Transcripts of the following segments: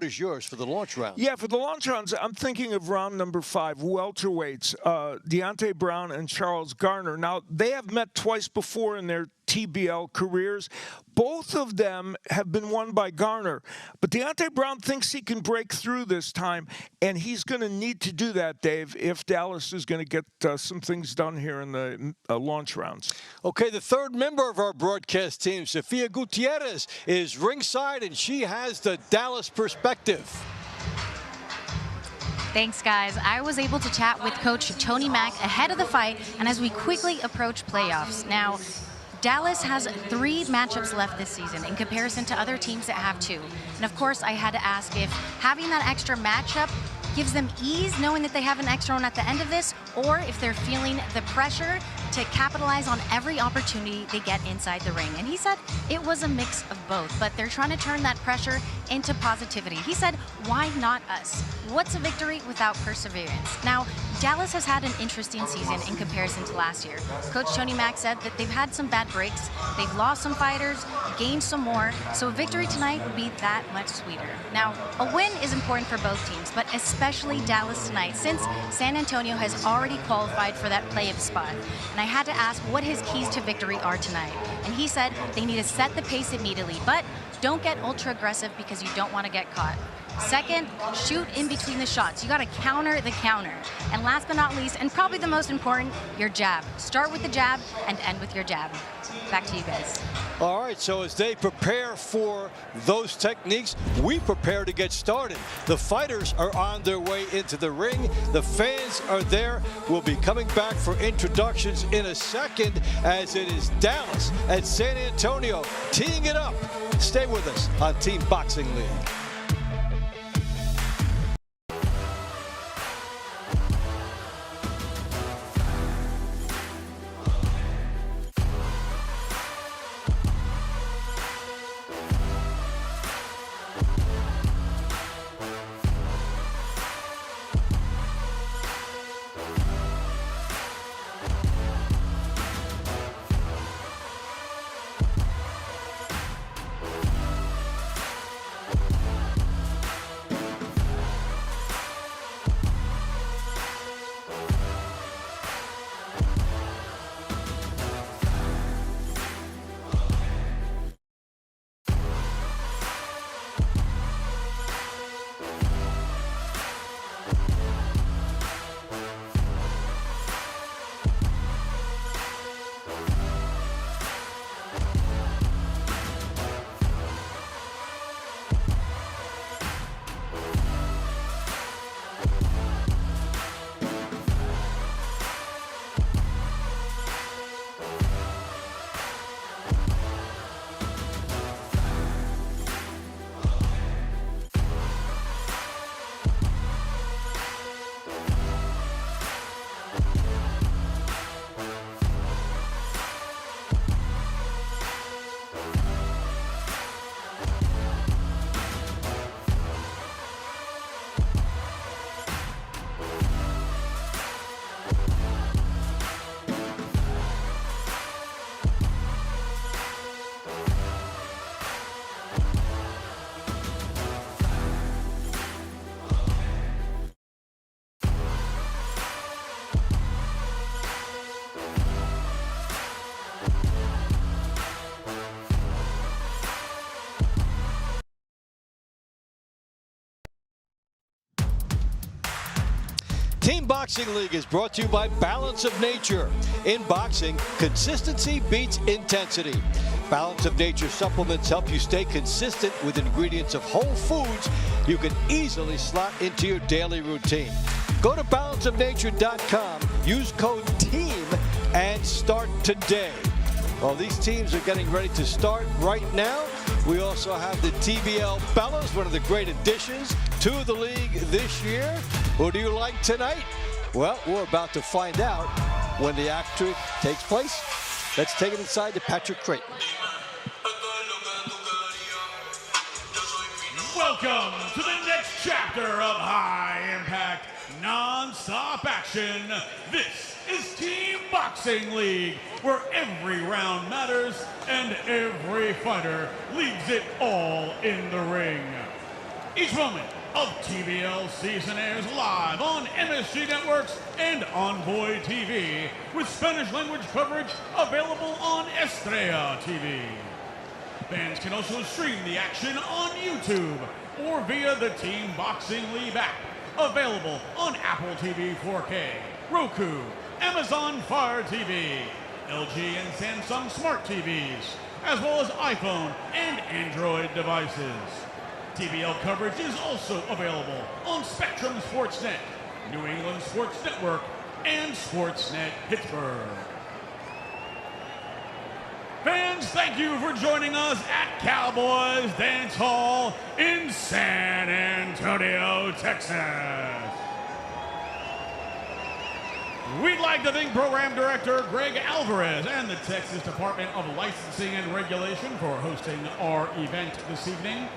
is yours for the launch round? Yeah, for the launch rounds, I'm thinking of round number 5, welterweights, Deontay Brown and Charles Garner. Now, they have met twice before in their TBL careers. Both of them have been won by Garner. But Deontay Brown thinks he can break through this time, and he's going to need to do that, Dave, if Dallas is going to get some things done here in the launch rounds. Okay, the third member of our broadcast team, Sofia Gutierrez, is ringside, and she has the Dallas perspective. Thanks, guys. I was able to chat with Coach Tony Mack ahead of the fight and as we quickly approach playoffs. Now, Dallas has 3 matchups left this season in comparison to other teams that have 2. And of course, I had to ask if having that extra matchup gives them ease knowing that they have an extra one at the end of this, or if they're feeling the pressure to capitalize on every opportunity they get inside the ring. And he said it was a mix of both, but they're trying to turn that pressure into positivity. He said, why not us? What's a victory without perseverance? Now, Dallas has had an interesting season in comparison to last year. Coach Tony Mack said that they've had some bad breaks, they've lost some fighters, gained some more, so a victory tonight would be that much sweeter. Now, a win is important for both teams, but especially Dallas tonight, since San Antonio has already qualified for that play-off spot. And I had to ask what his keys to victory are tonight. And he said they need to set the pace immediately, but don't get ultra aggressive because you don't want to get caught. Second, shoot in between the shots. You got to counter the counter. And last but not least, and probably the most important, your jab. Start with the jab and end with your jab. Back to you guys. All right, so as they prepare for those techniques, we prepare to get started. The fighters are on their way into the ring. The fans are there. We'll be coming back for introductions in a second, as it is Dallas and San Antonio teeing it up. Stay with us on Team Boxing League. Team Boxing League is brought to you by Balance of Nature. In boxing, consistency beats intensity. Balance of Nature supplements help you stay consistent with ingredients of whole foods you can easily slot into your daily routine. Go to balanceofnature.com, use code TEAM, and start today. Well, these teams are getting ready to start right now. We also have the TBL Bellas, one of the great additions to the league this year. Who do you like tonight? Well, we're about to find out when the action takes place. Let's take it inside to Patrick Creighton. Welcome to the next chapter of high-impact, non-stop action. This is Team Boxing League, where every round matters and every fighter leaves it all in the ring. Each moment of TBL season airs live on MSG Networks and Envoy TV, with Spanish language coverage available on Estrella TV. Fans can also stream the action on YouTube or via the Team Boxing League app, available on Apple TV 4K, Roku, Amazon Fire TV, LG and Samsung Smart TVs, as well as iPhone and Android devices. TBL coverage is also available on Spectrum Sportsnet, New England Sports Network, and Sportsnet Pittsburgh. Fans, thank you for joining us at Cowboys Dance Hall in San Antonio, Texas. We'd like to thank Program Director Greg Alvarez and the Texas Department of Licensing and Regulation for hosting our event this evening.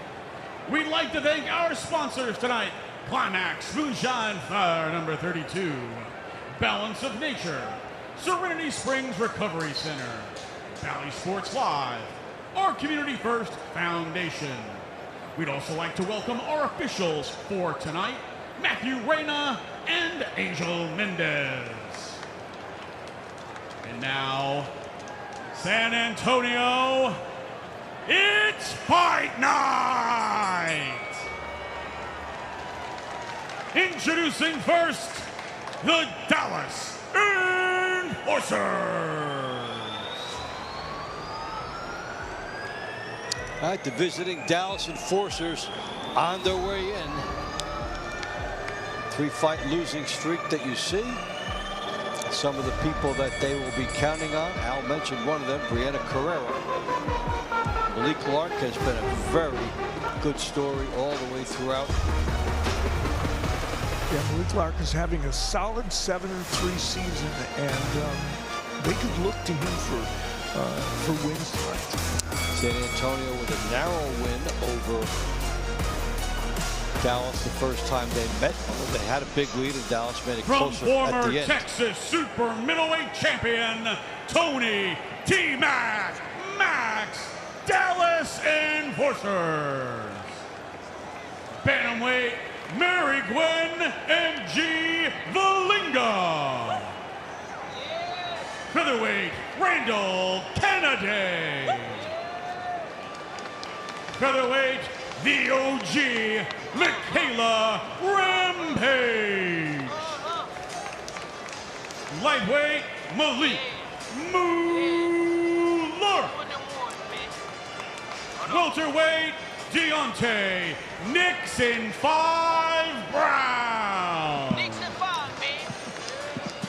We'd like to thank our sponsors tonight: Climax Moonshine Fire number 32, Balance of Nature, Serenity Springs Recovery Center, Valley Sports Live, our Community First Foundation. We'd also like to welcome our officials for tonight: Matthew Reyna and Angel Mendez. And now, San Antonio, it's fight night! Introducing first, the Dallas Enforcers. All right, the visiting Dallas Enforcers on their way in. 3-fight losing streak that you see. Some of the people that they will be counting on. Al mentioned one of them, Brianna Carrera. Malik Clark has been a very good story all the way throughout. Yeah, Malik Clark is having a solid 7-3 season, and they could look to him for wins tonight. San Antonio with a narrow win over Dallas the first time they met. They had a big lead, and Dallas made it closer at the former end. Texas super middleweight champion Tony T-Mac Max, Dallas Enforcers. Bantamweight Mary Gwen M.G. Valinga. Featherweight Randall Kennedy. Featherweight the OG Michaela Rampage. Lightweight Malik Mueller. Welterweight Deontay Nixon 5 Brown.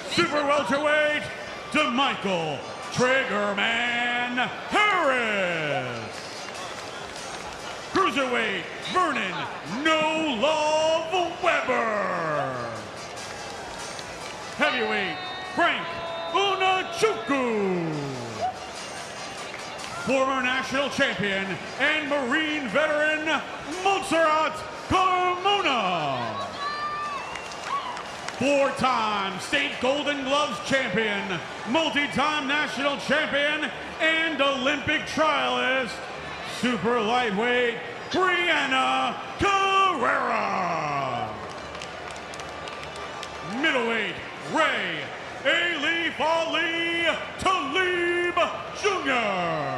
Super welterweight DeMichael Triggerman Harris. Cruiserweight Vernon No Love Weber. Heavyweight Frank Unachuku. Former national champion and Marine veteran Montserrat Carmona. 4-time state Golden Gloves champion, multi-time national champion, and Olympic trialist, super lightweight Brianna Carrera. Middleweight Ray Alif Ali Talib Jr.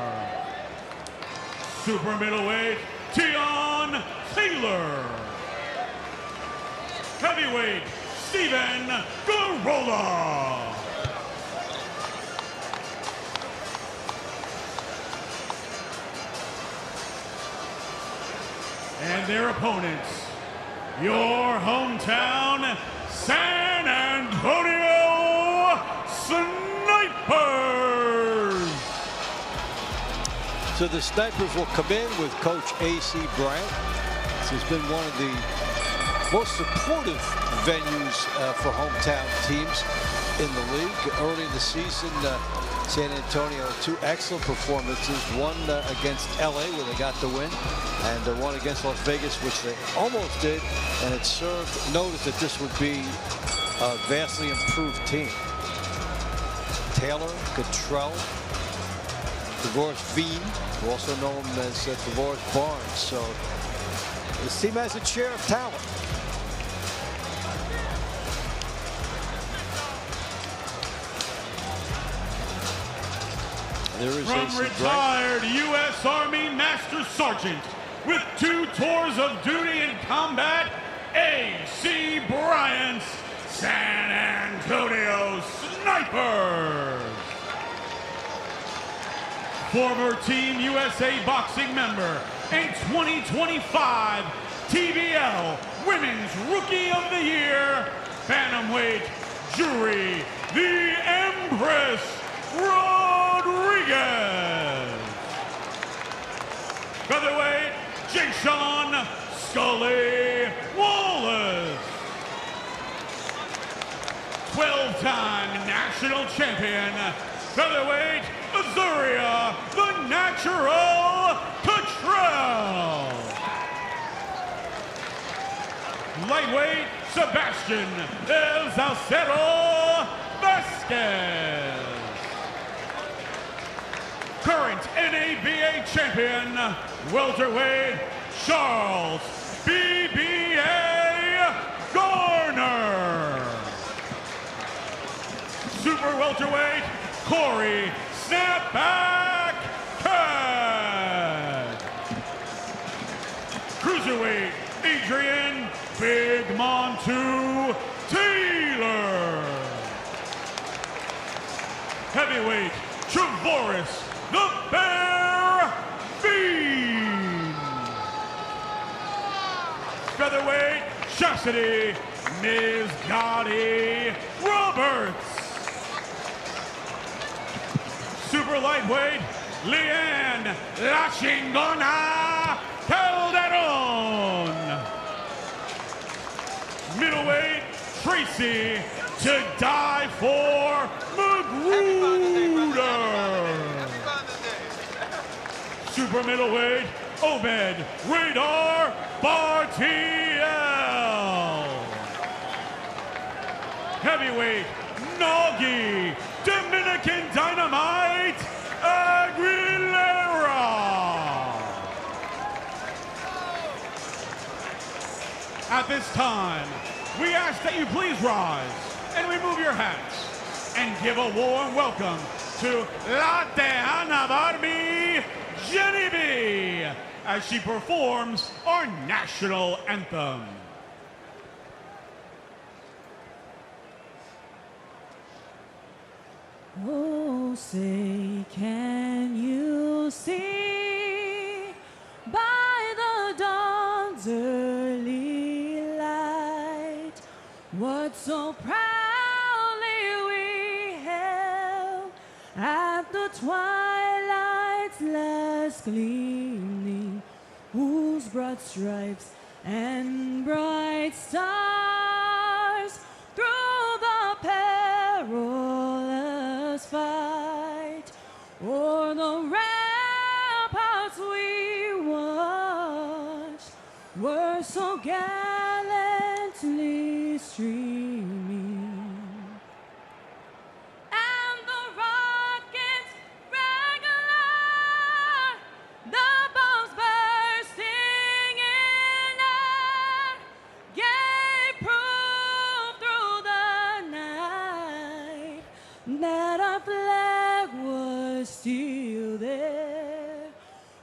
Super middleweight Tion Taylor. Heavyweight Steven Garola. And their opponents, your hometown San Antonio Snipers. So the Snipers will come in with Coach A.C. Bryant. This has been one of the most supportive venues for hometown teams in the league. Early in the season, San Antonio, 2 excellent performances. One against LA, where they got the win, and one against Las Vegas, which they almost did. And it served notice that this would be a vastly improved team. Taylor, Cottrell, DeVorce Veen, who also know him as DeVorce Barnes. So This team has its share of talent. There is From retired U.S. Army Master Sergeant with 2 tours of duty in combat, A.C. Bryant's San Antonio Snipers. Former Team USA boxing member and 2025 TBL Women's Rookie of the Year, Bantamweight Jury, the Empress Rodriguez. Featherweight, Jason Scully Wallace. 12-time national champion, featherweight, Azuria, the Natural Cottrell. Lightweight, Sebastian El Salcero Vasquez. Current NABA champion, welterweight, Charles BBA Garner. Super welterweight, Corey Snapback Cat. Cruiserweight, Adrian Big Montu Taylor. Heavyweight, Trevoris the Bear Fiend. Featherweight, Chastity Ms. Gotti Roberts. Super lightweight, Leanne La Chingona Calderon. Middleweight, Tracy To Die For Magruder. Super middleweight, Obed Radar Bartiel. Heavyweight, Noggy Dominican Dynamite Aguilera. At this time, we ask that you please rise and remove your hats and give a warm welcome to La Tejana Barbie Jenny B as she performs our national anthem. Oh, say, can you see by the dawn's early light what so proudly we held at the twilight's last gleaming, whose broad stripes and bright stars through the perilous fight o'er the ramparts we watched were so gallantly streaming. And the rockets regular, the bombs bursting in air, gave proof through the night that our flag was still there.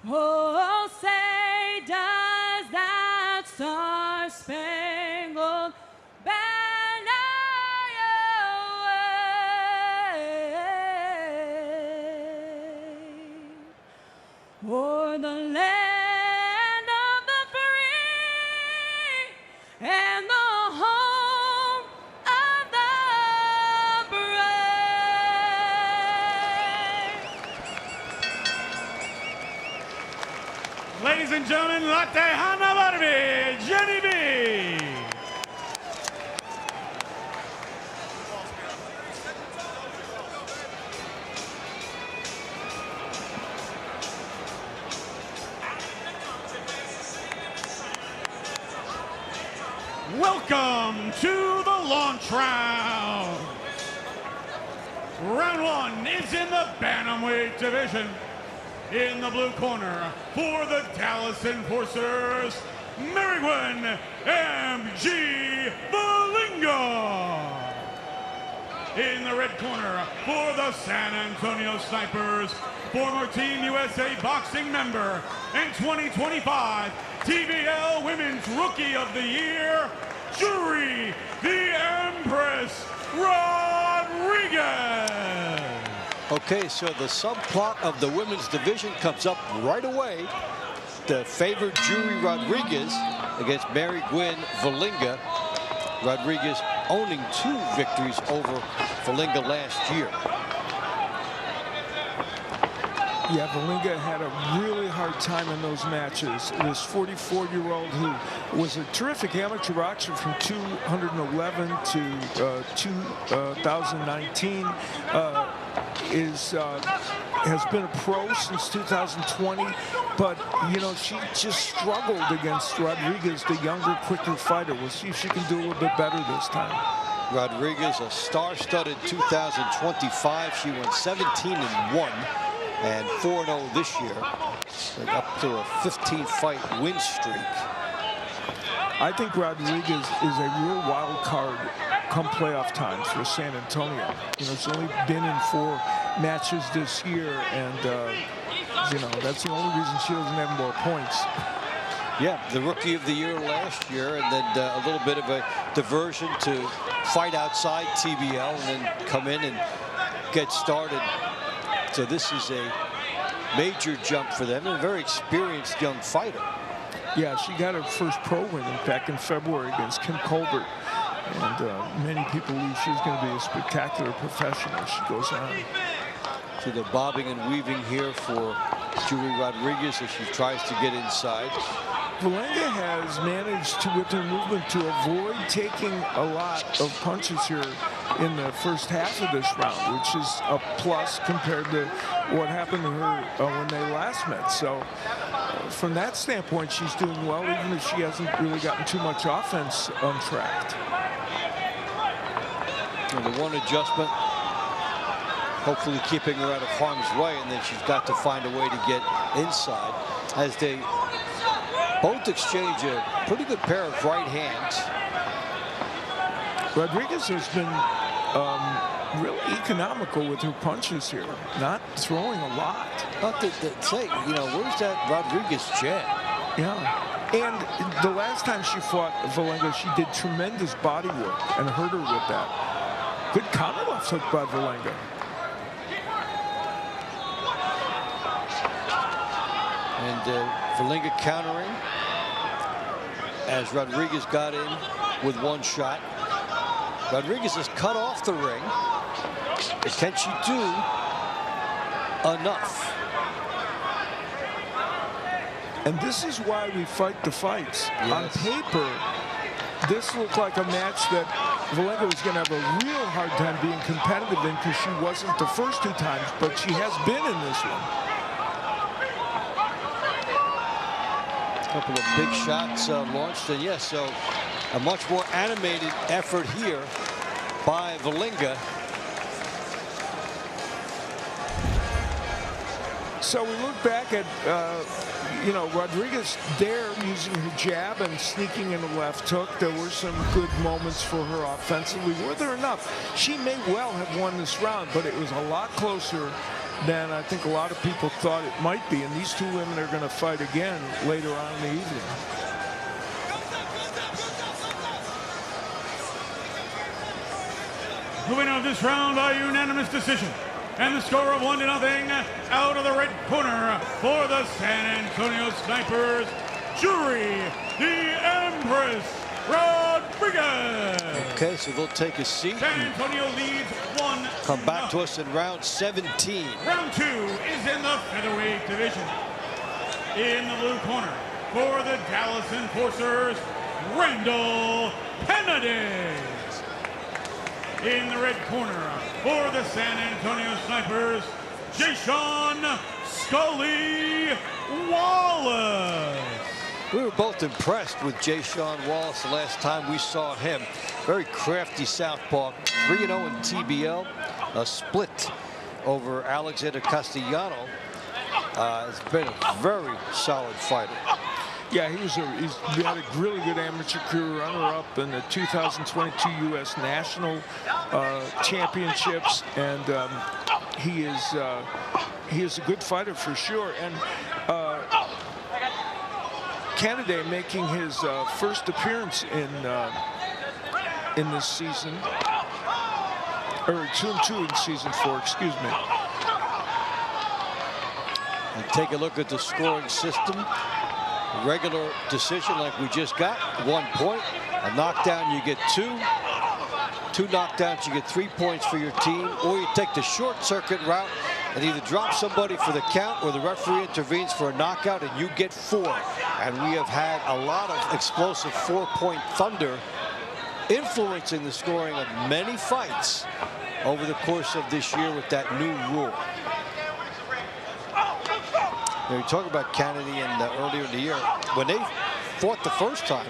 Oh, say does that star-spangled banner wave o'er the land of the free and the home of the brave. Ladies and gentlemen, La Tejana Barbie Jenny B. Welcome to the launch round. Round one is in the Bantamweight division. In the blue corner for the Dallas Enforcers, Marigwen M.G. Balinga. In the red corner for the San Antonio Snipers, former Team USA boxing member and 2025 TBL Women's Rookie of the Year, Jury the Empress Rodriguez. Okay, so the subplot of the women's division comes up right away. The favored Jury Rodriguez against Mary Gwynn Valinga. Rodriguez owning 2 victories over Valinga last year. Yeah, Valinga had a really hard time in those matches. This 44-year-old who was a terrific amateur boxer from 211 to 2019 has been a pro since 2020, but you know, she just struggled against Rodriguez, the younger, quicker fighter. We'll see if she can do a little bit better this time. Rodriguez, a star-studded 2025. She won 17-1 and 4-0 this year, up to a 15-fight win streak. I think Rodriguez is a real wild card come playoff time for San Antonio. You know, she's only been in 4 matches this year, and you know, that's the only reason she doesn't have more points. Yeah, the Rookie of the Year last year, and then a little bit of a diversion to fight outside TBL and then come in and get started. So this is a major jump for them, and a very experienced young fighter. Yeah, she got her first pro win back in February against Kim Colbert. And many people believe she's going to be a spectacular professional as she goes on. So the bobbing and weaving here for Jury Rodriguez as she tries to get inside. Valinga has managed to, with her movement, to avoid taking a lot of punches here in the first half of this round, which is a plus compared to what happened to her when they last met. So from that standpoint, she's doing well, even if she hasn't really gotten too much offense untracked. And the one adjustment, hopefully keeping her out of harm's way, and then she's got to find a way to get inside as they both exchange a pretty good pair of right hands. Rodriguez has been really economical with her punches here, not throwing a lot. Not to say, you know, where's that Rodriguez jab? Yeah. And the last time she fought Valinga, she did tremendous body work and hurt her with that. Good counter left hook by Valinga. And Valinga countering as Rodriguez got in with 1 shot. Rodriguez has cut off the ring. But can she do enough? And this is why we fight the fights. Yes. On paper, this looked like a match that Valinga was going to have a real hard time being competitive in because she wasn't the first 2 times, but she has been in this one. A couple of big shots launched, and yes, so a much more animated effort here by Valinga. So we look back at, you know, Rodriguez there using her jab and sneaking in a left hook. There were some good moments for her offensively. Were there enough? She may well have won this round, but it was a lot closer than I think a lot of people thought it might be. And these 2 women are going to fight again later on in the evening. The winner of this round by unanimous decision, and the score of 1-0 out of the red corner for the San Antonio Snipers, Jury the Empress Rodriguez. Okay, so they'll take a seat. San Antonio leads 1-0. Come back to us in round 17. Round 2 is in the featherweight division. In the blue corner for the Dallas Enforcers, Randall Penades. In the red corner for the San Antonio Snipers, Jason Scully Wallace. We were both impressed with Jason Wallace the last time we saw him. Very crafty southpaw, 3-0 in TBL, a split over Alexander Castellano. It's been a very solid fighter. Yeah, he's had a really good amateur career, runner-up in the 2022 U.S. National Championships, and he is a good fighter for sure. And Canada making his first appearance in this season, or 2-2 in season 4. Excuse me. And take a look at the scoring system. Regular decision like we just got, 1 point. A knockdown, you get 2. 2 knockdowns, you get 3 points for your team. Or you take the short circuit route and either drop somebody for the count or the referee intervenes for a knockout and you get 4. And we have had a lot of explosive 4-point thunder influencing the scoring of many fights over the course of this year with that new rule. You talk about Kennedy and earlier in the year, when they fought the first time,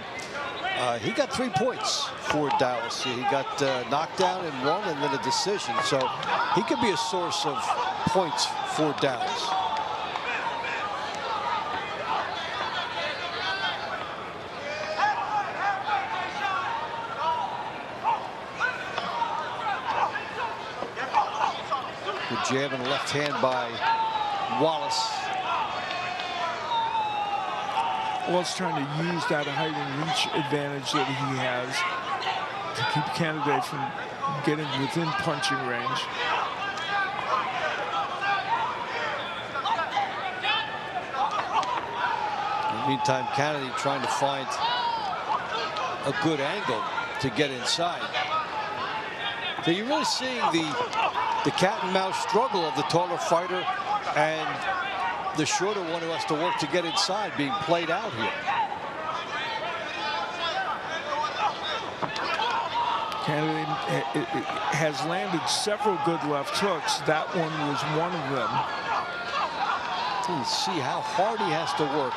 he got 3 points for Dallas. He got knocked down in 1 and then a decision. So he could be a source of points for Dallas. Good jab in the left hand by Wallace. Wallace trying to use that height and reach advantage that he has to keep Canada from getting within punching range. In the meantime, Kennedy trying to find a good angle to get inside. So you're really seeing the cat and mouse struggle of the taller fighter and the shorter one who has to work to get inside being played out here. Kennedy has landed several good left hooks. That one was one of them. You see how hard he has to work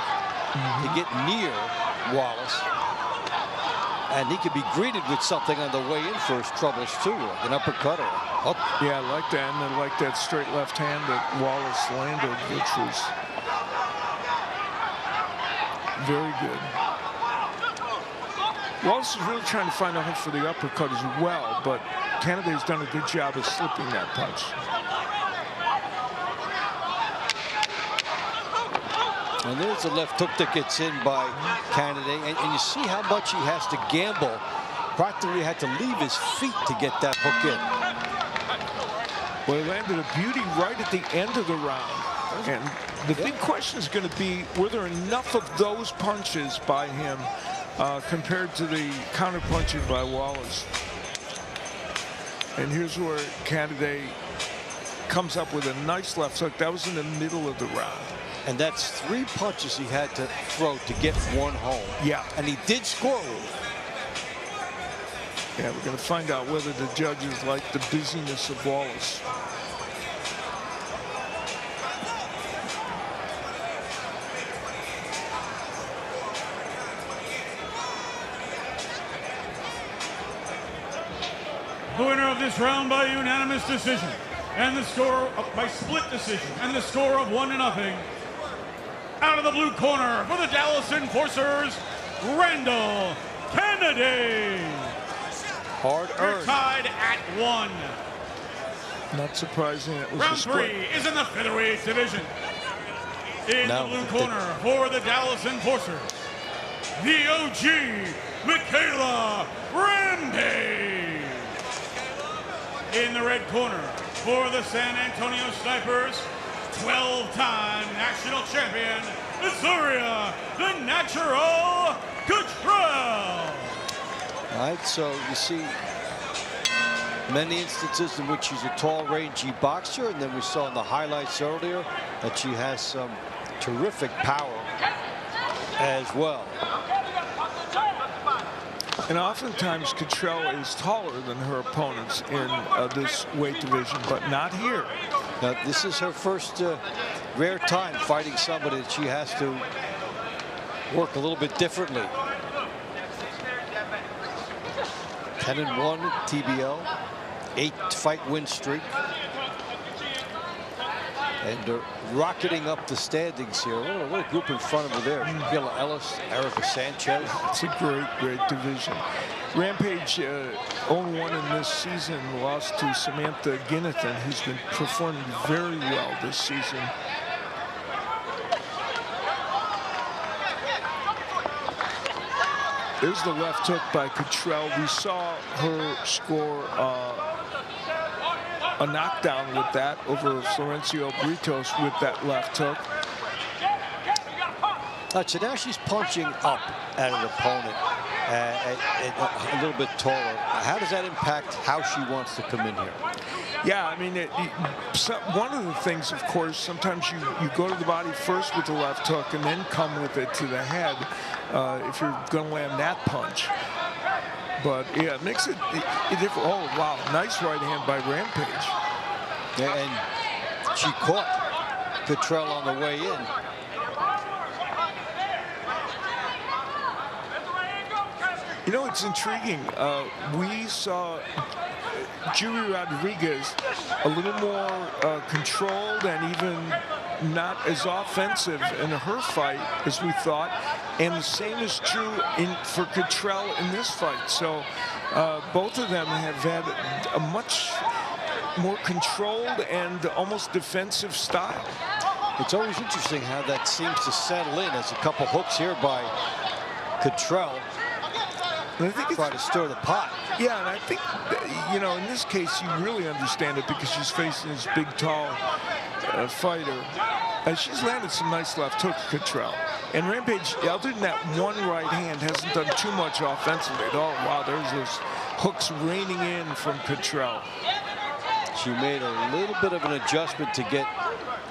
to get near Wallace. And he could be greeted with something on the way in for his troubles too, like an uppercut or a hook. Yeah, I like that, and I like that straight left hand that Wallace landed, which was very good. Wallace is really trying to find a hook for the uppercut as well, but Canada's done a good job of slipping that punch. And there's a left hook that gets in by Canada, and you see how much he has to gamble. Practically had to leave his feet to get that hook in. Well, he landed a beauty right at the end of the round. And the big question is going to be, were there enough of those punches by him compared to the counter punching by Wallace? And here's where Canada comes up with a nice left hook. That was in the middle of the round. And that's 3 punches he had to throw to get 1 home. Yeah. And he did score with it. Yeah, we're going to find out whether the judges like the busyness of Wallace. The winner of this round by unanimous decision, and the score by split decision, and the score of 1-0. Out of the blue corner for the Dallas Enforcers, Randall Kennedy. Hard They're earned. tied at 1. Not surprising it was Round a split. 3 is in the featherweight division. In the blue corner for the Dallas Enforcers, the OG, Michaela Rambe. In the red corner for the San Antonio Snipers, 12-time national champion, Azuria, the Natural Cottrell. All right, so you see many instances in which she's a tall, rangy boxer, and then we saw in the highlights earlier that she has some terrific power as well. And oftentimes Cottrell is taller than her opponents in this weight division, but not here. Now, this is her first rare time fighting somebody that she has to work a little bit differently. 10-1 TBL, 8-fight win streak. And rocketing up the standings here. A little group in front of her there. Gila Ellis, Erica Sanchez. It's a great division. Rampage 0-1 in this season, lost to Samantha Ginnathan, who's been performing very well this season. There's the left hook by Cottrell. We saw her score a knockdown with that over Florencio Britos with that left hook. So now she's punching up at an opponent, a little bit taller. How does that impact how she wants to come in here? Yeah, I mean, one of the things, of course, sometimes you go to the body first with the left hook and then come with it to the head if you're going to land that punch. But, yeah, it makes it different. Oh, wow, nice right hand by Rampage. Yeah, and she caught Cottrell on the way in. You know, it's intriguing. We saw Julie Rodriguez a little more controlled and even not as offensive in her fight as we thought. And the same is true for Cottrell in this fight. So both of them have had a much more controlled and almost defensive style. It's always interesting how that seems to settle in as a couple hooks here by Cottrell. And I think it's try to stir the pot. Yeah, and I think, you know, in this case, you really understand it because she's facing this big, tall fighter. She's landed some nice left hooks, Cottrell. And Rampage, other than that one right hand, hasn't done too much offensively at all. Wow, there's those hooks raining in from Cottrell. She made a little bit of an adjustment to get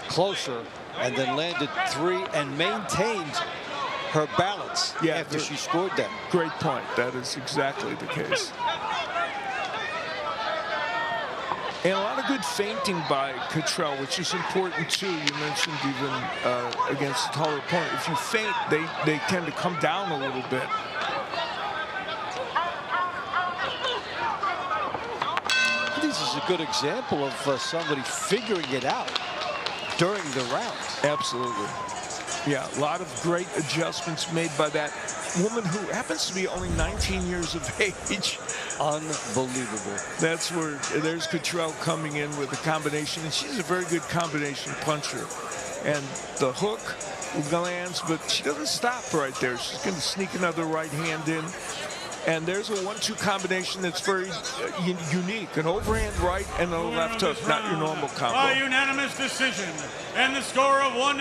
closer and then landed three and maintained her balance after she scored them. Great point. That is exactly the case. And a lot of good feinting by Cottrell, which is important too. You mentioned even against a taller opponent. If you feint, they tend to come down a little bit. This is a good example of somebody figuring it out during the round. Absolutely. Yeah, a lot of great adjustments made by that woman who happens to be only 19 years of age. Unbelievable. That's where there's Cottrell coming in with a combination, and she's a very good combination puncher. And the hook lands, but she doesn't stop right there. She's going to sneak another right hand in. And there's a 1-2 combination that's very unique. An overhand right and a left hook, not your normal combo. By unanimous decision. And the score of 1-0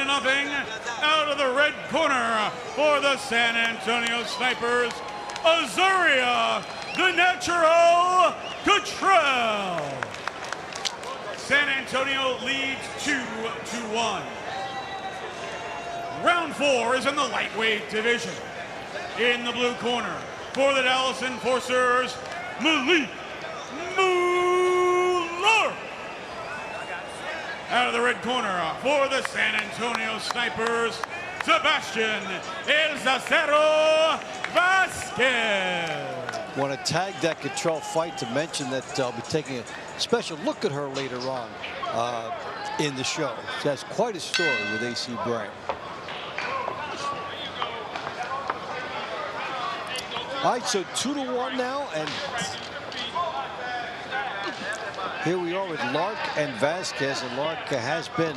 out of the red corner for the San Antonio Snipers, Azuria, the Natural Cottrell. San Antonio leads 2-1. Round 4 is in the lightweight division. In the blue corner, for the Dallas Enforcers, Malik Muller. Out of the red corner, for the San Antonio Snipers, Sebastian El Zacero Vasquez. Want to tag that Cottrell fight to mention that I'll be taking a special look at her later on in the show. She has quite a story with AC Bryant. All right, so 2-1 now, and here we are with Lark and Vasquez, and Lark has been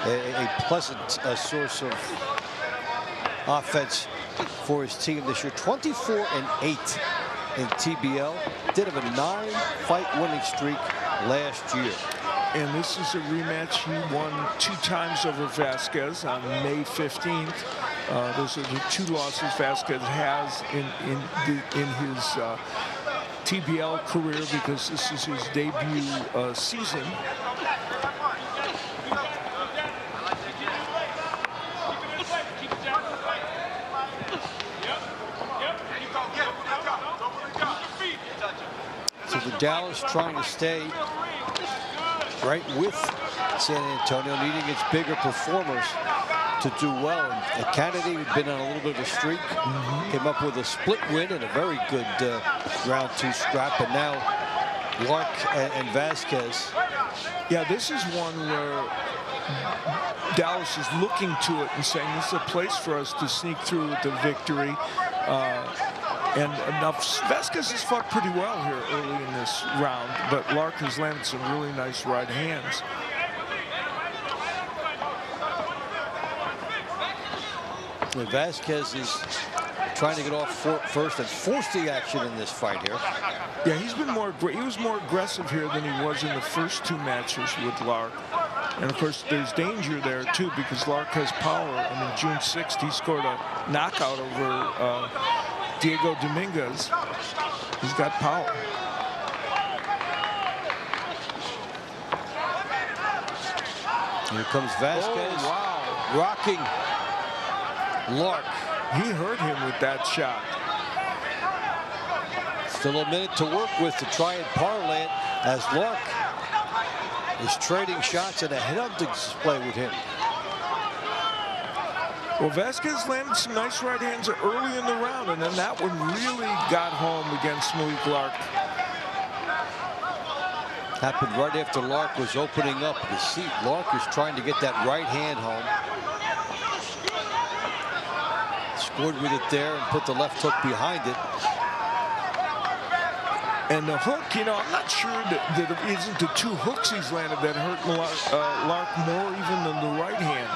a pleasant source of offense for his team this year. 24-8 in TBL. Did have a 9-fight winning streak last year. And this is a rematch. He won 2 times over Vasquez on May 15th. Those are the 2 losses Vasquez has in his TBL career, because this is his debut season. So the Dallas trying to stay right with San Antonio, needing its bigger performers to do well. And Kennedy had been on a little bit of a streak, came up with a split win and a very good round 2 scrap. And now Lark and Vasquez. Yeah, this is one where Dallas is looking to it and saying this is a place for us to sneak through with the victory. And now Vasquez has fought pretty well here early in this round, but Lark has landed some really nice right hands. Vasquez is trying to get off first and force the action in this fight here. Yeah, he was more aggressive here than he was in the first two matches with Lark. And of course, there's danger there too because Lark has power. I mean, June 6th, he scored a knockout over Diego Dominguez. He's got power. Here comes Vasquez. Oh, wow. Rocking Lark. He hurt him with that shot. Still a minute to work with to try and parlay it as Lark is trading shots and a head-up display with him. Well, Vasquez landed some nice right hands early in the round, and then that one really got home against Malik Lark. Happened right after Lark was opening up. You see, Lark is trying to get that right hand home. Scored with it there and put the left hook behind it. And the hook, you know, I'm not sure that it isn't the two hooks he's landed that hurt Lark more even than the right hand.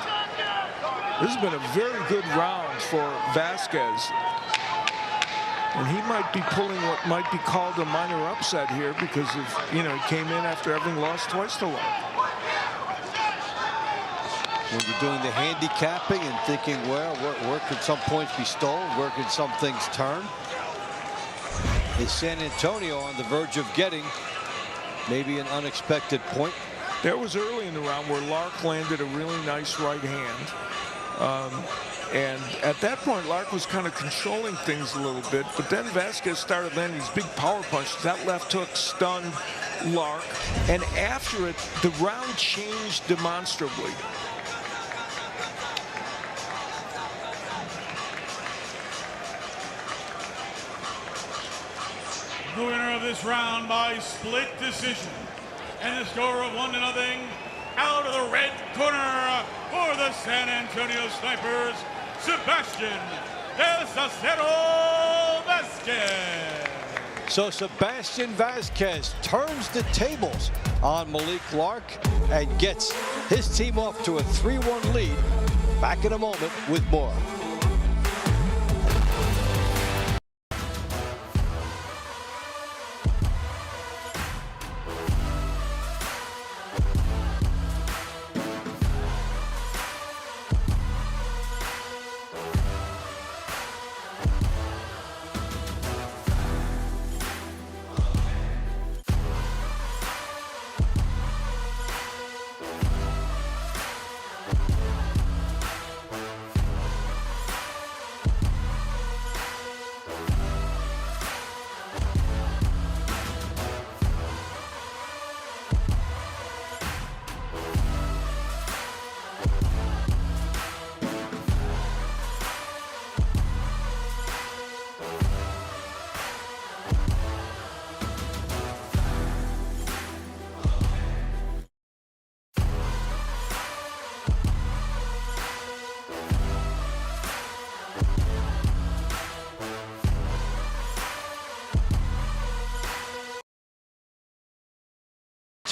This has been a very good round for Vasquez. And he might be pulling what might be called a minor upset here because of, you know, he came in after having lost twice to Lark. When you're doing the handicapping and thinking, well, where could some points be stolen? Where could some things turn? Is San Antonio on the verge of getting maybe an unexpected point? There was early in the round where Lark landed a really nice right hand. And at that point, Lark was kind of controlling things a little bit, but then Vasquez started landing these big power punches. That left hook stunned Lark, and after it, the round changed demonstrably. The winner of this round by split decision, and the score of 1-0, out of the red corner for the San Antonio Snipers, Sebastian El Acero Vasquez. So Sebastian Vasquez turns the tables on Malik Lark and gets his team off to a 3-1 lead. Back in a moment with more.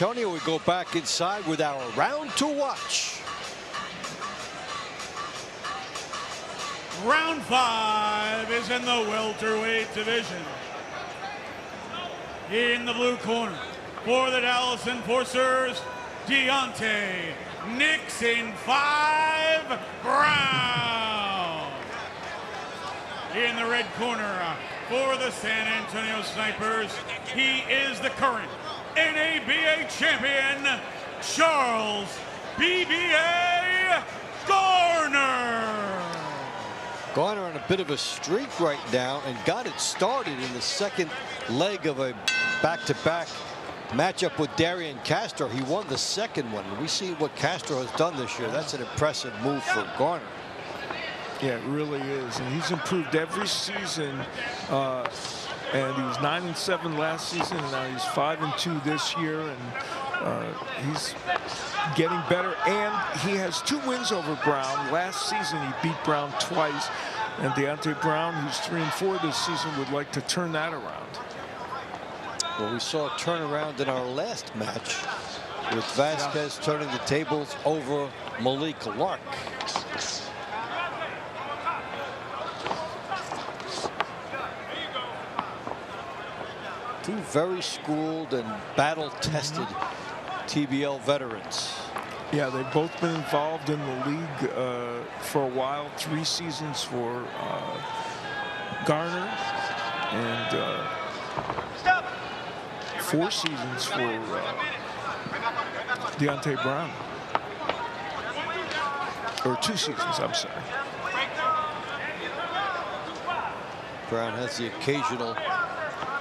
Antonio, we go back inside with our round to watch. Round 5 is in the welterweight division. In the blue corner, for the Dallas Enforcers, Deontay Nixon 5 Brown. In the red corner, for the San Antonio Snipers, he is the current NABA champion, Charles BBA Garner. Garner on a bit of a streak right now and got it started in the second leg of a back-to-back matchup with Darian Castro. He won the second one. We see what Castro has done this year. That's an impressive move for Garner. Yeah, it really is. And he's improved every season. And he was 9-7 last season, and now he's 5-2 this year. And he's getting better, and he has 2 wins over Brown. Last season, he beat Brown twice, and Deontay Brown, who's 3-4 this season, would like to turn that around. Well, we saw a turnaround in our last match with Vasquez turning the tables over Malik Lark. Two very schooled and battle-tested TBL veterans. Yeah, they've both been involved in the league for a while. 3 seasons for Garner and 4 seasons for Deontay Brown. Or 2 seasons, I'm sorry. Brown has the occasional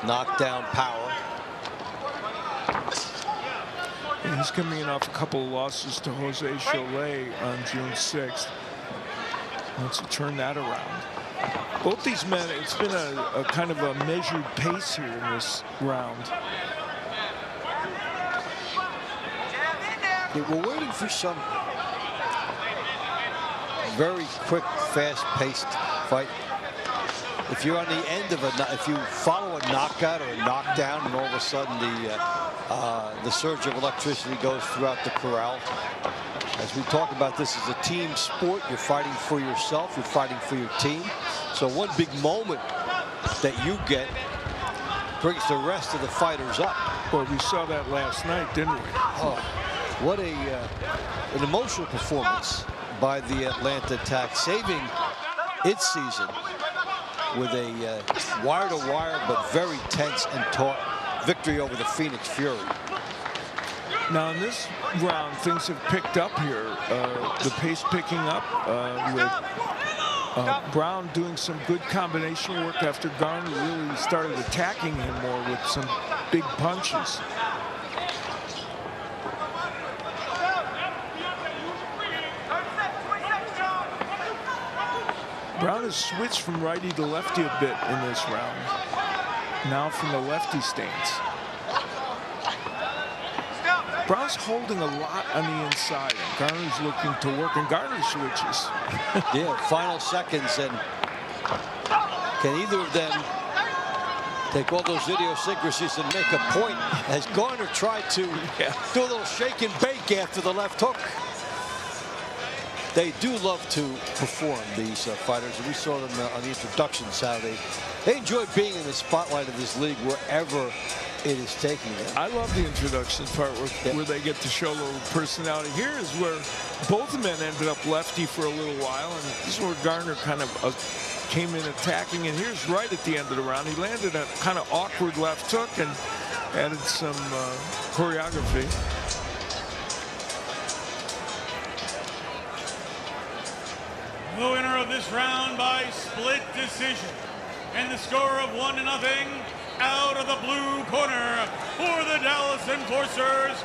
knockdown power. And he's coming in off a couple of losses to Jose Cholet on June 6th. Wants to turn that around. Both these men, it's been a kind of a measured pace here in this round. Yeah, we're waiting for some very quick, fast-paced fight. If you're on the end of if you follow a knockout or a knockdown, and all of a sudden the surge of electricity goes throughout the corral. As we talk about, this is a team sport. You're fighting for yourself. You're fighting for your team. So one big moment that you get brings the rest of the fighters up. Well, we saw that last night, didn't we? Oh, what an emotional performance by the Atlanta Attack, saving its season with a wire-to-wire but very tense and taut victory over the Phoenix Fury. Now in this round, things have picked up here. The pace picking up with Brown doing some good combination work after Garner really started attacking him more with some big punches. Brown has switched from righty to lefty a bit in this round. Now from the lefty stance. Brown's holding a lot on the inside, and Garner's looking to work, and Garner switches. Yeah, final seconds, and can either of them take all those idiosyncrasies and make a point, as Garner tried to do a little shake and bake after the left hook. They do love to perform, these fighters, and we saw them on the introduction Saturday. They enjoy being in the spotlight of this league wherever it is taking them. I love the introduction part where they get to show a little personality. Here is where both men ended up lefty for a little while, and this is where Garner kind of came in attacking, and here's right at the end of the round. He landed a kind of awkward left hook and added some choreography. The winner of this round by split decision, and the score of 1-0, out of the blue corner for the Dallas Enforcers,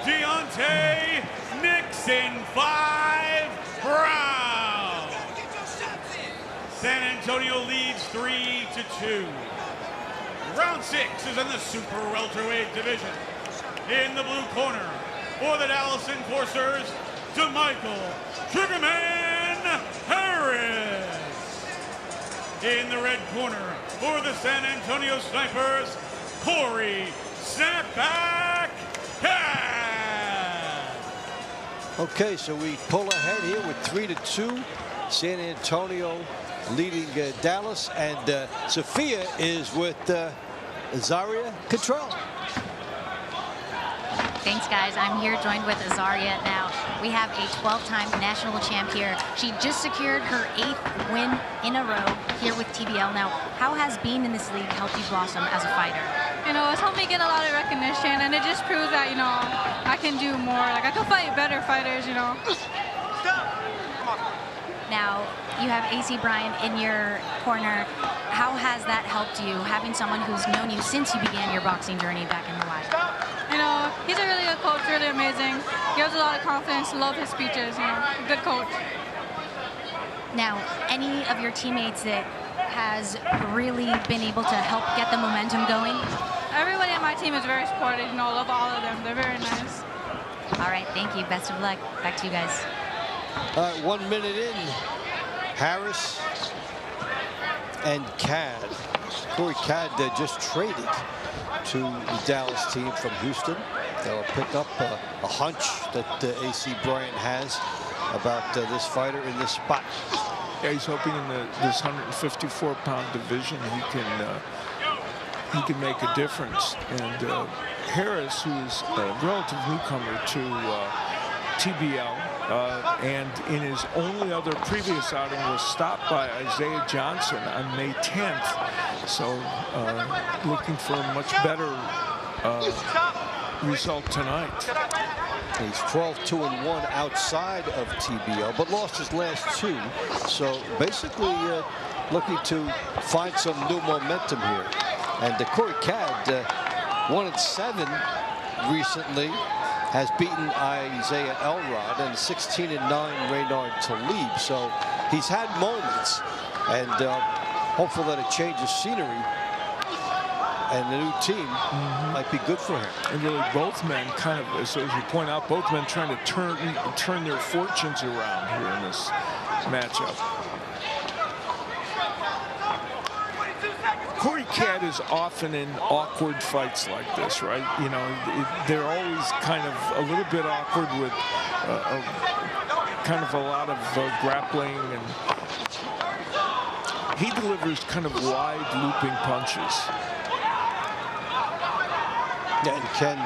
Deontay Nixon 5 Brown. San Antonio leads 3-2. Round 6 is in the super welterweight division. In the blue corner for the Dallas Enforcers, DeMichael Triggerman Harris. In the red corner for the San Antonio Snipers, Corey Snapback Cash. Okay, so we pull ahead here with 3-2. San Antonio leading Dallas, and Sophia is with Azaria Cottrell. Thanks, guys. I'm here joined with Azaria now. We have a 12-time national champ here. She just secured her 8th win in a row here with TBL. Now, how has being in this league helped you blossom as a fighter? You know, it's helped me get a lot of recognition, and it just proves that, you know, I can do more. Like, I can fight better fighters, you know. Now, you have AC Bryant in your corner. How has that helped you, having someone who's known you since you began your boxing journey back in the Y? You know, he's a really good coach, really amazing. He has a lot of confidence, love his speeches, you know, good coach. Now, any of your teammates that has really been able to help get the momentum going? Everybody on my team is very supportive, you know, love all of them. They're very nice. All right, thank you. Best of luck. Back to you guys. All right, 1 minute in. Harris and Cad. Corey Cad just traded to the Dallas team from Houston. They'll pick up a hunch that AC Bryant has about this fighter in this spot. Yeah, he's hoping in this 154-pound division he can make a difference. And Harris, who's a relative newcomer to TBL, and in his only other previous outing was stopped by Isaiah Johnson on May 10th. So looking for a much better result tonight. He's 12-2-1 outside of TBL, but lost his last 2. So basically looking to find some new momentum here. And Corey Cad, 1-7 recently, has beaten Isaiah Elrod and 16-9 Reynard Talib. So he's had moments, and hopeful that a change of scenery and the new team might be good for him. And really both men kind of, as you point out, both men trying to turn their fortunes around here in this matchup. Corey Cad is often in awkward fights like this, right? You know, they're always kind of a little bit awkward with kind of a lot of grappling, and he delivers kind of wide looping punches. Yeah, and Ken,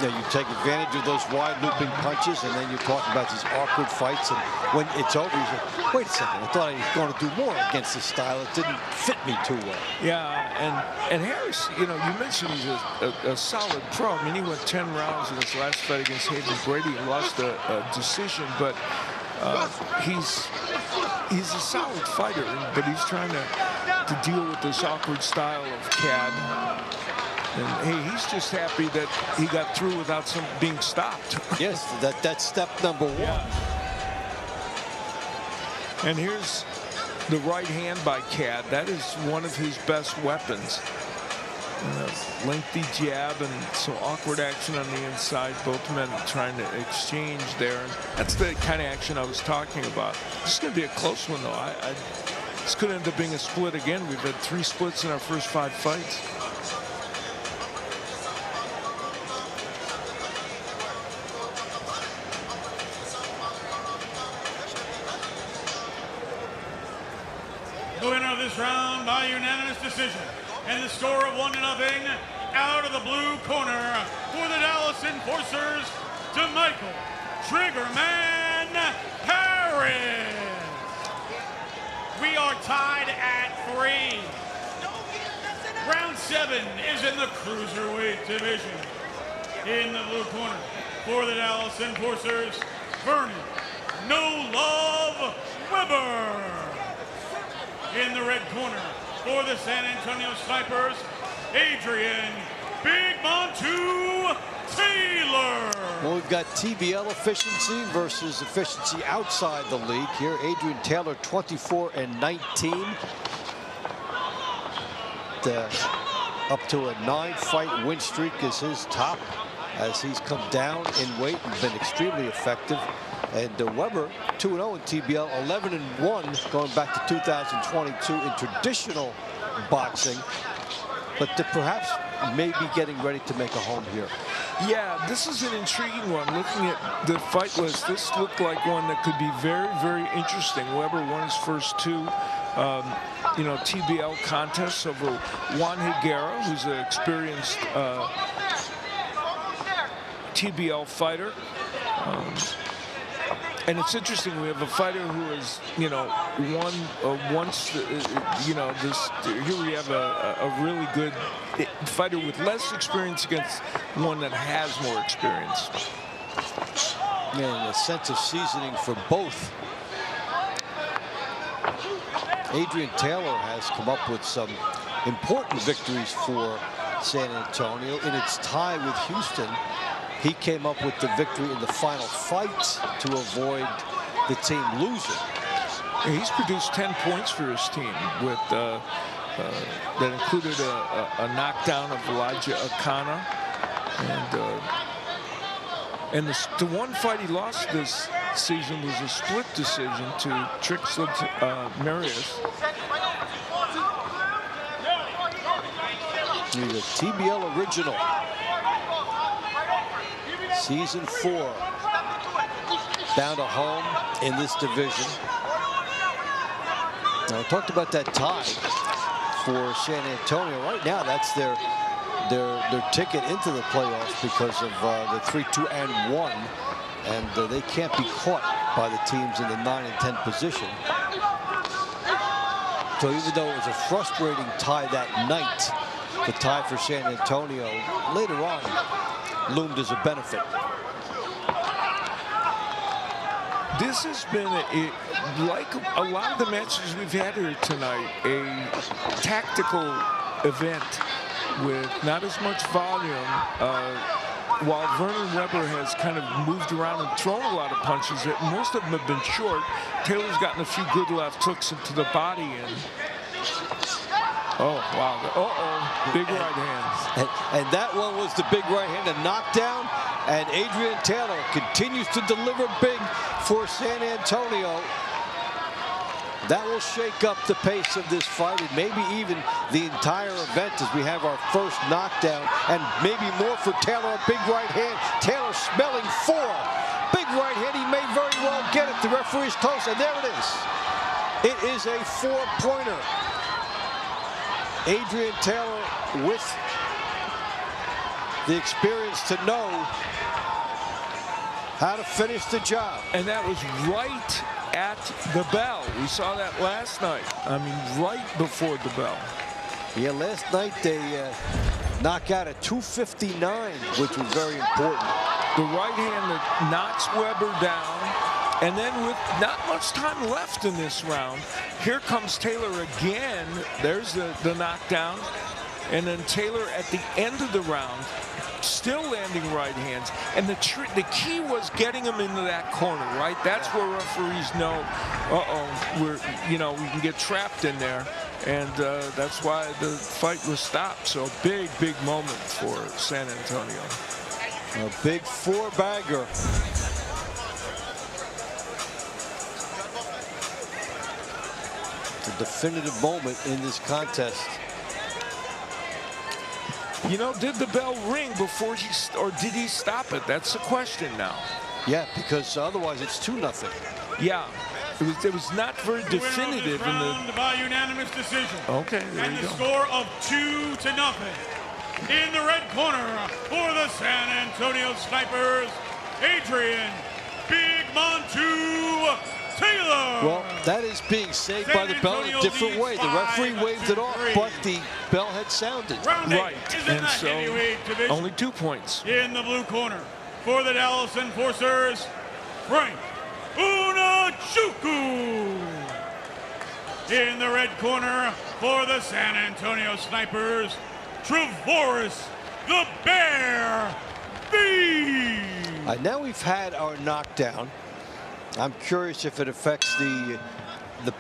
you take advantage of those wide looping punches, and then you're talking about these awkward fights, and when it's over, you say, wait a second, I thought I was going to do more against this style. It didn't fit me too well. Yeah, and Harris, you know, you mentioned he's a solid pro. I mean, he went 10 rounds in his last fight against Hayden Brady and lost a decision, but he's a solid fighter, but he's trying to deal with this awkward style of Cad. And hey, he's just happy that he got through without being stopped. Yes, that's step number 1. Yeah. And here's the right hand by Cad. That is one of his best weapons. Lengthy jab and some awkward action on the inside. Both men trying to exchange there. And that's the kind of action I was talking about. This is going to be a close one, though. This could end up being a split again. We've had 3 splits in our first 5 fights. The winner of this round by unanimous decision, and the score of 1-0, out of the blue corner for the Dallas Enforcers, DeMichael Triggerman Harris. We are tied at 3. Round 7 is in the cruiserweight division. In the blue corner for the Dallas Enforcers, Vernon No Love Weber. In the red corner for the San Antonio Snipers, Adrian Big Montu Taylor. Well, we've got TBL efficiency versus efficiency outside the league here. Adrian Taylor, 24-19. Up to a 9-fight win streak is his top, as he's come down in weight and been extremely effective. And Weber, 2-0 in TBL, 11-1 going back to 2022 in traditional boxing. But perhaps maybe getting ready to make a home here. Yeah, this is an intriguing one. Looking at the fight list, this looked like one that could be very, very interesting. Weber won his first 2 TBL contests over Juan Higuera, who's an experienced TBL fighter. And it's interesting, we have a fighter who has, won once, here we have a really good fighter with less experience against one that has more experience. And a sense of seasoning for both. Adrian Taylor has come up with some important victories for San Antonio. In its tie with Houston, he came up with the victory in the final fight to avoid the team losing. He's produced 10 points for his team with that included a knockdown of Elijah Akana, and And the one fight he lost this season was a split decision to Trixie Marius. He's a TBL original. Season 4. Down to home in this division. Now, I talked about that tie for San Antonio. Right now, that's their ticket into the playoffs because of the 3-2-1, and they can't be caught by the teams in the 9 and 10 position. So even though it was a frustrating tie that night, the tie for San Antonio later on loomed as a benefit. This has been, like a lot of the matches we've had here tonight, a tactical event with not as much volume. While Vernon Weber has kind of moved around and thrown a lot of punches, most of them have been short. Taylor's gotten a few good left hooks into the body. And oh, wow. Big right hand. And that one was the big right hand, a knockdown. And Adrian Taylor continues to deliver big for San Antonio. That will shake up the pace of this fight and maybe even the entire event as we have our first knockdown, and maybe more for Taylor. A big right hand. Taylor smelling 4. Big right hand. He may very well get it. The referee's close, and there it is. It is a 4-pointer. Adrian Taylor with the experience to know how to finish the job. And that was right at the bell. We saw that last night. I mean, right before the bell. Yeah, last night they knocked out at 2:59, which was very important. The right hand that knocks Weber down. And then with not much time left in this round, here comes Taylor again. There's the knockdown. And then Taylor at the end of the round, still landing right hands. And the key was getting him into that corner, right? That's where referees know, we can get trapped in there. And that's why the fight was stopped. So big moment for San Antonio. A big 4-bagger. The definitive moment in this contest. You know, did the bell ring before or did he stop it? That's the question now. Yeah, because otherwise it's 2-0. Yeah, it was not very definitive in the by unanimous decision. Okay, there and you the go. Score of 2-0. In the red corner for the San Antonio Snipers, Adrian Big Montu Taylor. Well, that is being saved by the bell in a different way. The referee waved it off, but the bell had sounded. Right, and so only 2 points. In the blue corner for the Dallas Enforcers, Frank Unachuku. In the red corner for the San Antonio Snipers, Trevoris the Bear B. Now we've had our knockdown. I'm curious if it affects the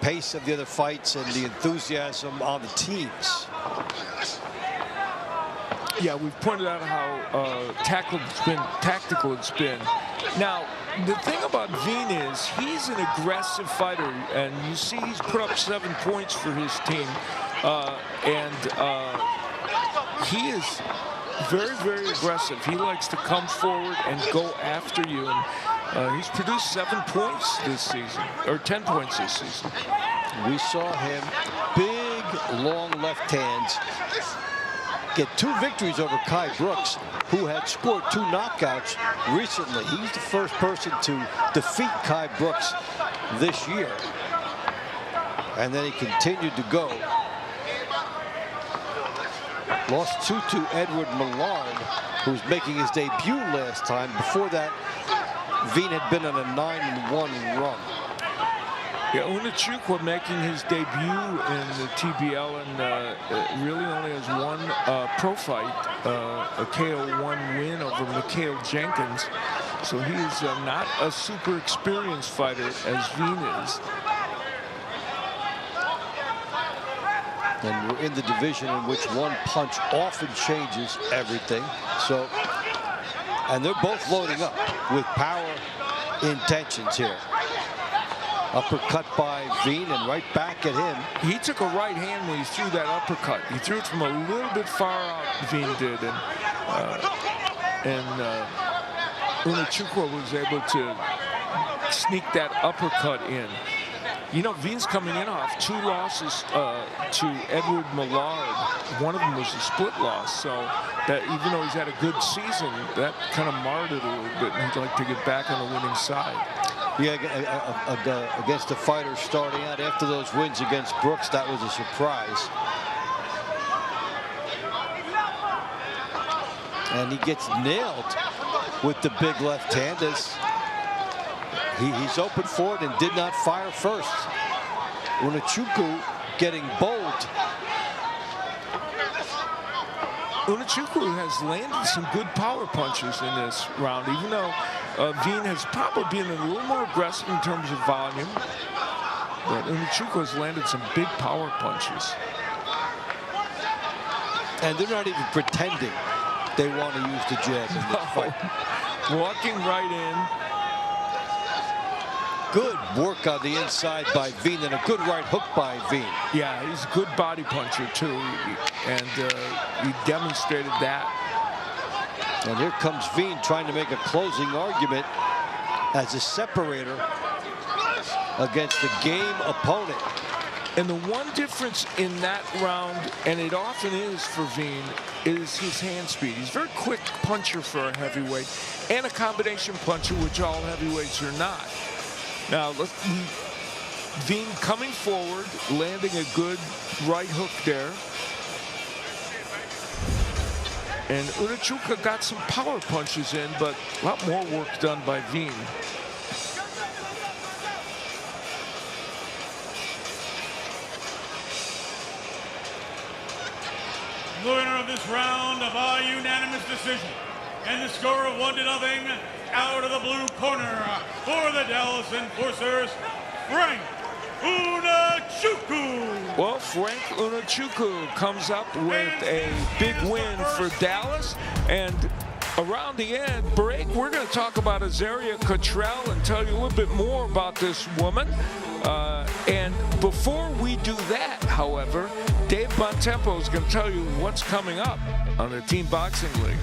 pace of the other fights and the enthusiasm on the teams. Yeah, we've pointed out how tactical it's been. Now, the thing about Veen is he's an aggressive fighter, and you see he's put up 7 points for his team, he is very aggressive. He likes to come forward and go after you, and he's produced 7 points this season, or 10 points this season. We saw him, big, long left hands, get 2 victories over Kai Brooks, who had scored 2 knockouts recently. He's the first person to defeat Kai Brooks this year. And then he continued to go. Lost 2 to Edward Millard, who was making his debut last time. Before that, Veen had been on a 9-1 run. Yeah, Unachukwu making his debut in the TBL, and really only has 1 pro fight, a KO1 win over Mikhail Jenkins. So he's not a super experienced fighter as Veen is. And we're in the division in which 1 punch often changes everything. So And they're both loading up with power intentions here. Uppercut by Veen and right back at him. He took a right hand when he threw that uppercut. He threw it from a little bit far out, Veen did. And Unachukwu was able to sneak that uppercut in. You know, Veen's coming in off 2 losses to Edward Millard. One of them was a split loss, so that even though he's had a good season, that kind of marred it a little bit, and he'd like to get back on the winning side. Yeah, against the fighter starting out after those wins against Brooks, that was a surprise. And he gets nailed with the big left hand as he's open for it and did not fire first. Unachukwu getting bold. Unachukwu has landed some good power punches in this round, even though Veen has probably been a little more aggressive in terms of volume. But Unachukwu has landed some big power punches. And they're not even pretending they want to use the jab in this fight. Walking right in. Good work on the inside by Veen and a good right hook by Veen. Yeah, he's a good body puncher, too. And he demonstrated that. And here comes Veen trying to make a closing argument as a separator against a game opponent. And the one difference in that round, and it often is for Veen, is his hand speed. He's a very quick puncher for a heavyweight and a combination puncher, which all heavyweights are not. Now, Veen coming forward, landing a good right hook there. And Unachukwu got some power punches in, but a lot more work done by Veen. The winner of this round by unanimous decision, and the score of 1-0, out of the blue corner for the Dallas Enforcers, Frank Unachukwu. Well, Frank Unachukwu comes up with a big win for Dallas. And around the end break, we're going to talk about Azaria Cottrell and tell you a little bit more about this woman. And before we do that, however, Dave Bontempo is going to tell you what's coming up on the Team Boxing League.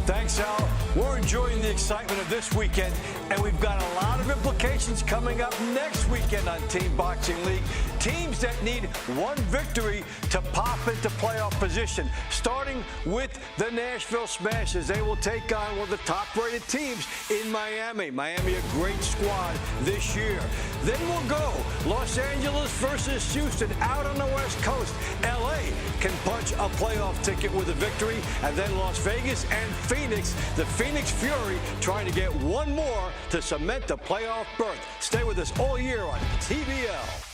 Thanks, Al. We're enjoying the excitement of this weekend, and we've got a lot of implications coming up next weekend on Team Boxing League. Teams that need one victory to pop into playoff position, starting with the Nashville Smashers. They will take on one of the top-rated teams in Miami. Miami, a great squad this year. Then we'll go Los Angeles versus Houston out on the West Coast. L.A. can punch a playoff ticket with a victory, and then Las Vegas and Phoenix, the Phoenix Fury, trying to get one more to cement the playoff berth. Stay with us all year on TBL.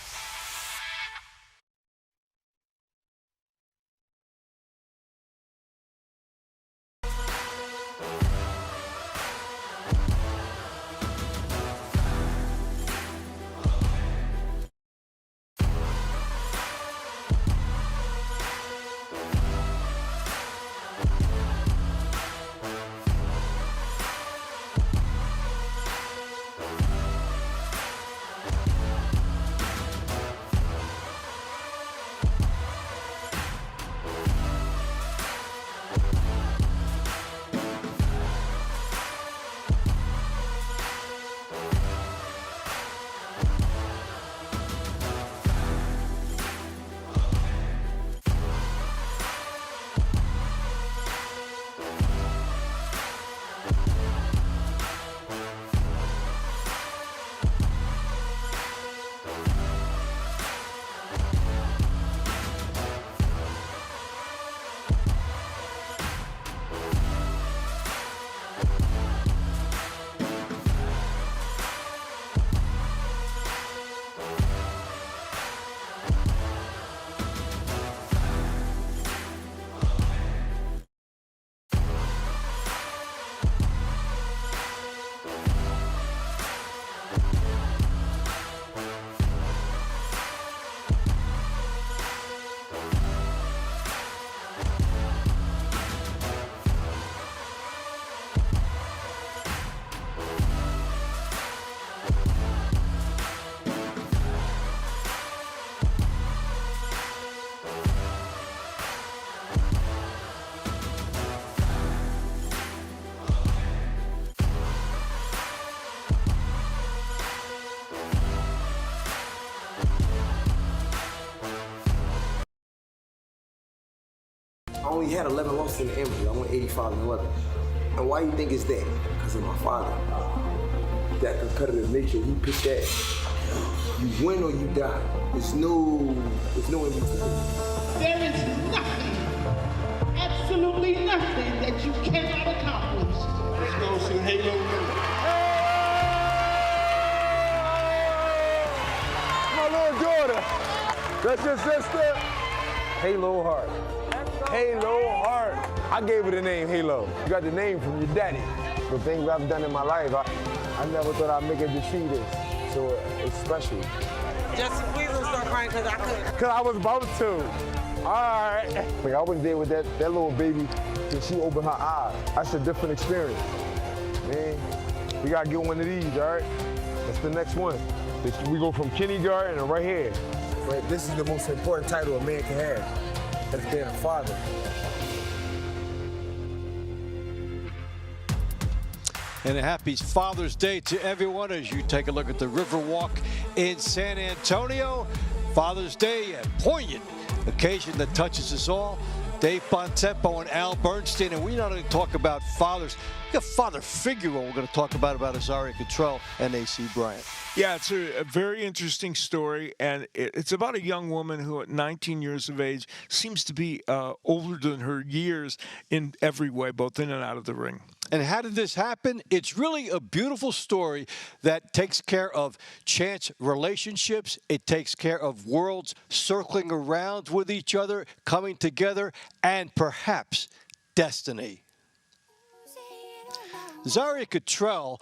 only had 11 losses in the amateur. I went 85-11. And why you think it's that? Because of my father. That competitive nature, he picked that. You win or you die. There's no in between. There is nothing, absolutely nothing that you cannot accomplish. Let's go see Halo. My little daughter, that's your sister? Halo Heart. Halo Heart. I gave her the name Halo. You got the name from your daddy. The things I've done in my life, I never thought I'd make it to see this. So it's special. Justin, please don't start crying because I couldn't. Because I was about to. All right. Like I was there with that little baby till she opened her eyes. That's a different experience. Man, we got to get one of these, all right? That's the next one. We go from kindergarten to right here. But this is the most important title a man can have. As being a father. And a happy Father's Day to everyone as you take a look at the Riverwalk in San Antonio. Father's Day, a poignant occasion that touches us all. Dave Bontempo and Al Bernstein, and we not only talk about fathers, we got father figure we're going to talk about Azaria Cottrell and A.C. Bryant. Yeah, it's a very interesting story, and it's about a young woman who at 19 years of age seems to be older than her years in every way, both in and out of the ring. And how did this happen? It's really a beautiful story that takes care of chance relationships. It takes care of worlds circling around with each other, coming together, and perhaps destiny. Azaria Cottrell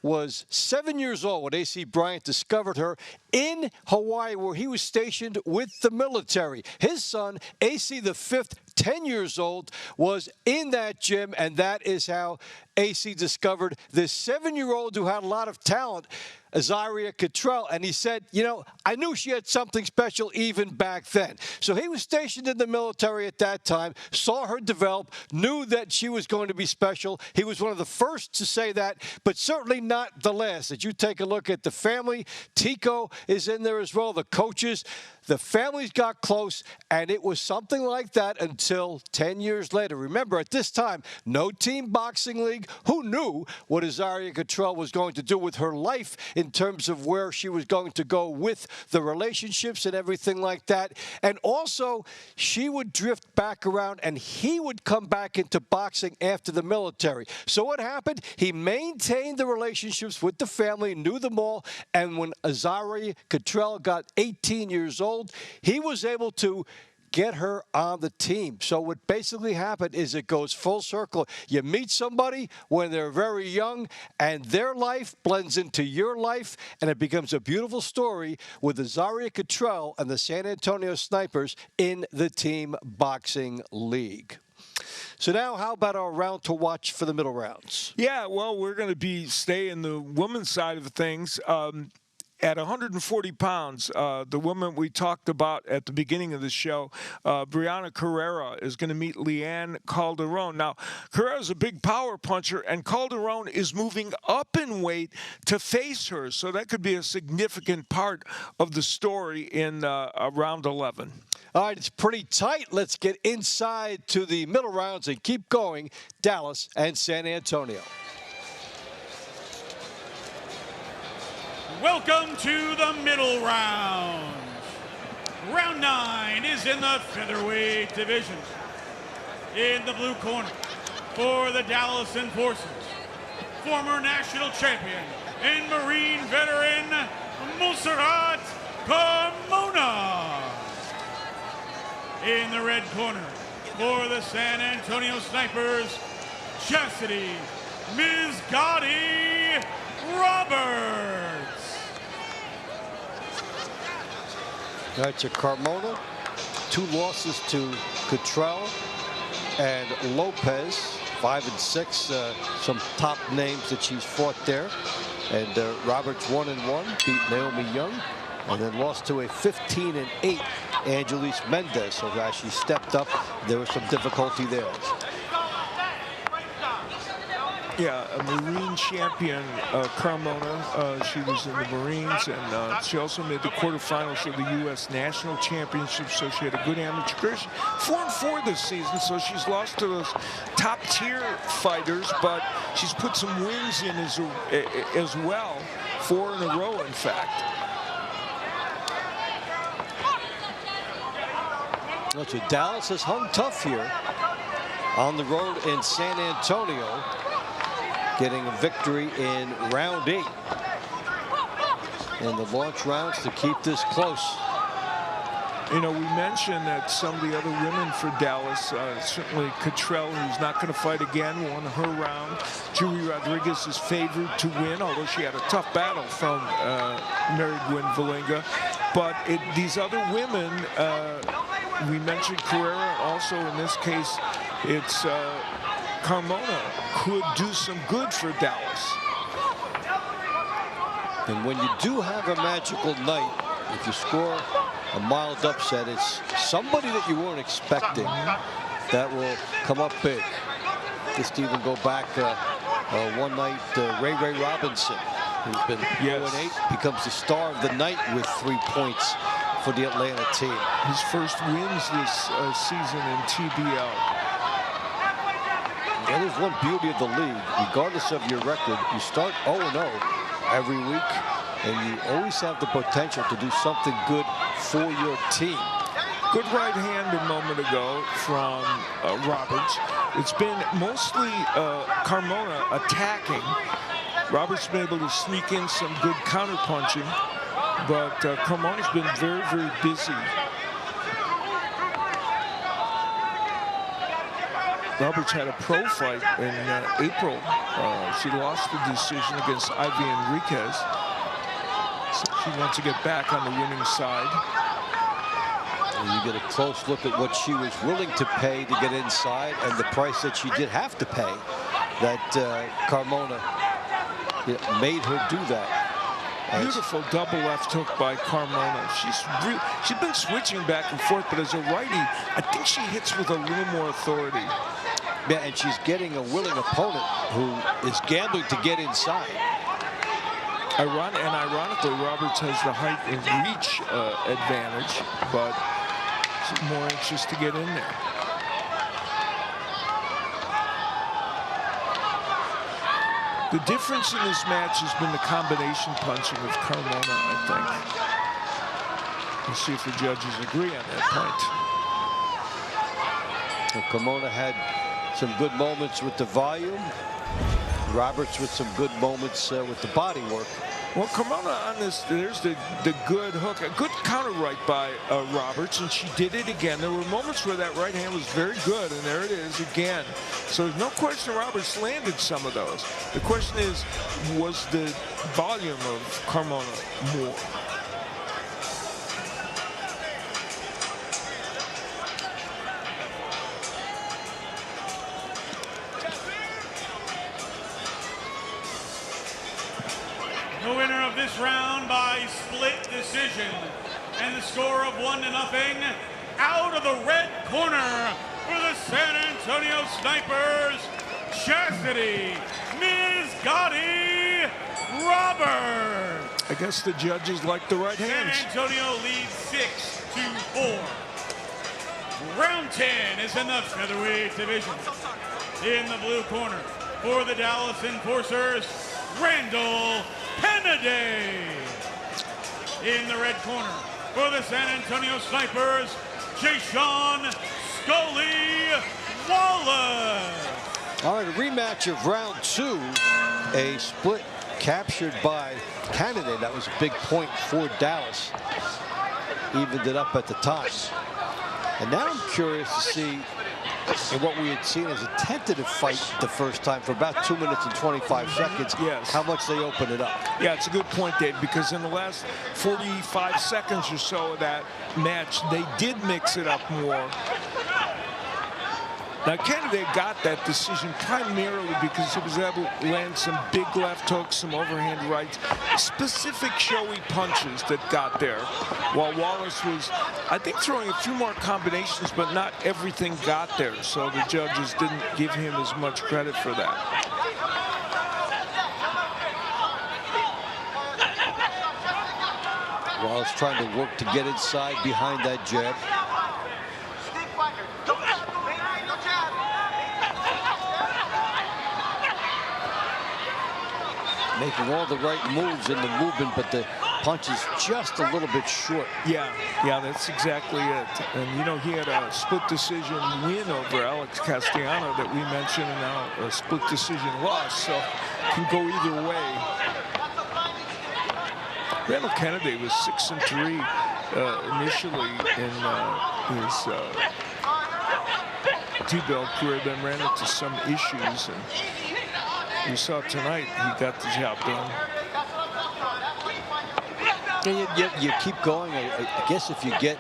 was 7 years old when A.C. Bryant discovered her in Hawaii, where he was stationed with the military. His son, A.C. the fifth, 10 years old, was in that gym, and that is how A.C. discovered this 7-year-old who had a lot of talent, Azaria Cottrell. And he said, you know, I knew she had something special even back then. So he was stationed in the military at that time, saw her develop, knew that she was going to be special. He was one of the first to say that, but certainly not the last. As you take a look at the family, Tico is in there as well, the coaches. The families got close, and it was something like that until 10 years later. Remember, at this time, no team boxing league. Who knew what Azaria Cottrell was going to do with her life in terms of where she was going to go with the relationships and everything like that? And also, she would drift back around, and he would come back into boxing after the military. So what happened? He maintained the relationships with the family, knew them all, and when Azaria Cottrell got 18 years old, he was able to get her on the team. So what basically happened is it goes full circle. You meet somebody when they're very young, and their life blends into your life, and it becomes a beautiful story with Azaria Cottrell and the San Antonio Snipers in the Team Boxing League. So now, how about our round to watch for the middle rounds? Yeah, well, we're going to stay in the women's side of things. At 140 pounds, the woman we talked about at the beginning of the show, Brianna Carrera, is going to meet Leanne Calderon. Now, Carrera's a big power puncher, and Calderon is moving up in weight to face her. So that could be a significant part of the story in round 11. All right, it's pretty tight. Let's get inside to the middle rounds and keep going. Dallas and San Antonio. Welcome to the middle round. Round 9 is in the featherweight division. In the blue corner, for the Dallas Enforcers, former national champion and Marine veteran, Monserrat Carmona. In the red corner, for the San Antonio Snipers, Chastity Ms. Gotti Roberts. That's a Carmona. 2 losses to Cottrell and Lopez. 5 and 6. Some top names that she's fought there. And Roberts 1-1. Beat Naomi Young. And then lost to a 15 and 8 Angelise Mendez. So as she stepped up, there was some difficulty there. Yeah, a Marine champion, Carmona. She was in the Marines, and she also made the quarterfinals of the U.S. National Championship, so she had a good amateur career. 4-4 this season, so she's lost to those top-tier fighters, but she's put some wins in as well, 4 in a row, in fact. So Dallas has hung tough here on the road in San Antonio, getting a victory in round 8 in the launch rounds to keep this close. You know, we mentioned that some of the other women for Dallas, certainly Cottrell, who's not going to fight again, won her round. Julie Rodriguez is favored to win, although she had a tough battle from Mary Gwynn Valinga. But these other women, we mentioned Carrera, and also in this case, it's Carmona could do some good for Dallas. And when you do have a magical night, if you score a mild upset, it's somebody that you weren't expecting that will come up big. Just even go back one night, Ray Robinson, who's been 0-8, becomes the star of the night with 3 points for the Atlanta team. His first wins this season in TBL. That is one beauty of the league. Regardless of your record, you start 0-0 every week, and you always have the potential to do something good for your team. Good right hand a moment ago from Roberts. It's been mostly Carmona attacking. Roberts been able to sneak in some good counter punching, but Carmona's been very, very busy. Roberts had a pro fight in April. She lost the decision against Ivy Enriquez. So she wants to get back on the winning side. And you get a close look at what she was willing to pay to get inside and the price that she did have to pay, that Carmona made her do that. Beautiful double left hook by Carmona. She's been switching back and forth, but as a righty, I think she hits with a little more authority. Yeah, and she's getting a willing opponent who is gambling to get inside. Ironically, Roberts has the height and reach advantage, but she's more anxious to get in there. The difference in this match has been the combination punching of Carmona, I think. We'll see if the judges agree on that point. So Carmona had some good moments with the volume. Roberts with some good moments with the body work. Well, Carmona on this, there's the good hook, a good counter right by Roberts, and she did it again. There were moments where that right hand was very good, and there it is again. So there's no question Roberts landed some of those. The question is, was the volume of Carmona more? The winner of this round by split decision, and the score of 1-0, out of the red corner for the San Antonio Snipers, Chastity Ms. Gotti Roberts. I guess the judges like the right hands. San Antonio leads 6-4. Round 10 is in the featherweight division. In the blue corner for the Dallas Enforcers, Randall Kennedy. In the red corner for the San Antonio Snipers, Jason Scully Wallace. All right, a rematch of round 2. A split captured by Kennedy. That was a big point for Dallas. Evened it up at the time. And now I'm curious to see, in what we had seen as a tentative fight the first time for about 2 minutes and 25 seconds, yes, how much they open it up. Yeah, it's a good point, Dave, because in the last 45 seconds or so of that match, they did mix it up more. Now, Kennedy got that decision primarily because he was able to land some big left hooks, some overhand rights, specific showy punches that got there, while Wallace was, I think, throwing a few more combinations, but not everything got there, so the judges didn't give him as much credit for that. Wallace trying to work to get inside behind that jab. Making all the right moves in the movement, but the punch is just a little bit short. Yeah, that's exactly it. And, you know, he had a split decision win over Alex Castellano that we mentioned, and now a split decision loss, so can go either way. Randall Kennedy was 6-3 initially in his TBL career, then ran into some issues, and we saw tonight he got the job done. Yeah, you keep going. I guess if you get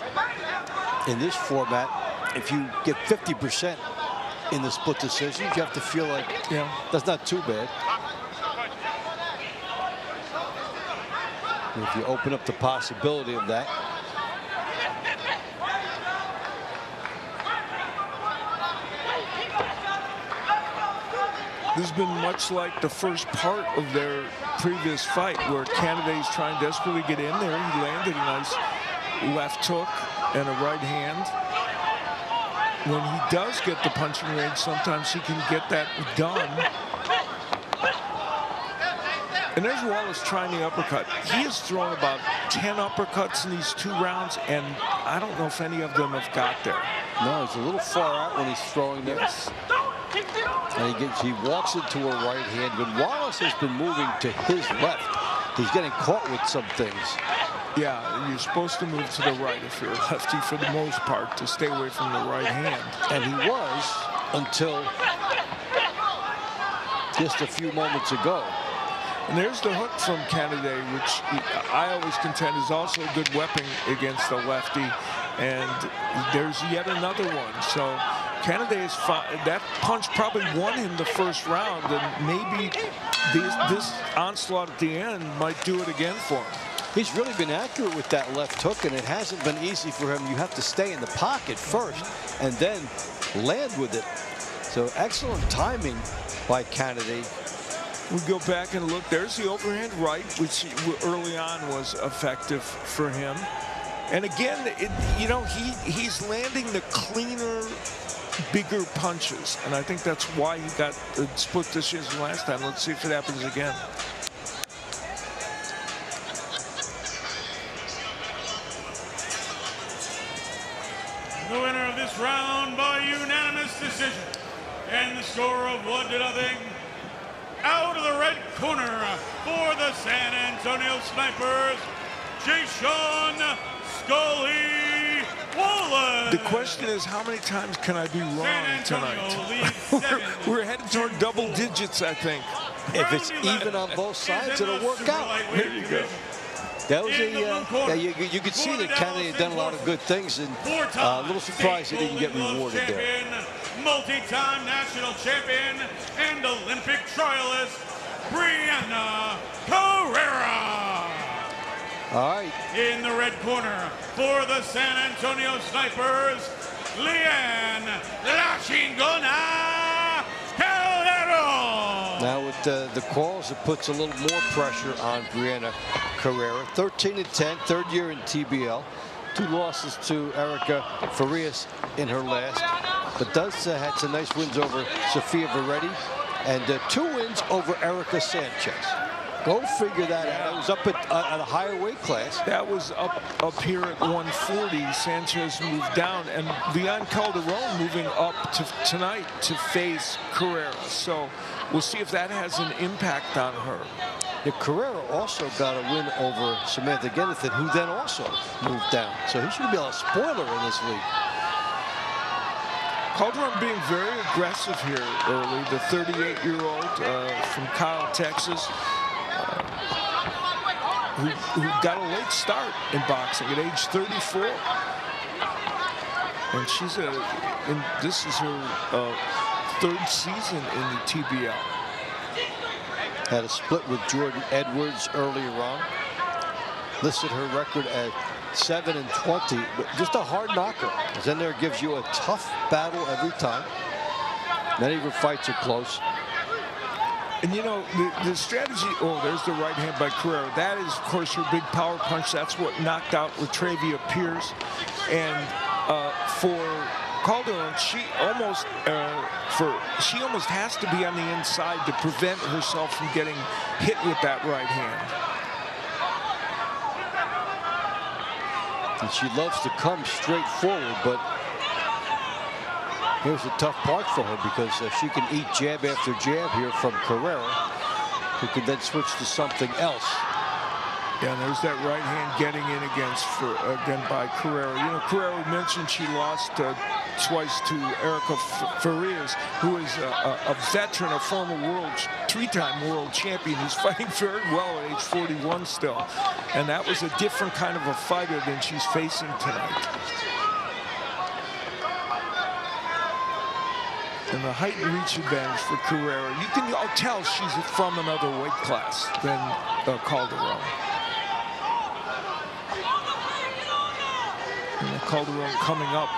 in this format, if you get 50% in the split decisions, you have to feel like that's not too bad. And if you open up the possibility of that. This has been much like the first part of their previous fight, where Canada's trying desperately to get in there. He landed a nice left hook and a right hand. When he does get the punching range, sometimes he can get that done. And there's Wallace trying the uppercut. He has thrown about 10 uppercuts in these 2 rounds, and I don't know if any of them have got there. No, he's a little far out when he's throwing this. And he walks into a right hand. When Wallace has been moving to his left, he's getting caught with some things. Yeah, you're supposed to move to the right if you're a lefty for the most part, to stay away from the right hand. And he was until just a few moments ago. And there's the hook from Canada, which I always contend is also a good weapon against a lefty. And there's yet another one. So Canada is that punch probably won him the first round, and maybe this onslaught at the end might do it again for him. He's really been accurate with that left hook, and it hasn't been easy for him. You have to stay in the pocket first and then land with it. So excellent timing by Canada. We go back and look. There's the overhand right, which early on was effective for him. And again, you know, he's landing the cleaner, bigger punches, and I think that's why he got the split decision last time. Let's see if it happens again. The winner of this round by unanimous decision, and the score of 1-0. Out of the red corner for the San Antonio Snipers, Jason Scully Wallace. The question is, how many times can I be wrong tonight? we're headed toward double digits, I think. If it's even on both sides, it'll work out. There you go. That was you could see that Canada had done a lot of good things, and a little surprised he didn't get rewarded there. Multi-time national champion and Olympic trialist, Brianna Carrera. All right. In the red corner for the San Antonio Snipers, Leanne La Chingona Caldero. Now with the calls, it puts a little more pressure on Brianna Carrera. 13-10, third year in TBL. 2 losses to Erica Farias in her last, but does had some nice wins over Sofia Veretti and 2 wins over Erica Sanchez. Go figure that out. It was up at a higher weight class. That was up here at 140. Sanchez moved down, and Leon Calderon moving up tonight to face Carrera. So we'll see if that has an impact on her. Yeah, Carrera also got a win over Samantha Gennethan, who then also moved down. So he should be a spoiler in this league. Calderon being very aggressive here early. The 38-year-old from Kyle, Texas, who got a late start in boxing at age 34. And this is her 3rd season in the TBL. Had a split with Jordan Edwards earlier on. Listed her record at 7-20, but just a hard knocker. Then there gives you a tough battle every time. Many of her fights are close. And you know, the strategy, oh, there's the right hand by Carrera. That is, of course, her big power punch. That's what knocked out Latravia Pierce. And for Calderon, she almost has to be on the inside to prevent herself from getting hit with that right hand. And she loves to come straight forward, but here's the tough part for her, because she can eat jab after jab here from Carrera, who can then switch to something else. Yeah, and there's that right hand getting in again by Carrera. You know, Carrera mentioned she lost twice to Erica Farias, who is a veteran, a former three-time world champion who's fighting very well at age 41 still. And that was a different kind of a fighter than she's facing tonight. And the height and reach advantage for Carrera. I'll tell she's from another weight class than Calderon. And Calderon coming up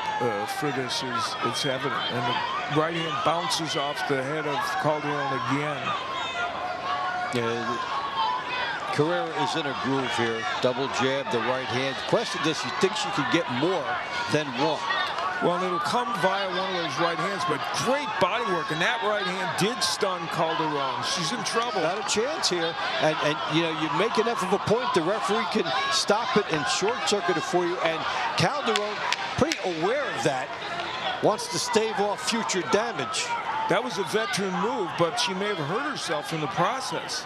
for this is evident. And the right hand bounces off the head of Calderon again. Yeah, Carrera is in a groove here. Double jab, the right hand. Question is, she thinks she could get more than one. Well, it'll come via one of those right hands, but great body work, and that right hand did stun Calderon. She's in trouble. Not a chance here, and you know, you make enough of a point, the referee can stop it and short-circuit it for you, and Calderon, pretty aware of that, wants to stave off future damage. That was a veteran move, but she may have hurt herself in the process.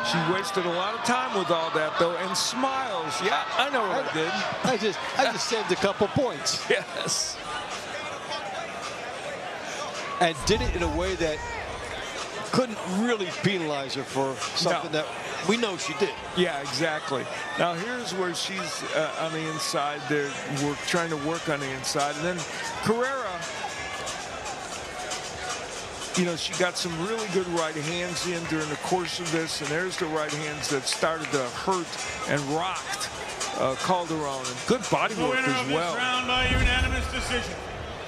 She wasted a lot of time with all that, though, and smiles. Yeah, I know what I did. I just saved a couple points. Yes. And did it in a way that couldn't really penalize her for something that we know she did. Yeah, exactly. Now here's where she's on the inside. They're trying to work on the inside, and then Carrera. You know, she got some really good right hands in during the course of this, and there's the right hands that started to hurt and rocked Calderon, and good body work as well. This round by unanimous decision,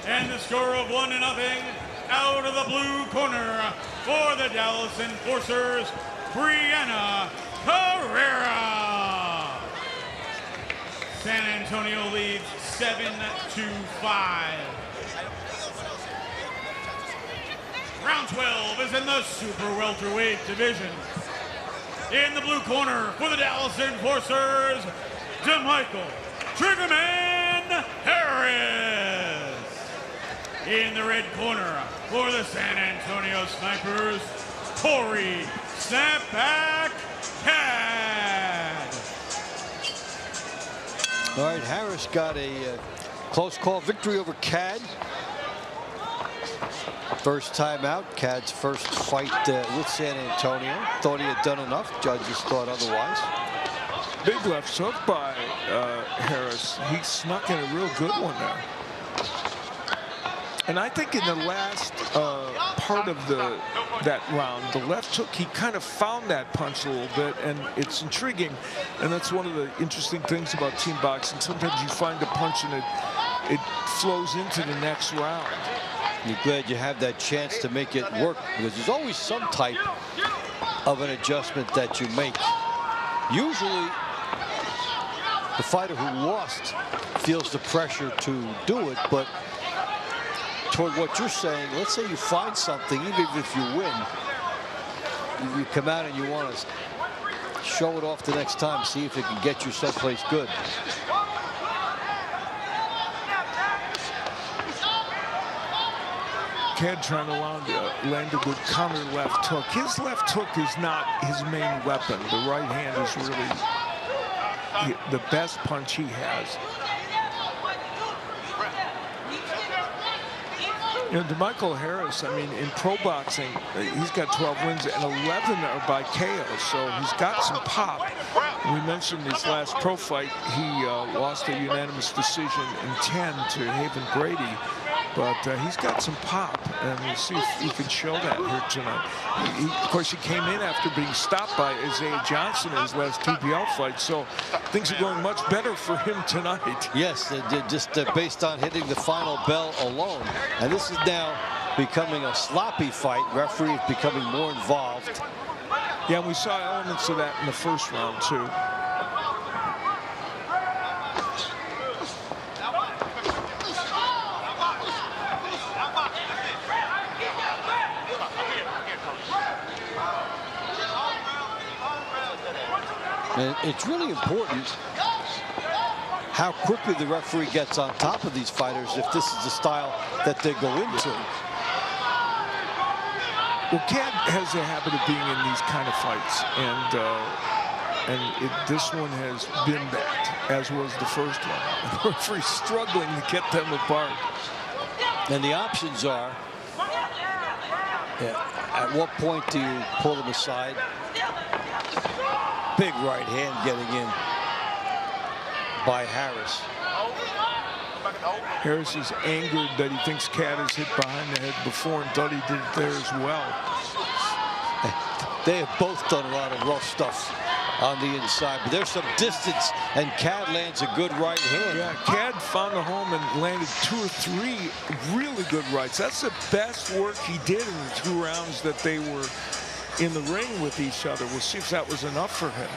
and the score of 1-0 out of the blue corner for the Dallas Enforcers, Brianna Carrera. San Antonio leads 7-5. Round 12 is in the super welterweight division. In the blue corner for the Dallas Enforcers, DeMichael Triggerman Harris. In the red corner for the San Antonio Snipers, Corey Snapback Cad. All right, Harris got a close call victory over Cad. First time out, Cad's first fight with San Antonio. Thought he had done enough. Judges thought otherwise. Big left hook by Harris. He snuck in a real good one there. And I think in the last part of that round, the left hook, he kind of found that punch a little bit, and it's intriguing. And that's one of the interesting things about team boxing. Sometimes you find a punch and it flows into the next round. You're glad you have that chance to make it work, because there's always some type of an adjustment that you make. Usually, the fighter who lost feels the pressure to do it, but toward what you're saying, let's say you find something, even if you win, you come out and you want to show it off the next time, see if it can get you someplace good. Cad trying to land a good counter left hook. His left hook is not his main weapon. The right hand is really the best punch he has. You know, DeMichael Harris, I mean, in pro boxing, he's got 12 wins and 11 are by KO, so he's got some pop. We mentioned his last pro fight, he lost a unanimous decision in 10 to Haven Brady. But he's got some pop, and we'll see if he can show that here tonight. Of course, he came in after being stopped by Isaiah Johnson in his last TBL fight, so things are going much better for him tonight. Yes, just based on hitting the final bell alone. And this is now becoming a sloppy fight. Referee is becoming more involved. Yeah, and we saw elements of that in the first round, too. And it's really important how quickly the referee gets on top of these fighters if this is the style that they go into. Well, Cad has a habit of being in these kind of fights, and this one has been that, as was the first one. The referee's struggling to get them apart. And the options are, at what point do you pull them aside? Big right hand getting in by Harris. Harris is angered that he thinks Cad has hit behind the head before and thought he did it there as well. They have both done a lot of rough stuff on the inside, but there's some distance, and Cad lands a good right hand. Yeah, Cad found a home and landed 2 or 3 really good rights. That's the best work he did in the 2 rounds that they were in the ring with each other. We'll see if that was enough for him.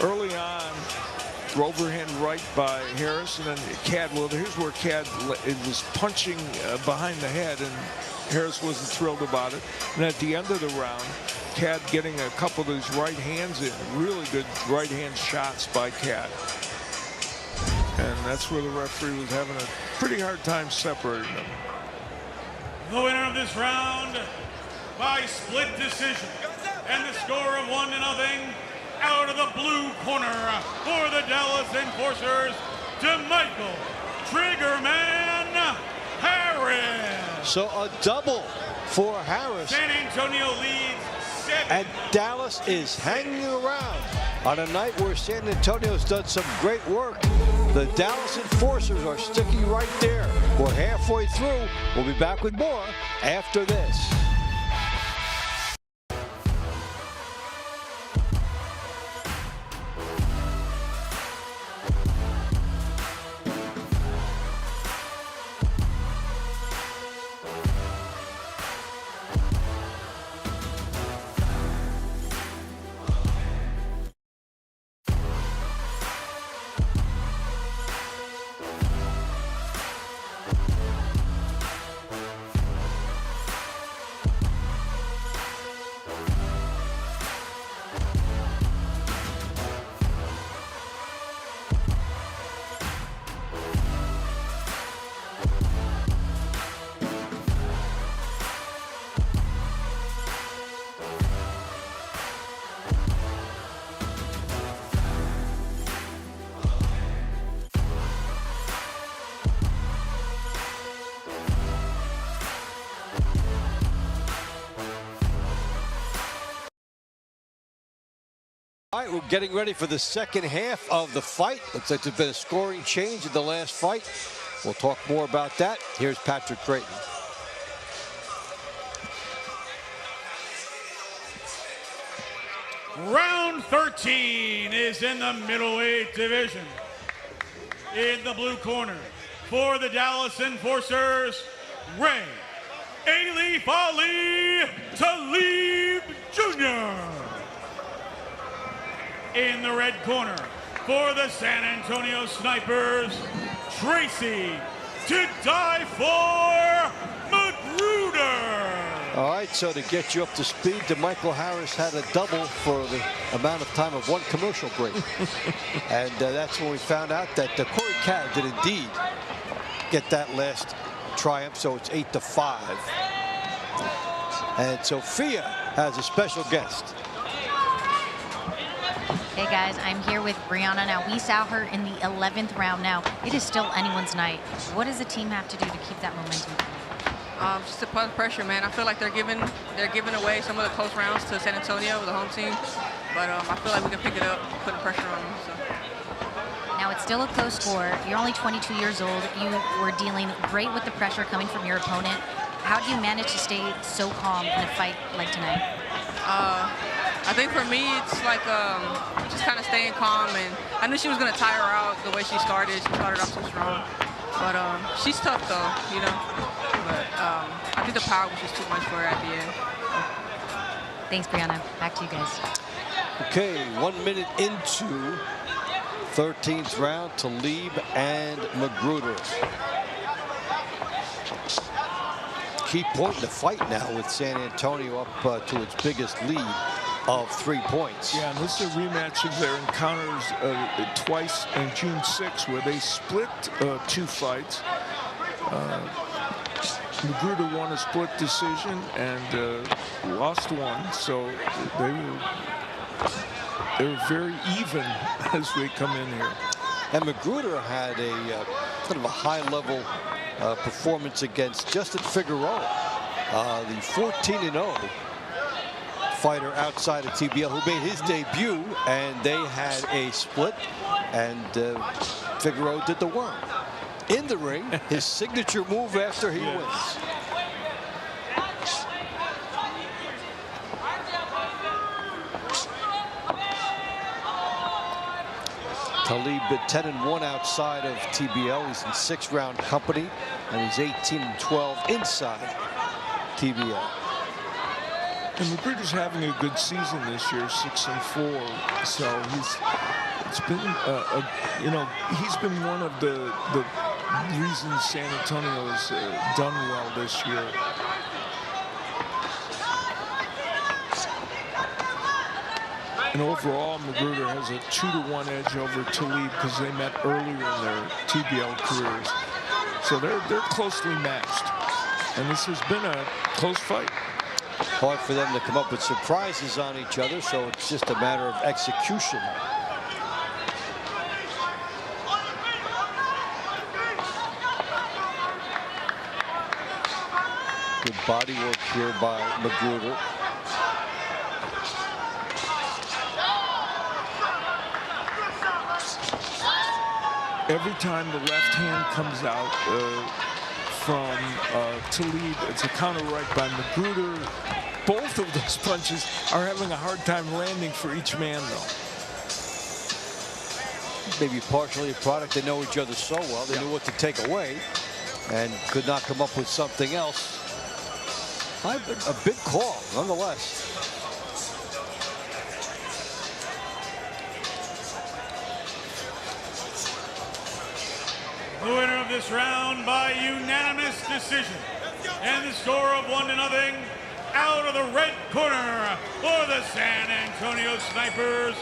Early on, overhand right by Harris, and then Cad, well, here's where Cad was punching behind the head, and Harris wasn't thrilled about it. And at the end of the round, Cad getting a couple of those right hands in, really good right hand shots by Cad. And that's where the referee was having a pretty hard time separating them. The winner of this round by split decision, and the score of 1-0, out of the blue corner for the Dallas Enforcers, DeMichael Triggerman Harris. So a double for Harris. San Antonio leads 7. And Dallas is hanging around on a night where San Antonio's done some great work. The Dallas Enforcers are sticking right there. We're halfway through. We'll be back with more after this. All right, we're getting ready for the second half of the fight. Looks like there's been a scoring change in the last fight. We'll talk more about that. Here's Patrick Creighton. Round 13 is in the middleweight division. In the blue corner for the Dallas Enforcers, Ray Alif Ali Talib Jr. In the red corner for the San Antonio Snipers, Tracy to die for Magruder. All right, so to get you up to speed, DeMichael Harris had a double for the amount of time of one commercial break. And that's when we found out that Corey Cad did indeed get that last triumph, so it's 8-5. And Sophia has a special guest. Hey guys, I'm here with Brianna. Now, we saw her in the 11th round. Now, it is still anyone's night. What does the team have to do to keep that momentum? Just to put pressure, man. I feel like they're giving away some of the close rounds to San Antonio, the home team. But I feel like we can pick it up, putting pressure on them. So. Now, it's still a close score. You're only 22 years old. You were dealing great with the pressure coming from your opponent. How do you manage to stay so calm in a fight like tonight? I think for me, it's like just kind of staying calm. And I knew she was going to tire her out the way she started. She started off so strong. But she's tough though, you know. But I think the power was just too much for her at the end. Thanks, Brianna. Back to you guys. Okay, 1 minute into 13th round, Talib and Magruder. Key point in the fight now with San Antonio up to its biggest lead of 3 points. Yeah, and this is a rematch of their encounters twice on June 6th, where they split 2 fights. Magruder won a split decision and lost one, so they were very even as they come in here. And Magruder had a kind of a high-level performance against Justin Figueroa, the 14-0 fighter outside of TBL, who made his debut, and they had a split, and Figueroa did the worm. In the ring, his signature move after he wins. Talib 10-1 outside of TBL. He's in 6-round company, and he's 18-12 inside TBL. And Magruder's having a good season this year, 6-4. So it's been, you know, he's been one of the reasons San Antonio has done well this year. And overall, Magruder has a 2-1 edge over Talib because they met earlier in their TBL careers. So they're closely matched. And this has been a close fight. Hard for them to come up with surprises on each other, so it's just a matter of execution. Good body work here by Magruder. Every time the left hand comes out from Talib, it's a counter right by Magruder. Both of those punches are having a hard time landing for each man, though. Maybe partially a product. They know each other so well. They knew what to take away and could not come up with something else. A big call, nonetheless. The winner of this round by unanimous decision, and the score of 1-0, out of the red corner for the San Antonio Snipers,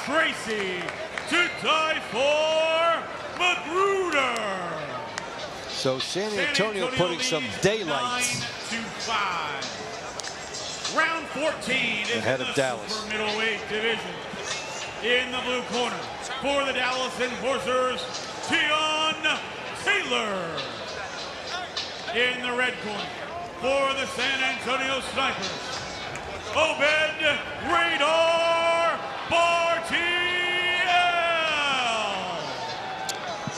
Tracy to die for Magruder. So San Antonio putting some daylight 9-5. Round 14 is ahead in of the Dallas. super middleweight division. In the blue corner for the Dallas Enforcers, Tion Taylor. In the red corner for the San Antonio Snipers, Obed Radar Bartiel.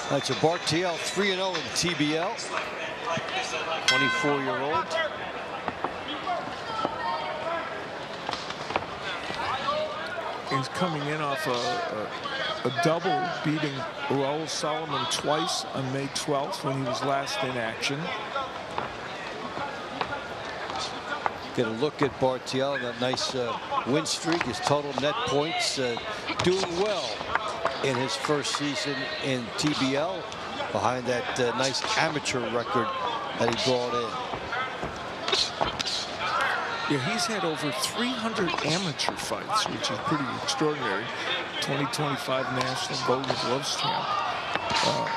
That's a Bartiel 3-0 in TBL. 24-year-old. He's coming in off a double, beating Raul Solomon twice on May 12th when he was last in action. Get a look at Bartiel, that nice win streak, his total net points, doing well in his first season in TBL, behind that nice amateur record that he brought in. Yeah, he's had over 300 amateur fights, which is pretty extraordinary. 2025 National Golden Gloves champ,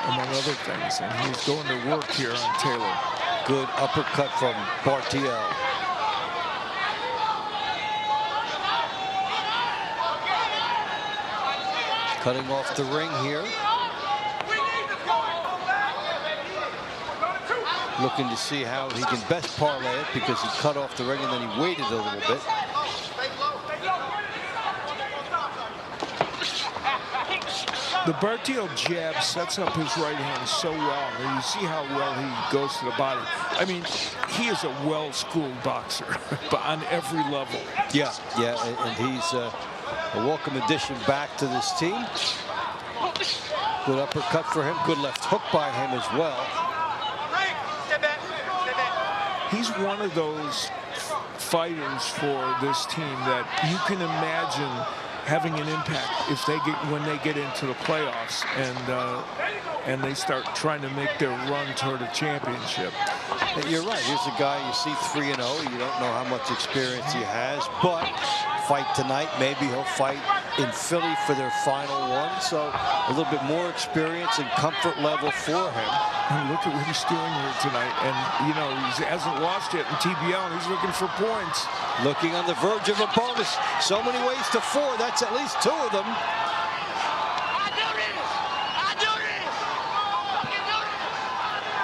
among other things. And he's going to work here on Taylor. Good uppercut from Bartiel. Cutting off the ring here. Looking to see how he can best parlay it, because he cut off the ring and then he waited a little bit. The Bartiel jab sets up his right hand so well. And you see how well he goes to the body. I mean, he is a well-schooled boxer, but on every level. Yeah, and he's a welcome addition back to this team. Good uppercut for him. Good left hook by him as well. He's one of those fighters for this team that you can imagine having an impact if they when they get into the playoffs and they start trying to make their run toward a championship. You're right. Here's a guy you see 3-0. You don't know how much experience he has, but fight tonight. Maybe he'll fight in Philly for their final one. So a little bit more experience and comfort level for him. And look at what he's doing here tonight. And, you know, he hasn't lost yet in TBL, and he's looking for points. Looking on the verge of a bonus. So many ways to 4. That's at least 2 of them.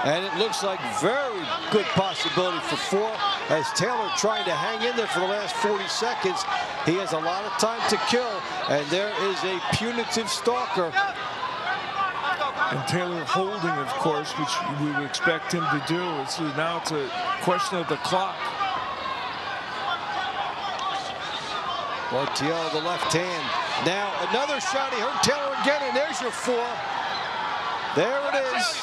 And it looks like very good possibility for 4 as Taylor trying to hang in there for the last 40 seconds. He has a lot of time to kill, and there is a punitive stalker. And Taylor holding, of course, which we would expect him to do. Now it's a question of the clock. Bartiel, the left hand. Now another shot. He hurt Taylor again, and there's your 4. There it is.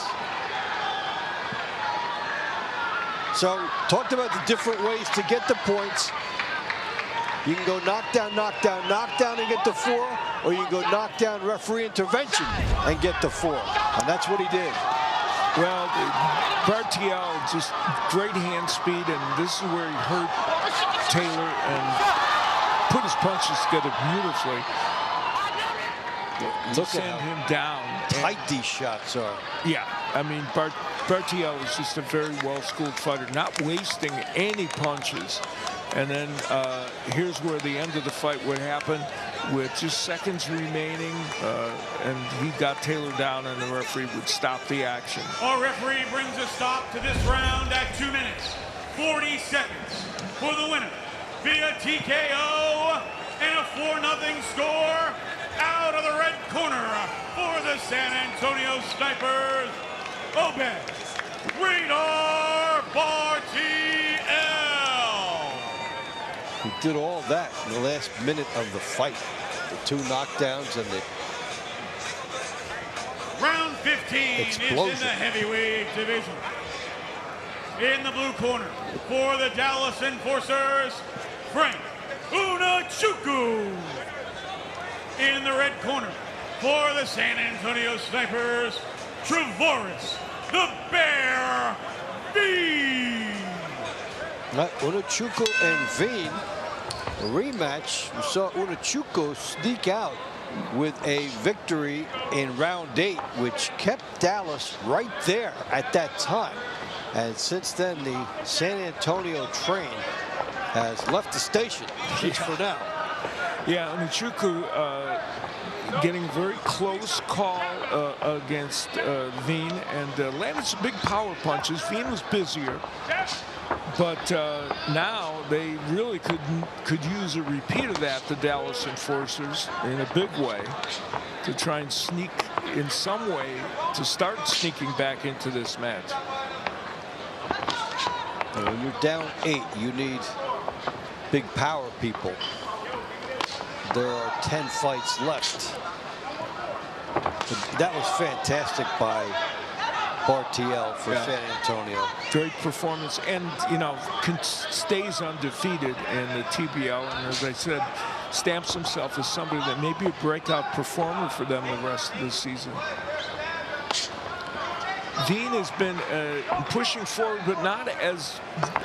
So, talked about the different ways to get the points. You can go knockdown, knockdown, knockdown and get the 4, or you can go knockdown, referee intervention and get the 4. And that's what he did. Well, Bartiel, just great hand speed, and this is where he hurt Taylor and put his punches together beautifully. Look Send at him down. tight these shots are. Yeah, I mean, Bartiel is just a very well-schooled fighter, not wasting any punches. And then here's where the end of the fight would happen with just seconds remaining, and he got Taylor down, and the referee would stop the action. Our referee brings a stop to this round at 2 minutes, 40 seconds for the winner via TKO and a 4-0 score out of the red corner for the San Antonio Snipers, Obed Radar Bartiel. He did all that in the last minute of the fight. The 2 knockdowns and the round 15 explosion. is in the heavyweight division. In the blue corner for the Dallas Enforcers, Frank Unachukwu. In the red corner for the San Antonio Snipers, Trevoris the Bear Veen. Unachukwu and Veen, a rematch. We saw Unachukwu sneak out with a victory in round 8, which kept Dallas right there at that time. And since then, the San Antonio train has left the station, at least for now. Yeah, Unachukwu getting a very close call against Veen, and landed some big power punches. Veen was busier, but now they really could use a repeat of that, the Dallas Enforcers, in a big way, to try and sneak in some way to start sneaking back into this match. When you're down 8, you need big power people. There are 10 fights left. That was fantastic by Bartiel for San Antonio. Great performance, and you know, stays undefeated in the TBL, and as I said, stamps himself as somebody that may be a breakout performer for them the rest of the season. Veen has been pushing forward, but not as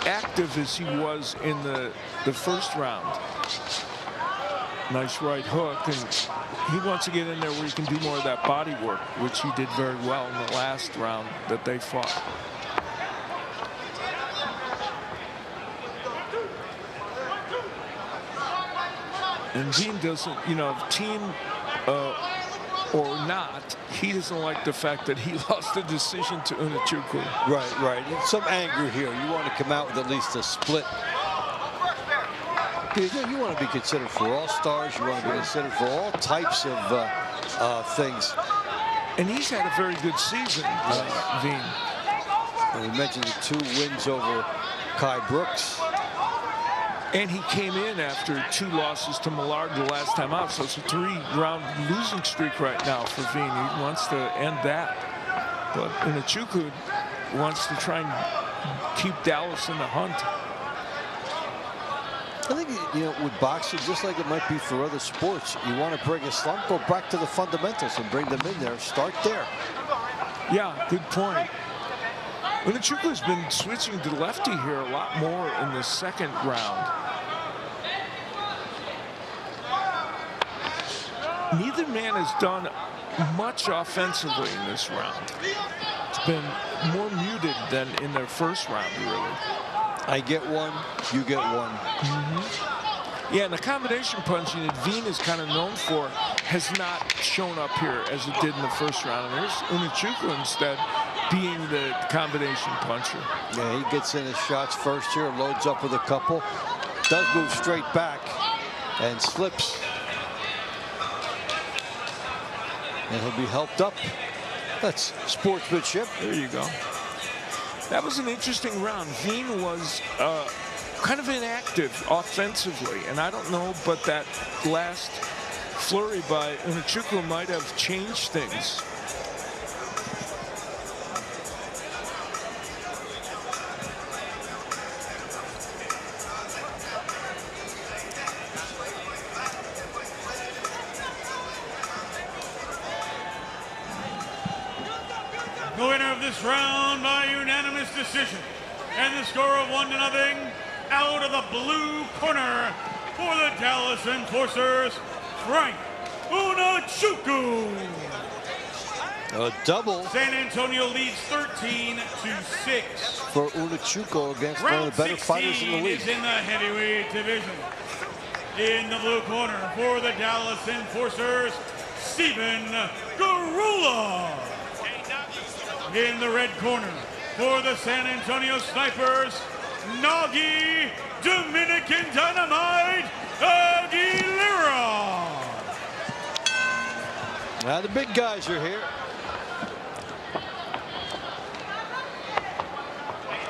active as he was in the first round. Nice right hook, and he wants to get in there where he can do more of that body work, which he did very well in the last round that they fought. And Veen doesn't, you know, team or not, he doesn't like the fact that he lost the decision to Unachukwu. Right. Some anger here. You want to come out with at least a split. You want to be considered for all stars. You want to be considered for all types of things. And he's had a very good season, Veen. And we mentioned the 2 wins over Kai Brooks. And he came in after 2 losses to Millard the last time out, so it's a 3-round losing streak right now for Veen. He wants to end that. But Unachukwu wants to try and keep Dallas in the hunt. I think, you know, with boxing, just like it might be for other sports, you want to break a slump, go back to the fundamentals and bring them in there. Start there. Yeah, good point. Unachukwu's been switching to lefty here a lot more in the second round. Neither man has done much offensively in this round. It's been more muted than in their first round, really. I get one, you get one. Yeah, and the combination punching that Veen is kind of known for has not shown up here as it did in the first round. And there's Unachukwu instead being the combination puncher. Yeah, he gets in his shots first here, loads up with a couple, does move straight back and slips. And he'll be helped up. That's sportsmanship. There you go. That was an interesting round. Veen was kind of inactive offensively, and I don't know, but that last flurry by Unachukwu might have changed things. The winner of this round by unanimous decision, and the score of 1-0, out of the blue corner for the Dallas Enforcers, Frank Unachukwu. A double San Antonio leads 13-6. for Unachukwu against one Round of the better fighters in the 16 league. is in the heavyweight division. In the blue corner for the Dallas Enforcers, Stephen Garula. In the red corner for the San Antonio Snipers, Nagi Dominican Dynamite Aguilera. Now the big guys are here.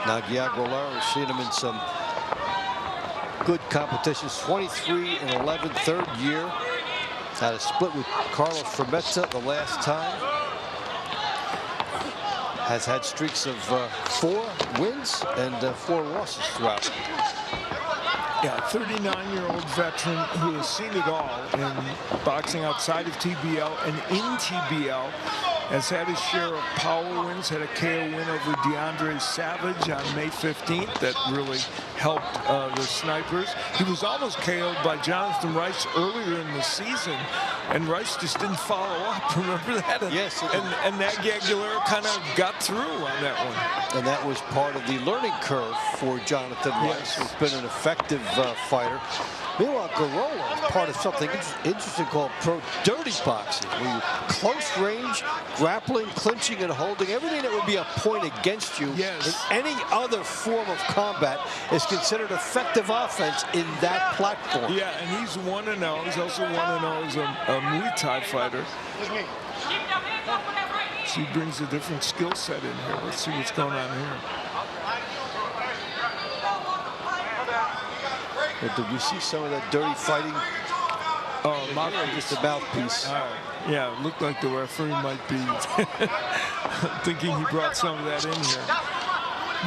Nagi Aguilera, we've seen him in some good competitions. 23-11, third year. Had a split with Carlos Fermetta the last time. Has had streaks of 4 wins and 4 losses throughout. Yeah, 39-year-old veteran who has seen it all in boxing outside of TBL and in TBL. Has had his share of power wins, had a KO win over DeAndre Savage on May 15th that really helped the Snipers. He was almost KO'd by Jonathan Rice earlier in the season, and Rice just didn't follow up. Remember that? Yes. And Nagi Aguilera kind of got through on that one. And that was part of the learning curve for Jonathan Rice, who's been an effective fighter. Meanwhile, Garola is part of something interesting called pro dirty boxing, where you close range, grappling, clinching, and holding. Everything that would be a point against you in any other form of combat is considered effective offense in that platform. Yeah, and he's 1-0. He's also 1-0 as a Muay Thai fighter. So he brings a different skill set in here. Let's see what's going on here. But did we see some of that dirty fighting? Just a mouthpiece. Yeah, it looked like the referee might be thinking he brought some of that in here.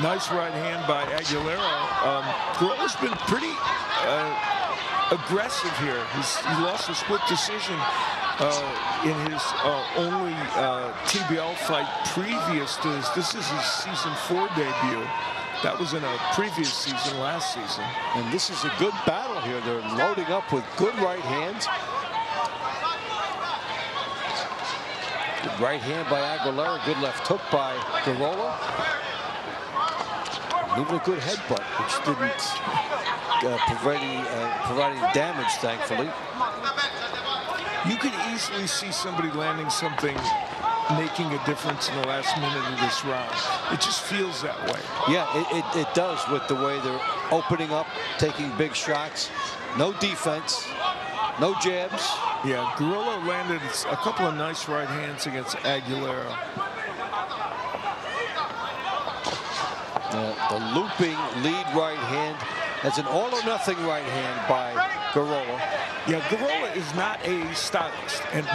Nice right hand by Aguilera. Garola's been pretty aggressive here. He lost a split decision in his only TBL fight previous to this. This is his season 4 debut. That was in a previous season, last season. And this is a good battle here. They're loading up with good right hands. Good right hand by Aguilera. Good left hook by Garola. Even a good headbutt, which didn't provide any damage, thankfully. You could easily see somebody landing something making a difference in the last minute of this round. It just feels that way. Yeah, it does with the way they're opening up, taking big shots. No defense, no jabs. Yeah, Garola landed a couple of nice right hands against Aguilera. The looping lead right hand That's an all-or-nothing right hand by Garola. Yeah, Garola is not a stylist and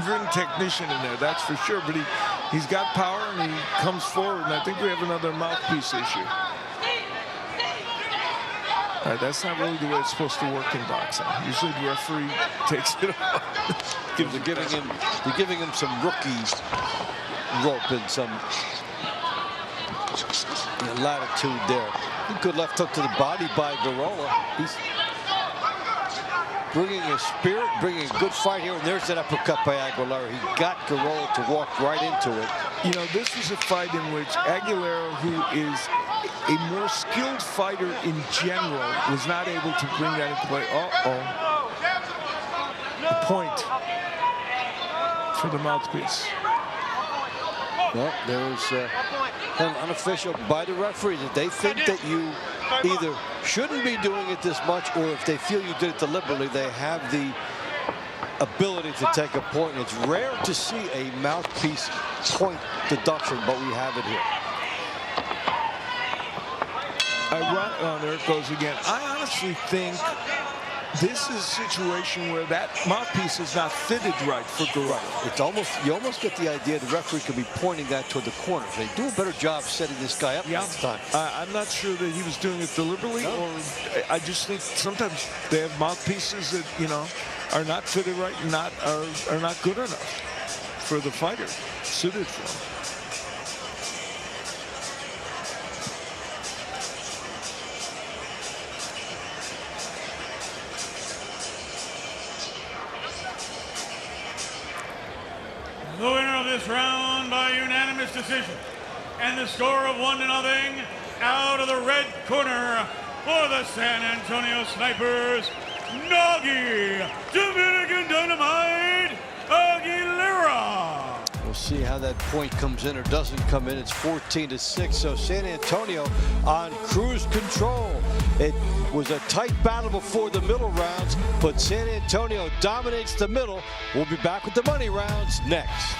ring technician in there, that's for sure. But he's got power and he comes forward. And I think we have another mouthpiece issue. All right, that's not really the way it's supposed to work in boxing. Usually the referee takes it off. They're giving him some rookie rope and some latitude there. Good left hook to the body by Garola. He's bringing a spirit, bringing a good fight here. And there's that uppercut by Aguilera. He got Garola to walk right into it. You know, this was a fight in which Aguilera, who is a more skilled fighter in general, was not able to bring that into play. The point for the mouthpiece. Well, there's an unofficial by the referee that they think that you either shouldn't be doing it this much, or if they feel you did it deliberately, they have the ability to take a point. And it's rare to see a mouthpiece point deduction, but we have it here. There it goes again. I honestly think this is a situation where that mouthpiece is not fitted right for Garola. It's you almost get the idea the referee could be pointing that toward the corner. They do a better job setting this guy up next time. I'm not sure that he was doing it deliberately, or I just think sometimes they have mouthpieces that, you know, are not fitted right and are not good enough for the fighter, suited for him. The winner of this round by unanimous decision, and the score of 1-0, out of the red corner for the San Antonio Snipers, Noggy Dominican Dynamite Aguilera. We'll see how that point comes in or doesn't come in. It's 14-6, so San Antonio on cruise control. It was a tight battle before the middle rounds, but San Antonio dominates the middle. We'll be back with the money rounds next.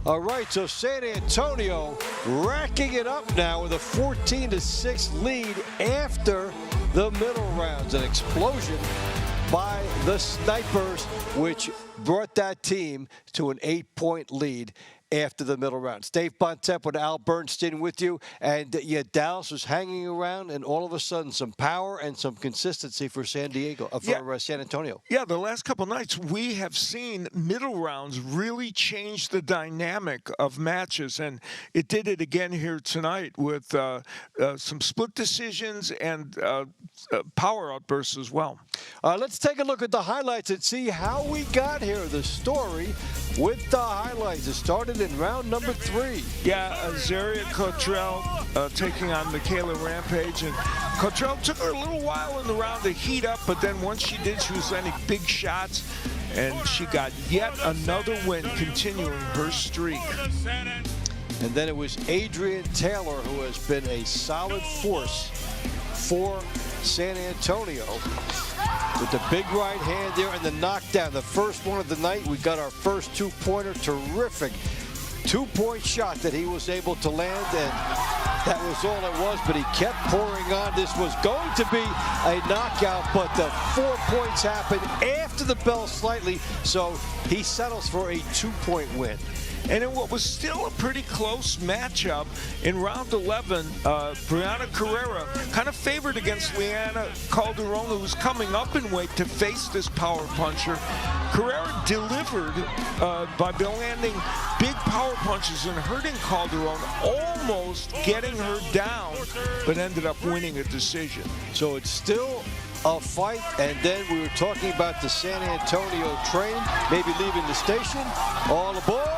All right, so San Antonio racking it up now with a 14-6 lead after the middle rounds. An explosion by the Snipers, which brought that team to an 8-point lead after the middle rounds. Dave Bontempo and Al Bernstein with you. And yeah, Dallas was hanging around, and all of a sudden some power and some consistency for San Antonio. Yeah, the last couple nights we have seen middle rounds really change the dynamic of matches, and it did it again here tonight with some split decisions and power outbursts as well. Let's take a look at the highlights and see how we got here. The story with the highlights. It started in round number 3. Yeah, Azaria Cottrell taking on Michaela Rampage, and Cottrell took her a little while in the round to heat up, but then once she did, she was landing big shots, and she got yet another win, continuing her streak. And then it was Adrian Taylor, who has been a solid force for San Antonio, with the big right hand there and the knockdown. The first one of the night. We got our first 2-pointer. Terrific 2-point shot that he was able to land, and that was all it was, but he kept pouring on. This was going to be a knockout, but the 4 points happened after the bell slightly, so he settles for a 2-point win. And in what was still a pretty close matchup, in round 11, Brianna Carrera kind of favored against Leanna Calderon, who was coming up in weight to face this power puncher. Carrera delivered by landing big power punches and hurting Calderon, almost getting her down, but ended up winning a decision. So it's still a fight, and then we were talking about the San Antonio train maybe leaving the station. All aboard!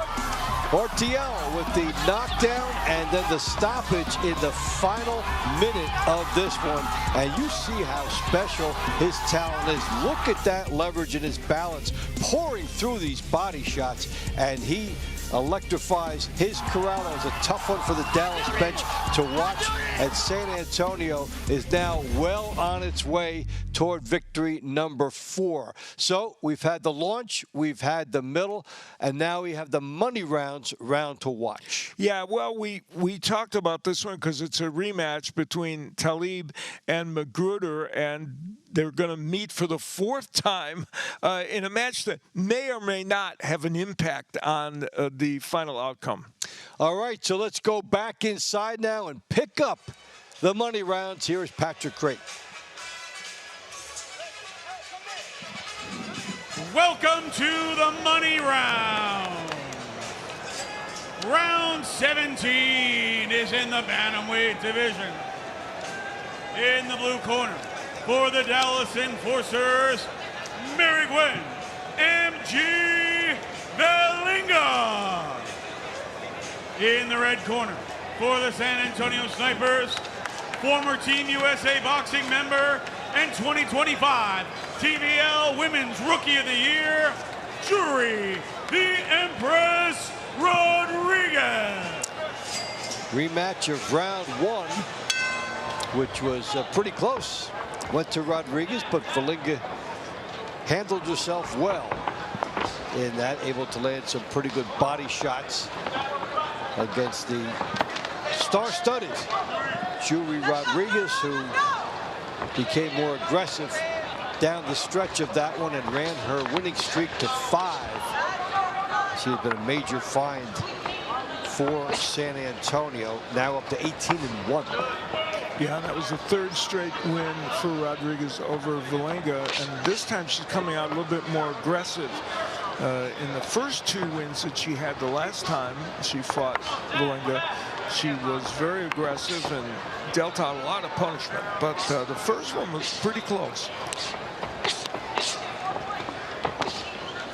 Ortiel with the knockdown and then the stoppage in the final minute of this one. And you see how special his talent is. Look at that leverage and his balance pouring through these body shots, and he electrifies his Corralo. Is a tough one for the Dallas bench to watch, and San Antonio is now well on its way toward victory number 4. So we've had the launch, we've had the middle, and now we have the money round to watch. Yeah, well, we talked about this one because it's a rematch between Talib and Magruder, and they're going to meet for the 4th time in a match that may or may not have an impact on the final outcome. All right, so let's go back inside now and pick up the money rounds. Here is Patrick Creighton. Welcome to the money round. Round 17 is in the bantamweight division. In the blue corner, for the Dallas Enforcers, Mary Gwen M.G. Belinga. In the red corner, for the San Antonio Snipers, former Team USA boxing member and 2025 TVL Women's Rookie of the Year, Jury the Empress Rodriguez. Rematch of round 1, which was pretty close. Went to Rodriguez, but Belinga handled herself well in that, able to land some pretty good body shots against the star-studded Jury Rodriguez, who became more aggressive down the stretch of that one and ran her winning streak to 5. She had been a major find for San Antonio, now up to 18-1. Yeah, that was the 3rd straight win for Rodriguez over Belinga, and this time she's coming out a little bit more aggressive. In the first 2 wins that she had the last time she fought Belinga, she was very aggressive and dealt out a lot of punishment, but the first one was pretty close.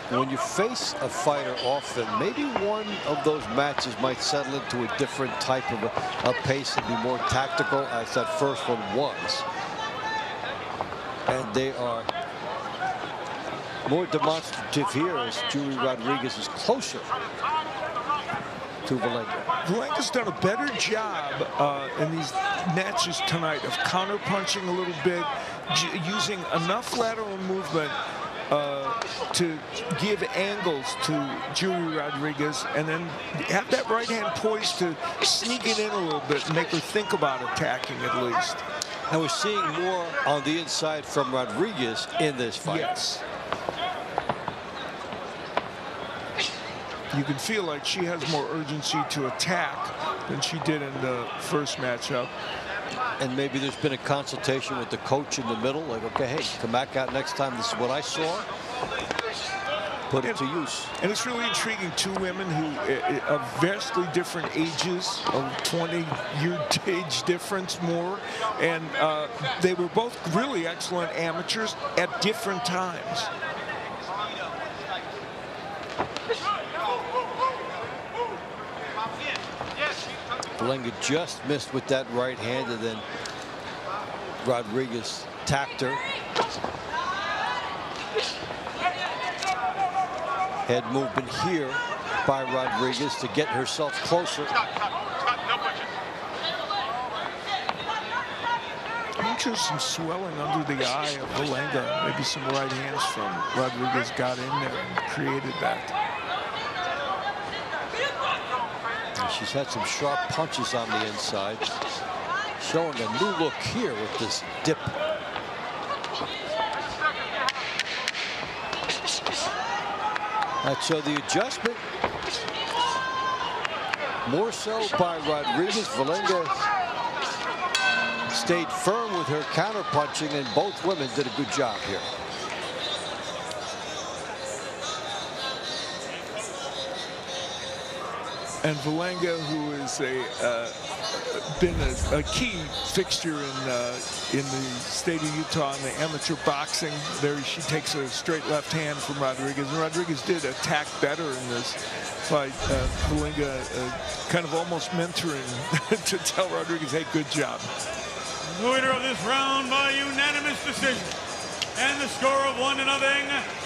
When you face a fighter often, maybe one of those matches might settle into a different type of a pace and be more tactical, as that first one was. And they are more demonstrative here as Jury Rodriguez is closer to Belinga. Belinga's done a better job in these matches tonight of counter-punching a little bit, using enough lateral movement to give angles to Jury Rodriguez, and then have that right hand poised to sneak it in a little bit and make her think about attacking at least. And we're seeing more on the inside from Rodriguez in this fight. Yes. you can feel like she has more urgency to attack than she did in the first matchup. And maybe there's been a consultation with the coach in the middle, like, okay, hey, come back out next time. This is what I saw. Put it to use. And it's really intriguing. Two women who of vastly different ages, of 20-year age difference more, and they were both really excellent amateurs at different times. Villengha just missed with that right hand, and then Rodriguez tapped her. Head movement here by Rodriguez to get herself closer. I think there's some swelling under the eye of Villengha. Maybe some right hands from Rodriguez got in there and created that. And she's had some sharp punches on the inside. Showing a new look here with this dip. So the adjustment, more so by Rodriguez. Villengha stayed firm with her counter punching, and both women did a good job here. And Villengha, who is been a key fixture in the state of Utah in the amateur boxing. There she takes a straight left hand from Rodriguez, and Rodriguez did attack better in this fight. Villengha kind of almost mentoring to tell Rodriguez, hey, good job. The winner of this round by unanimous decision, and the score of 1-0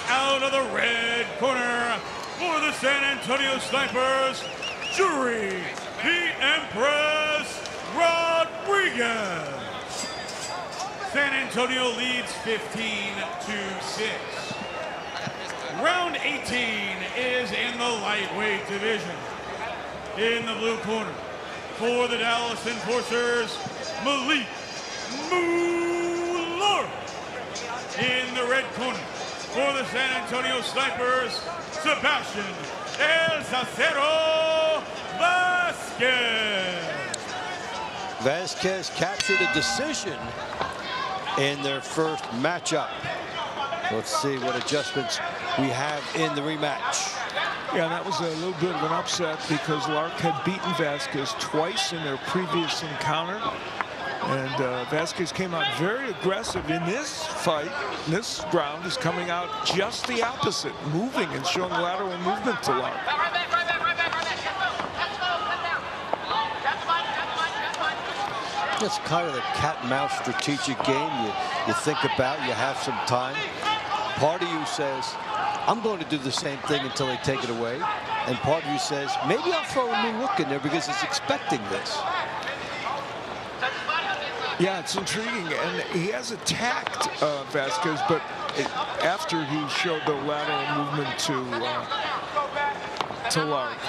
out of the red corner for the San Antonio Snipers, Jury the Empress Rodriguez. San Antonio leads 15-6. Round 18 is in the lightweight division. In the blue corner, for the Dallas Enforcers, Malik Muller. In the red corner, for the San Antonio Snipers, Sebastian El Zacero Vasquez. Vasquez captured a decision in their first matchup. Let's see what adjustments we have in the rematch. Yeah, that was a little bit of an upset because Lark had beaten Vasquez twice in their previous encounter. And Vasquez came out very aggressive in this fight. This round is coming out just the opposite, moving and showing lateral movement to Lark. It's kind of the cat-and-mouse strategic game. You think about, you have some time. Part of you says, I'm going to do the same thing until they take it away. And part of you says, maybe I'll throw a new look in there because it's expecting this. Yeah, it's intriguing, and he has attacked Vasquez, but after he showed the lateral movement to Lark.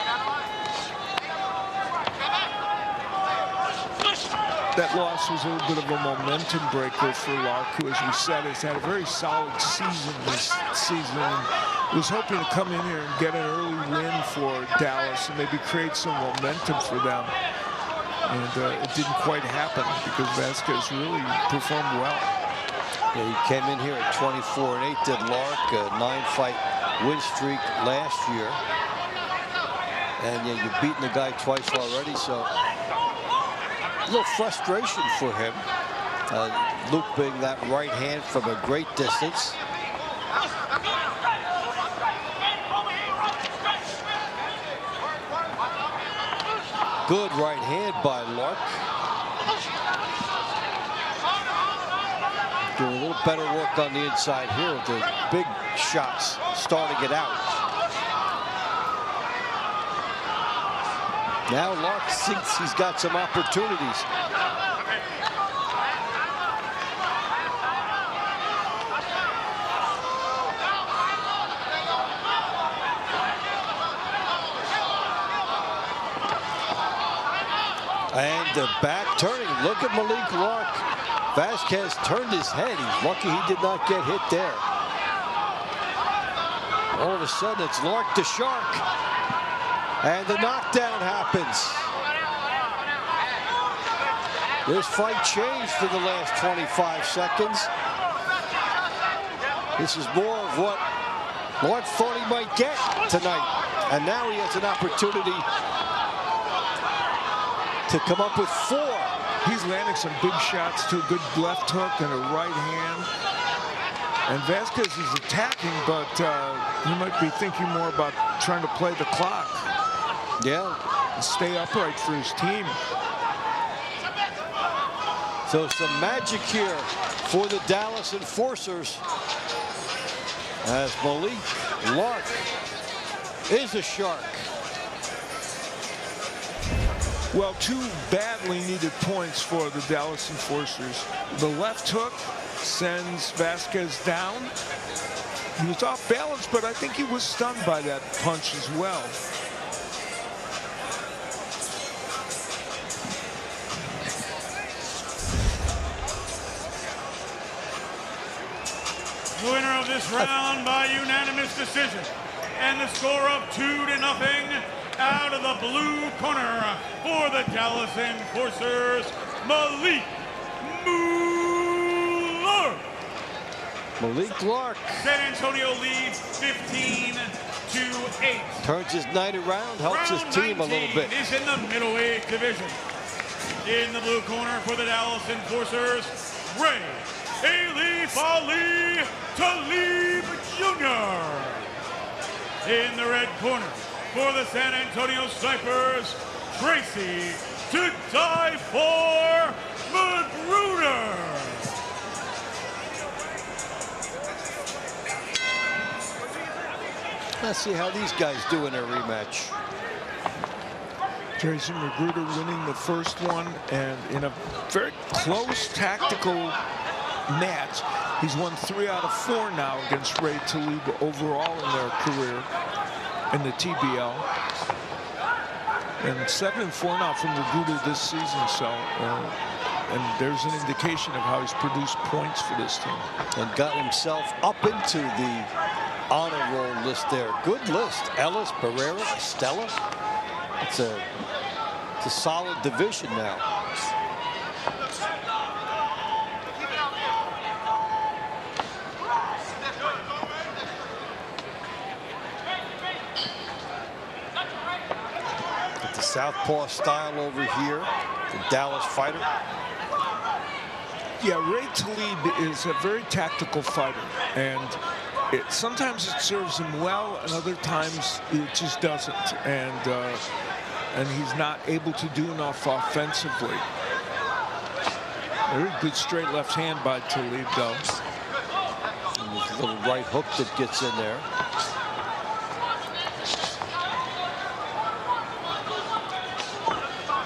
That loss was a little bit of a momentum breaker for Lark, who, as we said, has had a very solid season this season. And was hoping to come in here and get an early win for Dallas and maybe create some momentum for them. And it didn't quite happen because Vasquez really performed well. Yeah, he came in here at 24-8, did Lark, a 9-fight win streak last year. And yeah, you've beaten the guy twice already, so a little frustration for him. Looping that right hand from a great distance. Good right hand by Lark. Doing a little better work on the inside here with the big shots starting it out. Now Lark thinks he's got some opportunities. And the back turning. Look at Malik Lark. Vasquez turned his head. He's lucky he did not get hit there. All of a sudden, it's Lark to Shark. And the knockdown happens. This fight changed for the last 25 seconds. This is more of what Lord thought he might get tonight. And now he has an opportunity to come up with 4. He's landing some big shots to a good left hook and a right hand. And Vasquez is attacking, but he might be thinking more about trying to play the clock. Yeah. And stay upright for his team. So some magic here for the Dallas Enforcers, as Malik Lark is a shark. Well, 2 badly needed points for the Dallas Enforcers. The left hook sends Vasquez down. He was off balance, but I think he was stunned by that punch as well. The winner of this round by unanimous decision, and the score of 2-0 out of the blue corner for the Dallas Enforcers, Malik Lark. Malik Lark. San Antonio leads 15-8. Turns his night around, helps his team a little bit. Is in the middleweight division. In the blue corner for the Dallas Enforcers, Ray Alif Ali Talib Jr. In the red corner for the San Antonio Snipers, Tracy to die for Magruder. Let's see how these guys do in their rematch. Tracy Magruder winning the first one, and in a very close tactical match. He's won 3 out of 4 now against Ray Talib overall in their career in the TBL. And 7-4 now from Magruder this season, so and there's an indication of how he's produced points for this team. And got himself up into the honor roll list there. Good list. Ellis, Barrera, Estella. It's a solid division now. Get the southpaw style over here. The Dallas fighter. Yeah, Ray Talib is a very tactical fighter, and sometimes it serves him well, and other times it just doesn't. And he's not able to do enough offensively. Very good straight left hand by Talib, though. And there's a little right hook that gets in there.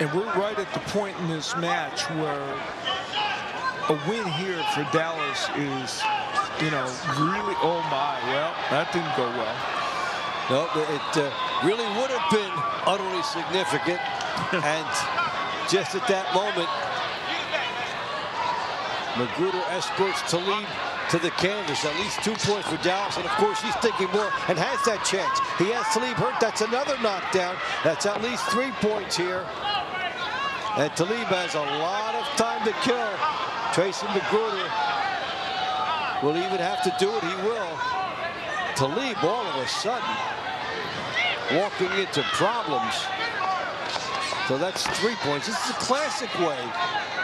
And we're right at the point in this match where a win here for Dallas is, really, oh my, well, that didn't go well. No, it really would have been utterly significant. And just at that moment, Magruder escorts Talib to the canvas. At least 2 points for Dallas. And of course, he's thinking more and has that chance. He has Talib hurt. That's another knockdown. That's at least 3 points here. And Talib has a lot of time to kill. Tracy Magruder will even have to do it. He will. Talib, all of a sudden, walking into problems. So that's 3 points. This is a classic way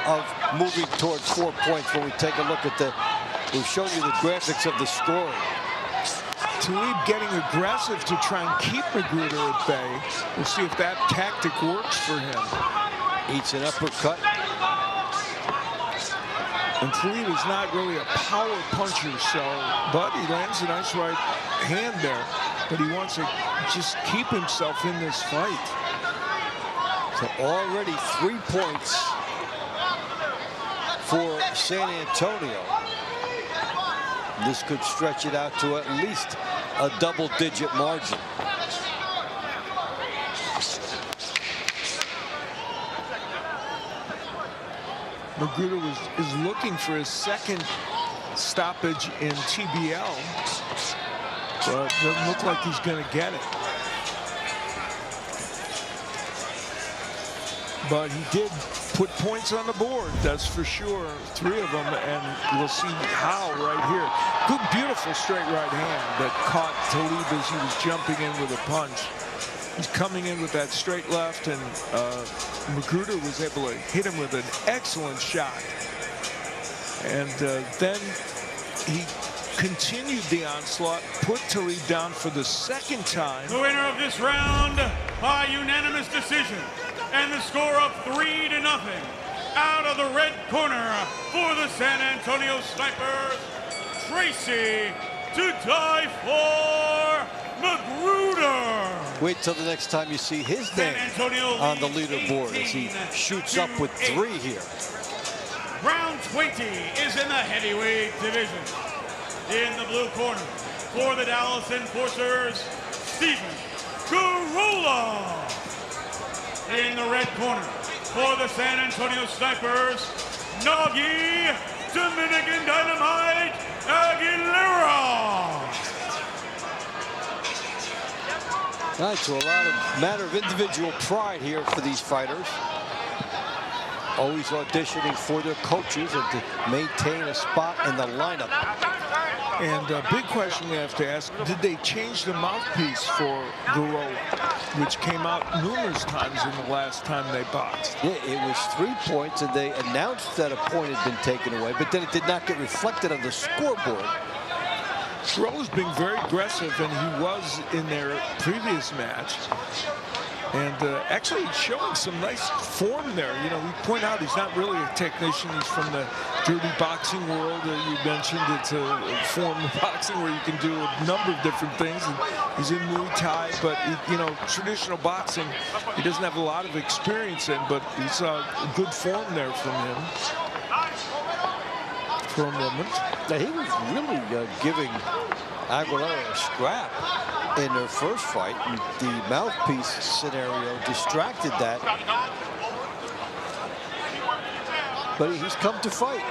of moving towards 4 points when we take a look at we've shown you the graphics of the scoring. Talib getting aggressive to try and keep Magruder at bay. We'll see if that tactic works for him. Eats an uppercut. And Talib is not really a power puncher, but he lands a nice right hand there. But he wants to just keep himself in this fight. So already 3 points for San Antonio. This could stretch it out to at least a double-digit margin. Magruder is looking for his second stoppage in TBL, but it doesn't look like he's going to get it. but he did put points on the board, that's for sure. 3 of them, and we'll see how right here. Good, beautiful straight right hand that caught Talib as he was jumping in with a punch. He's coming in with that straight left, and Magruder was able to hit him with an excellent shot. And then he continued the onslaught, put Talib down for the second time. The winner of this round by unanimous decision, and the score of 3-0. Out of the red corner for the San Antonio Snipers, Tracy to die for Magruder. Wait till the next time you see his name on the leaderboard as he shoots up with 3 here. Round 20 is in the heavyweight division. In the blue corner for the Dallas Enforcers, Steven Garola. In the red corner for the San Antonio Snipers, Nagi Dominican Dynamite Aguilera. All right, so a lot of matter of individual pride here for these fighters. Always auditioning for their coaches and to maintain a spot in the lineup. And a big question we have to ask, did they change the mouthpiece for Garola, which came out numerous times in the last time they boxed? Yeah, it was 3 points, and they announced that a point had been taken away, but then it did not get reflected on the scoreboard. Garola's being very aggressive, and he was in their previous match. And actually showing some nice form there. You know, we point out he's not really a technician. He's from the dirty boxing world. You mentioned it's a form of boxing where you can do a number of different things. And he's in Muay Thai, but, you know, traditional boxing, he doesn't have a lot of experience in, but he's a good form there from him for a moment. Now, he was really giving Aguilera a scrap in their first fight, and the mouthpiece scenario distracted that. But he's come to fight.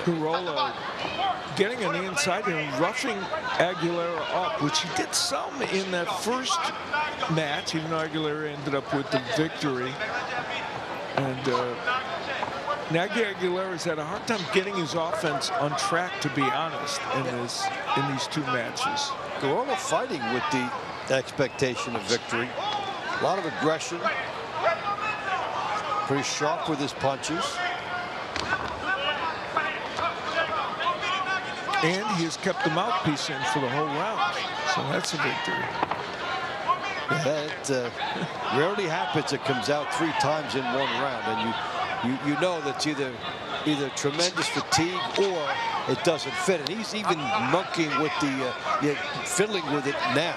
Garola getting on the inside and roughing Aguilera up, which he did some in that first match, even though Aguilera ended up with the victory. And Nagi Aguilera's had a hard time getting his offense on track, to be honest, in these 2 matches. Garola fighting with the expectation of victory. A lot of aggression. Pretty sharp with his punches. And he has kept the mouthpiece in for the whole round. So that's a victory. That rarely happens. It comes out 3 times in 1 round, and you know that's either tremendous fatigue or it doesn't fit. And he's even monkeying with the fiddling with it now.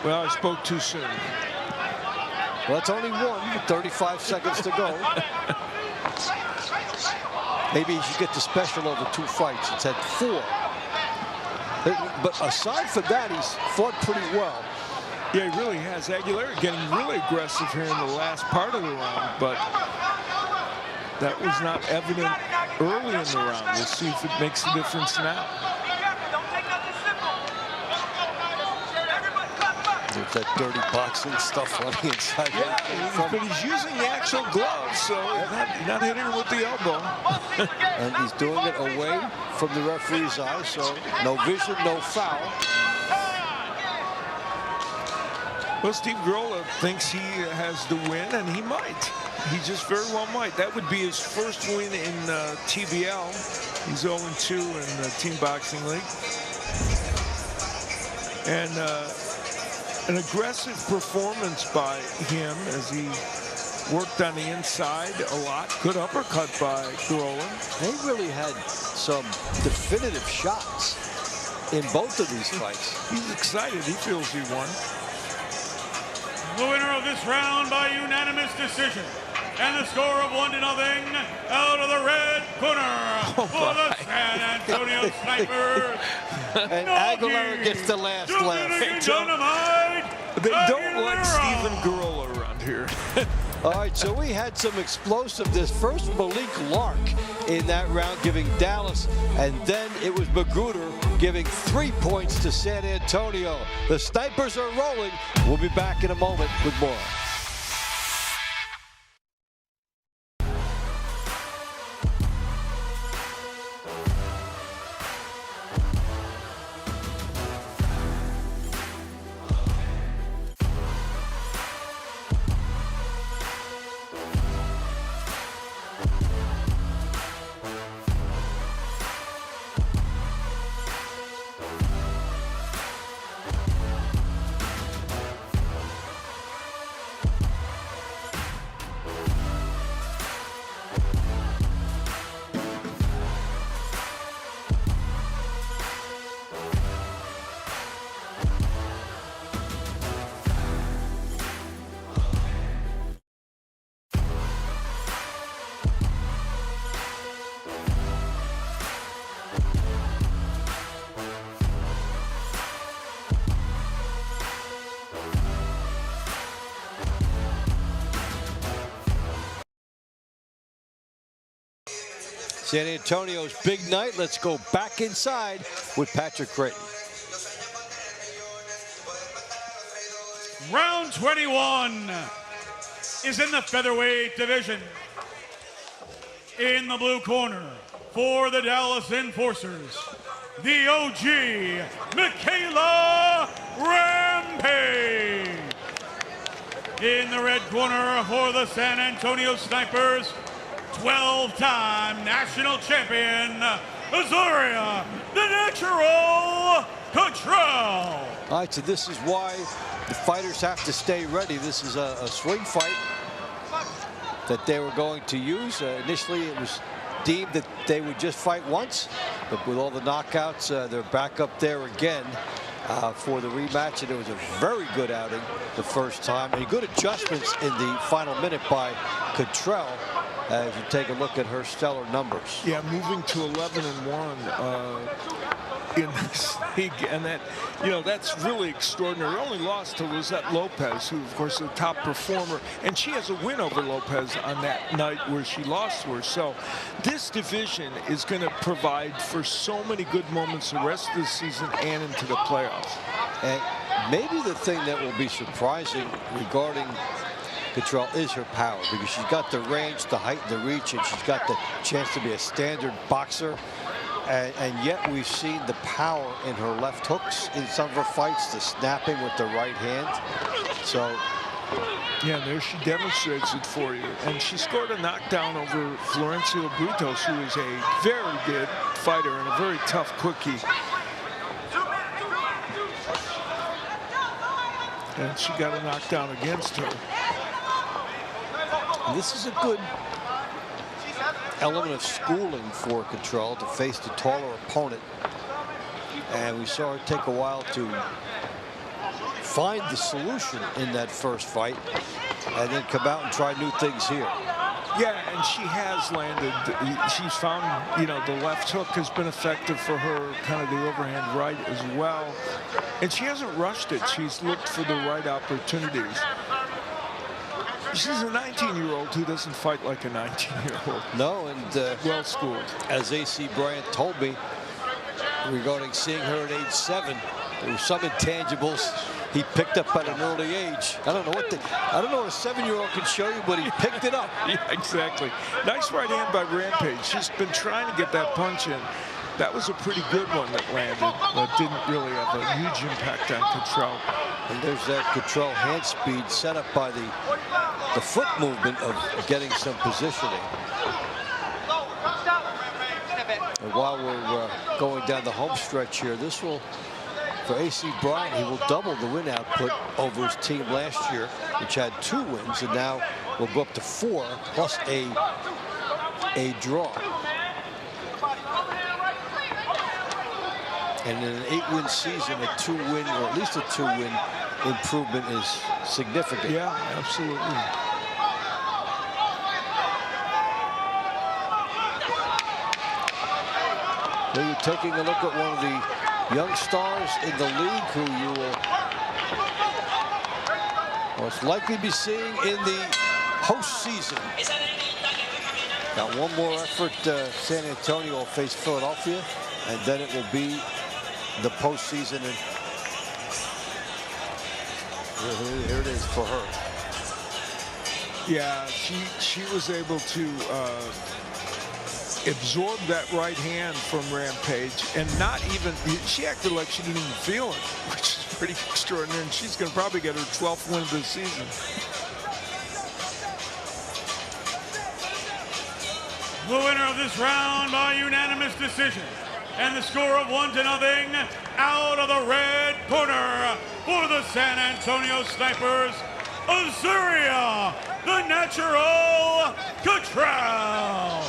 Well, I spoke too soon. Well, it's only 1 with 35 seconds to go. Maybe he should get the special over 2 fights. It's had 4. But aside from that, he's fought pretty well. Yeah, he really has. Aguilera getting really aggressive here in the last part of the round, but that was not evident early in the round. We'll see if it makes a difference now. There's that dirty boxing stuff on the inside. Yeah, but he's using the actual glove, so not hitting him with the elbow. And he's doing it away from the referee's eye, so no vision, no foul. Well, Steve Garola thinks he has the win, and he might. He just very well might. That would be his first win in TBL. He's 0-2 in the Team Boxing League. And an aggressive performance by him as he worked on the inside a lot. Good uppercut by Garola. He really had some definitive shots in both of these fights. He's excited. He feels he won. The winner of this round by unanimous decision, And the score of 1-0 out of the red corner for the San Antonio Snipers. And Aguilera gets the last laugh. They don't like Steven Garola around here. All right, so we had some explosiveness. First, Malik Lark in that round giving Dallas, and then it was Magruder giving 3 points to San Antonio. The Snipers are rolling. We'll be back in a moment with more. San Antonio's big night. Let's go back inside with Patrick Creighton. Round 21 is in the featherweight division. In the blue corner for the Dallas Enforcers, the OG, Michaela Rampage. In the red corner for the San Antonio Snipers, 12-time national champion, Azaria, the Natural Control. All right, so this is why the fighters have to stay ready. This is a swing fight that they were going to use. Initially, it was deemed that they would just fight once, but with all the knockouts, they're back up there again for the rematch, and it was a very good outing the first time, and good adjustments in the final minute by Cottrell as you take a look at her stellar numbers. Yeah, moving to 11-1 in this league, and that, you know, that's really extraordinary. Only lost to Lizette Lopez, who of course is the top performer, and she has a win over Lopez on that night where she lost to her. So this division is going to provide for so many good moments the rest of the season and into the playoffs. And maybe the thing that will be surprising regarding Cottrell is her power, because she's got the range, the height, the reach, and she's got the chance to be a standard boxer. And yet we've seen the power in her left hooks in some of her fights, the snapping with the right hand. So, yeah, there she demonstrates it for you. And she scored a knockdown over Florencio Britos, who is a very good fighter and a very tough cookie. And she got a knockdown against her. And this is a good element of schooling for Cottrell to face the taller opponent. And we saw her take a while to find the solution in that first fight and then come out and try new things here. Yeah, and she has landed. She's found, you know, the left hook has been effective for her, kind of the overhand right as well. And she hasn't rushed it. She's looked for the right opportunities. She's a 19-year-old who doesn't fight like a 19-year-old. No, and well-schooled. As A.C. Bryant told me regarding seeing her at age 7, there were some intangibles he picked up at an early age. I don't know what a 7-year-old can show you, but he picked it up. Yeah, exactly. Nice right hand by Rampage. She's been trying to get that punch in. That was a pretty good one that landed, but didn't really have a huge impact on Cottrell. And there's that Cottrell hand speed set up by the foot movement of getting some positioning. And while we're going down the home stretch here, this will, for A.C. Bryant, he will double the win output over his team last year, which had 2 wins, and now will go up to 4 plus a draw. And in an 8-win season, a 2-win, or at least a 2-win improvement is significant. Yeah, absolutely. Well, you're taking a look at one of the young stars in the league who you will most likely be seeing in the postseason. Got one more effort. San Antonio will face Philadelphia, and then it will be the postseason. And here it is for her. Yeah, she was able to absorb that right hand from Rampage, and not even, she acted like she didn't even feel it, which is pretty extraordinary. And she's going to probably get her 12th win of the season. The winner of this round by unanimous decision, and the score of 1-0 out of the red corner for the San Antonio Snipers, Azuria, the Natural Cottrell.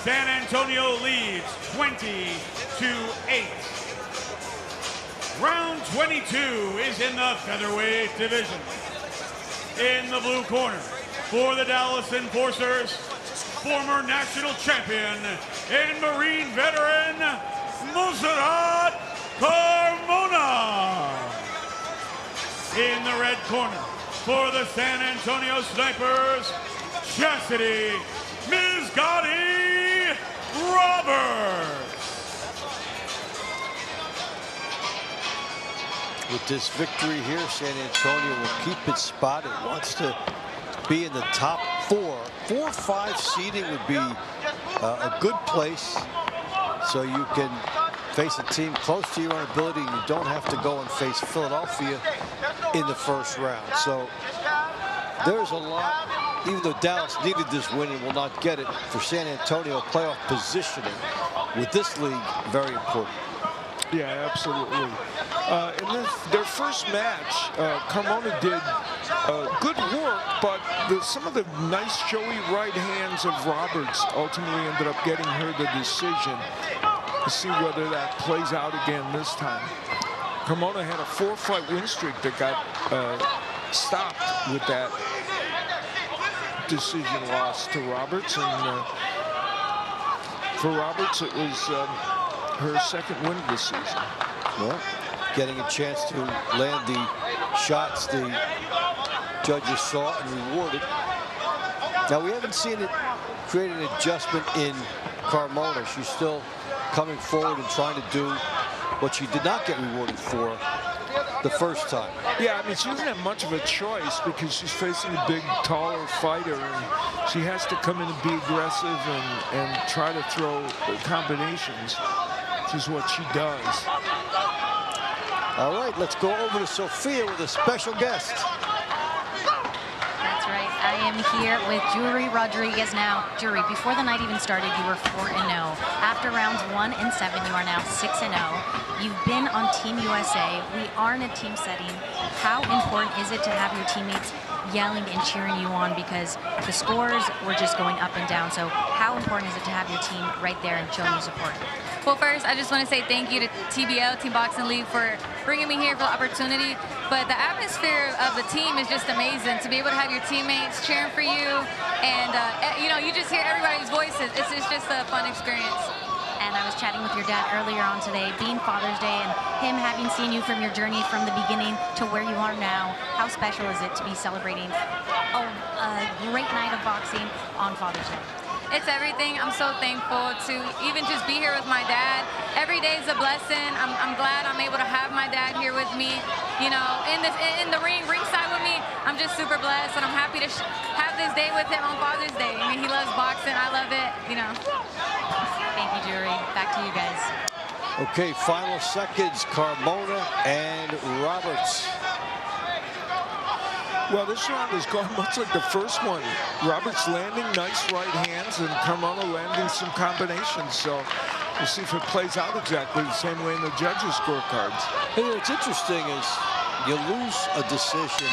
San Antonio leads 20-8. Round 22 is in the featherweight division. In the blue corner for the Dallas Enforcers, former national champion and Marine veteran, Monserrat Carmona. In the red corner for the San Antonio Snipers, Chastity Ms. Gotti Roberts. With this victory here, San Antonio will keep its spot. It wants to be in the top 4. 4-5 seeding would be a good place, so you can face a team close to your own ability. You don't have to go and face Philadelphia in the first round. So there's a lot, even though Dallas needed this win and will not get it, for San Antonio, playoff positioning with this league, very important. Yeah, absolutely. In their first match, Carmona did good work, but some of the nice showy right hands of Roberts ultimately ended up getting her the decision. We'll see whether that plays out again this time. Carmona had a 4-fight win streak that got stopped with that decision loss to Roberts, and for Roberts it was her second win of the season. Well, getting a chance to land the shots the judges saw and rewarded. Now, we haven't seen it create an adjustment in Carmona. She's still coming forward and trying to do what she did not get rewarded for the first time. Yeah, I mean, she doesn't have much of a choice because she's facing a big, taller fighter, and she has to come in and be aggressive and try to throw combinations, which is what she does. All right, let's go over to Sophia with a special guest. That's right. I am here with Jury Rodriguez now. Jury, before the night even started, you were 4-0. After rounds 1 and 7, you are now 6-0. You've been on Team USA. We are in a team setting. How important is it to have your teammates yelling and cheering you on, because the scores were just going up and down? So how important is it to have your team right there and showing you support? Well, first, I just want to say thank you to TBL, Team Boxing League, for bringing me here for the opportunity. But the atmosphere of the team is just amazing. To be able to have your teammates cheering for you, and you know, you just hear everybody's voices. It's just a fun experience. And I was chatting with your dad earlier on today, being Father's Day, and him having seen you from your journey from the beginning to where you are now. How special is it to be celebrating a great night of boxing on Father's Day? It's everything. I'm so thankful to even just be here with my dad. Every day is a blessing. I'm glad I'm able to have my dad here with me, you know, in the ringside with me. I'm just super blessed, and I'm happy to have this day with him on Father's Day. I mean, he loves boxing. I love it, you know. Thank you, Jury. Back to you guys. Okay, final seconds, Carmona and Roberts. Well, this round has gone much like the first one. Roberts landing nice right hands and Carmona landing some combinations. So we'll see if it plays out exactly the same way in the judges' scorecards. Hey, what's interesting is you lose a decision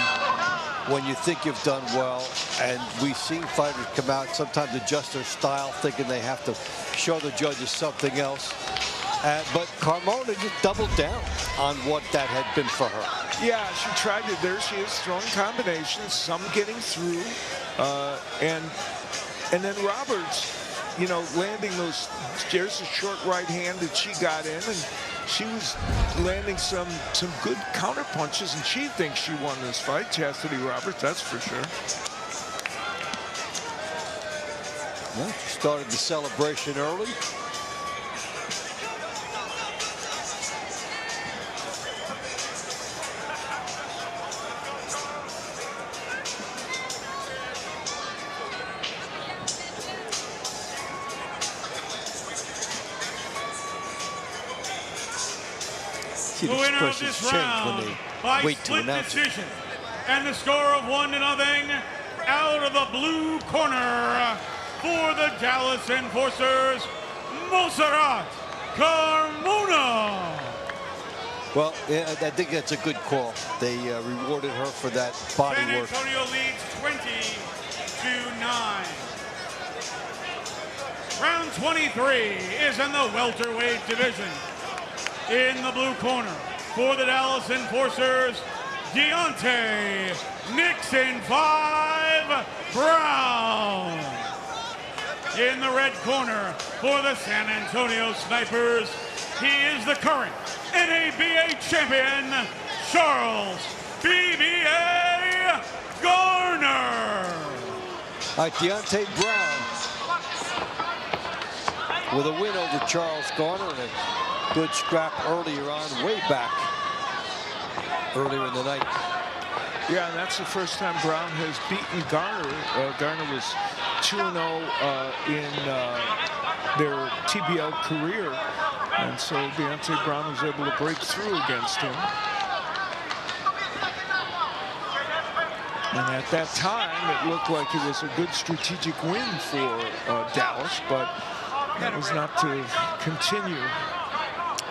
when you think you've done well, and we've seen fighters come out, sometimes adjust their style, thinking they have to show the judges something else. But Carmona just doubled down on what that had been for her. Yeah, she tried it. There she is, throwing combinations, some getting through. And then Roberts, you know, landing those, there's a short right hand that she got in, and she was landing some good counter punches, and she thinks she won this fight, Chastity Roberts, that's for sure. Well, she started the celebration early. The winner of this round by split decision, and the score of 1-0 out of the blue corner for the Dallas Enforcers, Montserrat Carmona. Well, yeah, I think that's a good call. They rewarded her for that body work. San Antonio leads 20-9. Round 23 is in the welterweight division. In the blue corner for the Dallas Enforcers, Deontay Nixon 5 Brown. In the red corner for the San Antonio Snipers, he is the current NABA champion, Charles BBA Garner. All right, Deontay Brown with a win over Charles Garner and a good scrap earlier on, way back earlier in the night. Yeah, and that's the first time Brown has beaten Garner. Garner was 2-0 in their TBL career, and so Deontay Brown was able to break through against him. And at that time, it looked like it was a good strategic win for Dallas, but that was not to continue.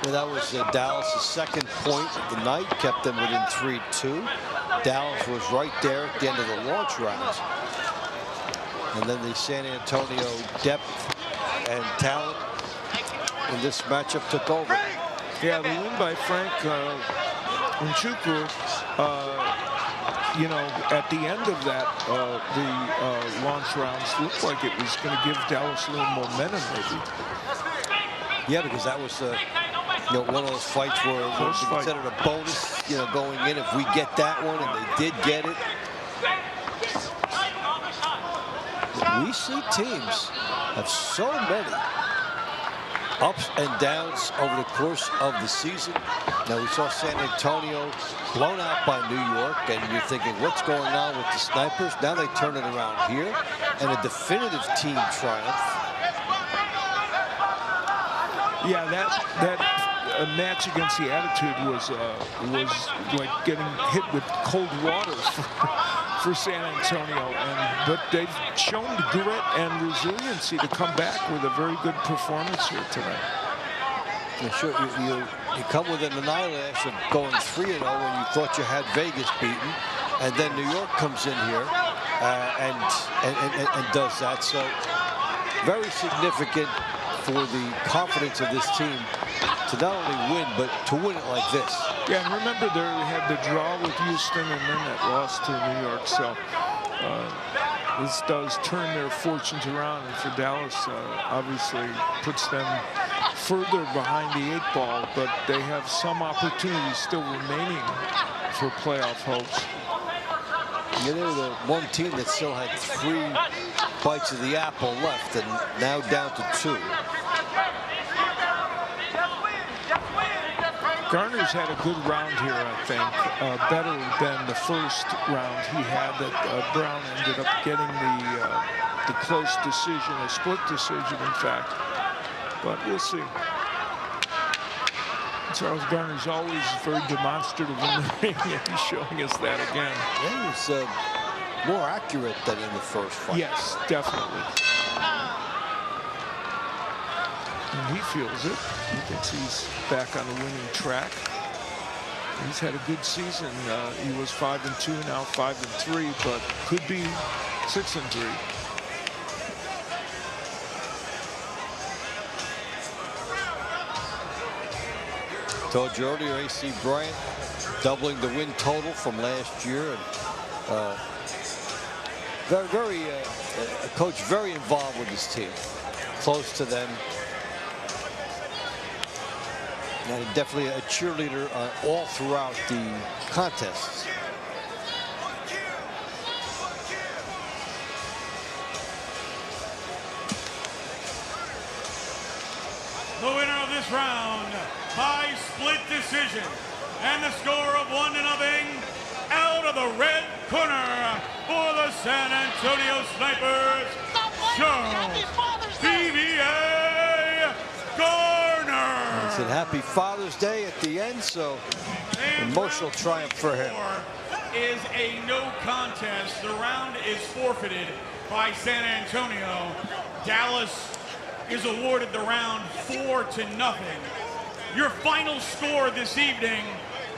Well, that was Dallas' second point of the night, kept them within 3-2. Dallas was right there at the end of the launch rounds. And then the San Antonio depth and talent in this matchup took over. Yeah, the win by Frank Nchukwu, you know, at the end of that, the launch rounds looked like it was going to give Dallas a little momentum, maybe. Yeah, because that was you know, one of those fights where it was considered a bonus, you know, going in if we get that one, and they did get it. We see teams have so many ups and downs over the course of the season. Now, we saw San Antonio blown out by New York, and you're thinking, what's going on with the Snipers? Now they turn it around here, and a definitive team triumph. Yeah, that match against the Attitude was like getting hit with cold water for San Antonio, but they've shown the grit and resiliency to come back with a very good performance here tonight. Yeah, sure, you come with an eyelash of going 3-0 when you thought you had Vegas beaten, and then New York comes in here and does that. So very significant for the confidence of this team to not only win, but to win it like this. Yeah, and remember they had the draw with Houston and then that loss to New York. So this does turn their fortunes around, and for Dallas, obviously puts them further behind the 8 ball, but they have some opportunities still remaining for playoff hopes. Yeah, they were the one team that still had 3 bites of the apple left, and now down to 2. Garner's had a good round here, I think, better than the first round he had that Brown ended up getting the close decision, a split decision, in fact. But we'll see. Charles Garner's always very demonstrative in the ring, and he's showing us that again. Yeah, he's more accurate than in the first fight. Yes, definitely. And he feels it. He thinks he's back on the winning track. He's had a good season. He was 5-2, now 5-3, but could be 6-3. Told you earlier, A.C. Bryant doubling the win total from last year, and a coach very involved with his team. close to them. And definitely a cheerleader all throughout the contests. The winner of this round by split decision and the score of 1-0 out of the red corner for the San Antonio Snipers, Charles PBA Garner. It's a happy Father's Day at the end, so emotional triumph for him. Is a no contest. The round is forfeited by San Antonio. Dallas is awarded the round 4-0. Your final score this evening,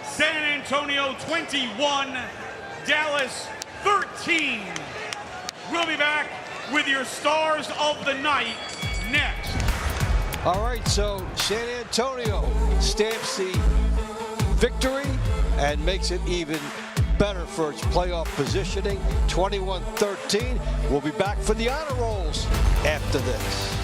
San Antonio 21, Dallas 13. We'll be back with your stars of the night next. All right, so San Antonio stamps the victory and makes it even better for its playoff positioning, 21-13. We'll be back for the honor rolls after this.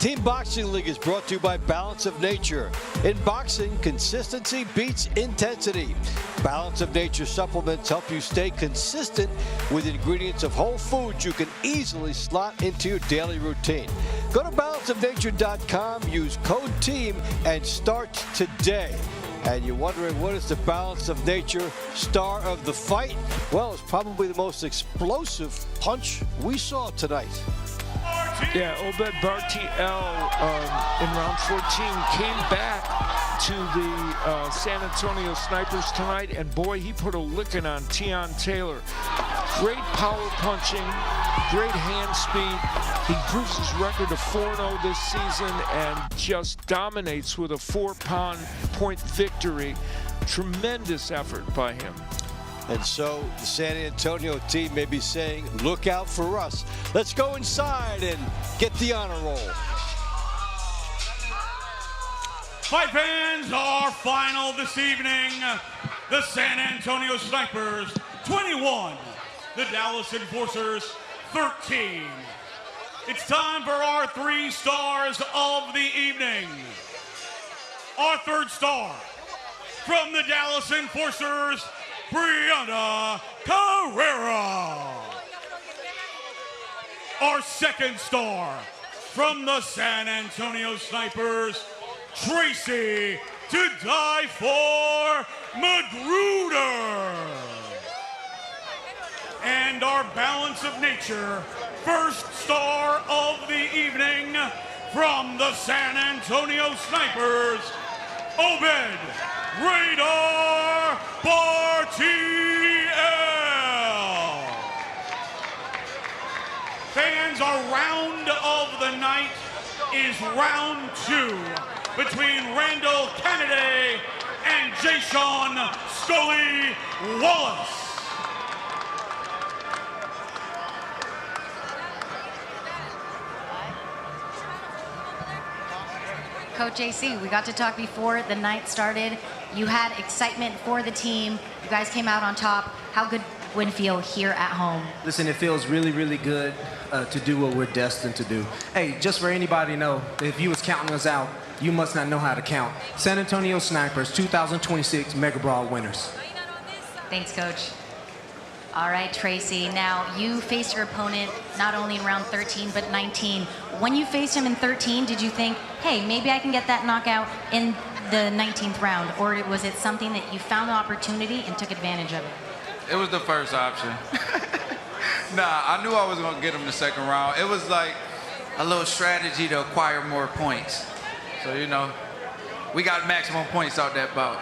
Team Boxing League is brought to you by Balance of Nature. In boxing, consistency beats intensity. Balance of Nature supplements help you stay consistent with ingredients of whole foods you can easily slot into your daily routine. Go to balanceofnature.com, use code TEAM, and start today. And you're wondering, what is the Balance of Nature star of the fight? Well, it's probably the most explosive punch we saw tonight. Yeah, Obed Bartiel in round 14 came back to the San Antonio Snipers tonight, and boy, he put a licking on Tion Taylor. Great power punching, great hand speed. He proves his record of 4-0 this season and just dominates with a 4-point victory. Tremendous effort by him. And so the San Antonio team may be saying, look out for us. Let's go inside and get the honor roll. Fight fans, our final this evening, the San Antonio Snipers 21, the Dallas Enforcers 13. It's time for our 3 stars of the evening. Our 3rd star from the Dallas Enforcers, Brianna Carrera. Our 2nd star from the San Antonio Snipers, Tracy to Die For Magruder. And our balance of nature first star of the evening from the San Antonio Snipers, Obed Radar Bartiel. Fans, our round of the night is round 2 between Randall Kennedy and Jason Scully Wallace. Coach JC, we got to talk before the night started. You had excitement for the team. You guys came out on top. How good would it feel here at home? Listen, it feels really, really good to do what we're destined to do. Hey, just for anybody to know, if you was counting us out, you must not know how to count. San Antonio Snipers 2026 Mega Brawl winners. Thanks, Coach. All right, Tracy. Now, you faced your opponent not only in round 13, but 19. When you faced him in 13, did you think, hey, maybe I can get that knockout in the 19th round? Or was it something that you found the opportunity and took advantage of it? It was the first option. Nah, I knew I was going to get him the second round. It was like a little strategy to acquire more points. So, you know, we got maximum points out that bout.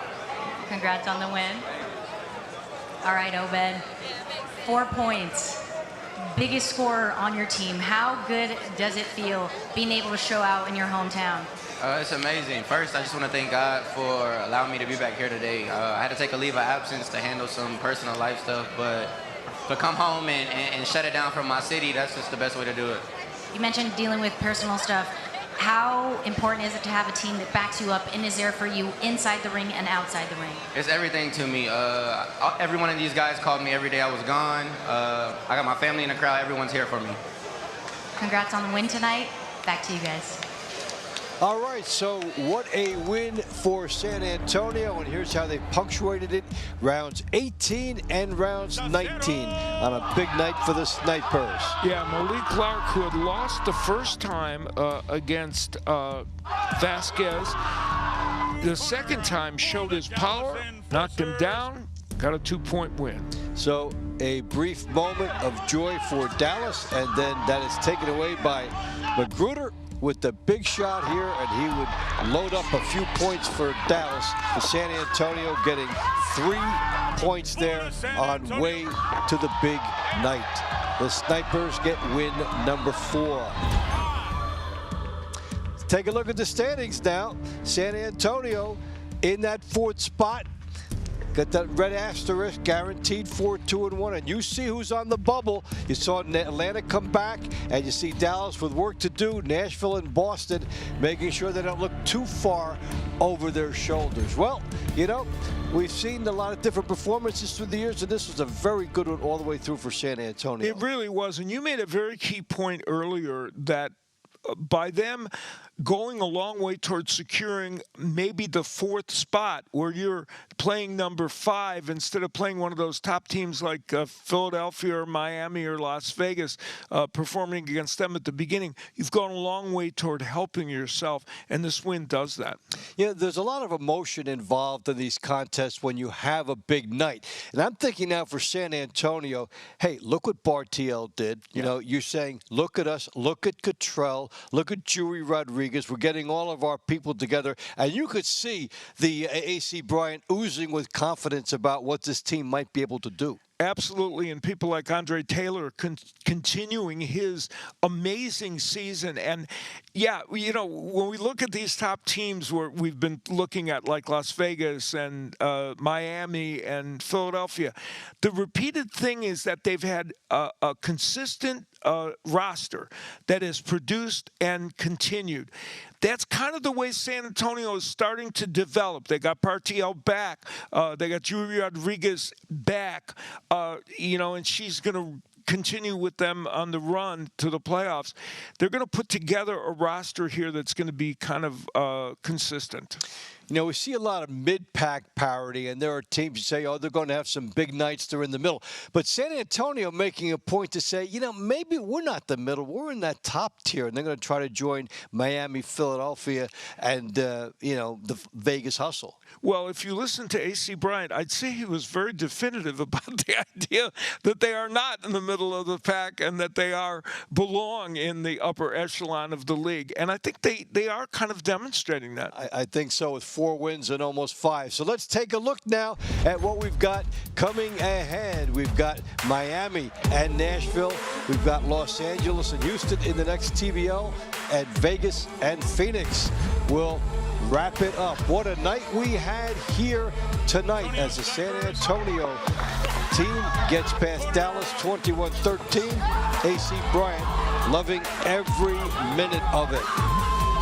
Congrats on the win. All right, Obed. 4 points. Biggest scorer on your team. How good does it feel being able to show out in your hometown? It's amazing. First, I just want to thank God for allowing me to be back here today. I had to take a leave of absence to handle some personal life stuff, but to come home and shut it down from my city, that's just the best way to do it. You mentioned dealing with personal stuff. How important is it to have a team that backs you up and is there for you inside the ring and outside the ring? It's everything to me. Every one of these guys called me every day I was gone. I got my family in the crowd. Everyone's here for me. Congrats on the win tonight. Back to you guys. All right, so what a win for San Antonio, and here's how they punctuated it. Rounds 18 and rounds 19 on a big night for the Snipers. Yeah, Malik Clark, who had lost the first time against Vasquez, the second time showed his power, knocked him down, got a 2-point win. So a brief moment of joy for Dallas, and then that is taken away by Magruder with the big shot here, and he would load up a few points for Dallas. For San Antonio getting 3 points there on way to the big night. The Snipers get win number 4. Take a look at the standings now. San Antonio in that 4th spot. Got that red asterisk, guaranteed 4-2-1, and you see who's on the bubble. You saw Atlanta come back, and you see Dallas with work to do, Nashville and Boston, making sure they don't look too far over their shoulders. Well, you know, we've seen a lot of different performances through the years, and this was a very good one all the way through for San Antonio. It really was, and you made a very key point earlier that by them going a long way towards securing maybe the 4th spot where you're playing number 5 instead of playing one of those top teams like Philadelphia or Miami or Las Vegas, performing against them at the beginning. You've gone a long way toward helping yourself, and this win does that. Yeah, there's a lot of emotion involved in these contests when you have a big night. And I'm thinking now for San Antonio, hey, look what Bartiel did. You know, you're saying, look at us, look at Cottrell, look at Jury Rodriguez. We're getting all of our people together, and you could see the A.C. Bryant oozing with confidence about what this team might be able to do. Absolutely, and people like Andre Taylor continuing his amazing season. And, yeah, you know, when we look at these top teams where we've been looking at, like Las Vegas and Miami and Philadelphia, the repeated thing is that they've had a consistent roster that has produced and continued. That's kind of the way San Antonio is starting to develop. They got Bartiel back. They got Jury Rodriguez back. You know, and she's going to continue with them on the run to the playoffs. They're going to put together a roster here that's going to be kind of consistent. You know, we see a lot of mid-pack parity, and there are teams who say, oh, they're going to have some big nights. They're in the middle. But San Antonio making a point to say, you know, maybe we're not the middle. We're in that top tier, and they're going to try to join Miami, Philadelphia, and, you know, the Vegas hustle. Well, if you listen to A.C. Bryant, I'd say he was very definitive about the idea that they are not in the middle of the pack and that they belong in the upper echelon of the league. And I think they are kind of demonstrating that. I think so, with 4 wins and almost 5. So let's take a look now at what we've got coming ahead. We've got Miami and Nashville. We've got Los Angeles and Houston in the next TBL, and Vegas and Phoenix will wrap it up. What a night we had here tonight as the San Antonio team gets past Dallas 21-13. A.C. Bryant loving every minute of it.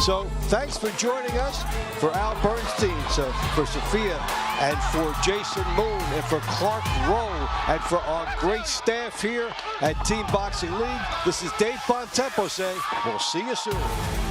So thanks for joining us. For Al Bernstein, for Sophia, and for Jason Moon, and for Clark Rowe, and for our great staff here at Team Boxing League, this is Dave Bontempo saying, we'll see you soon.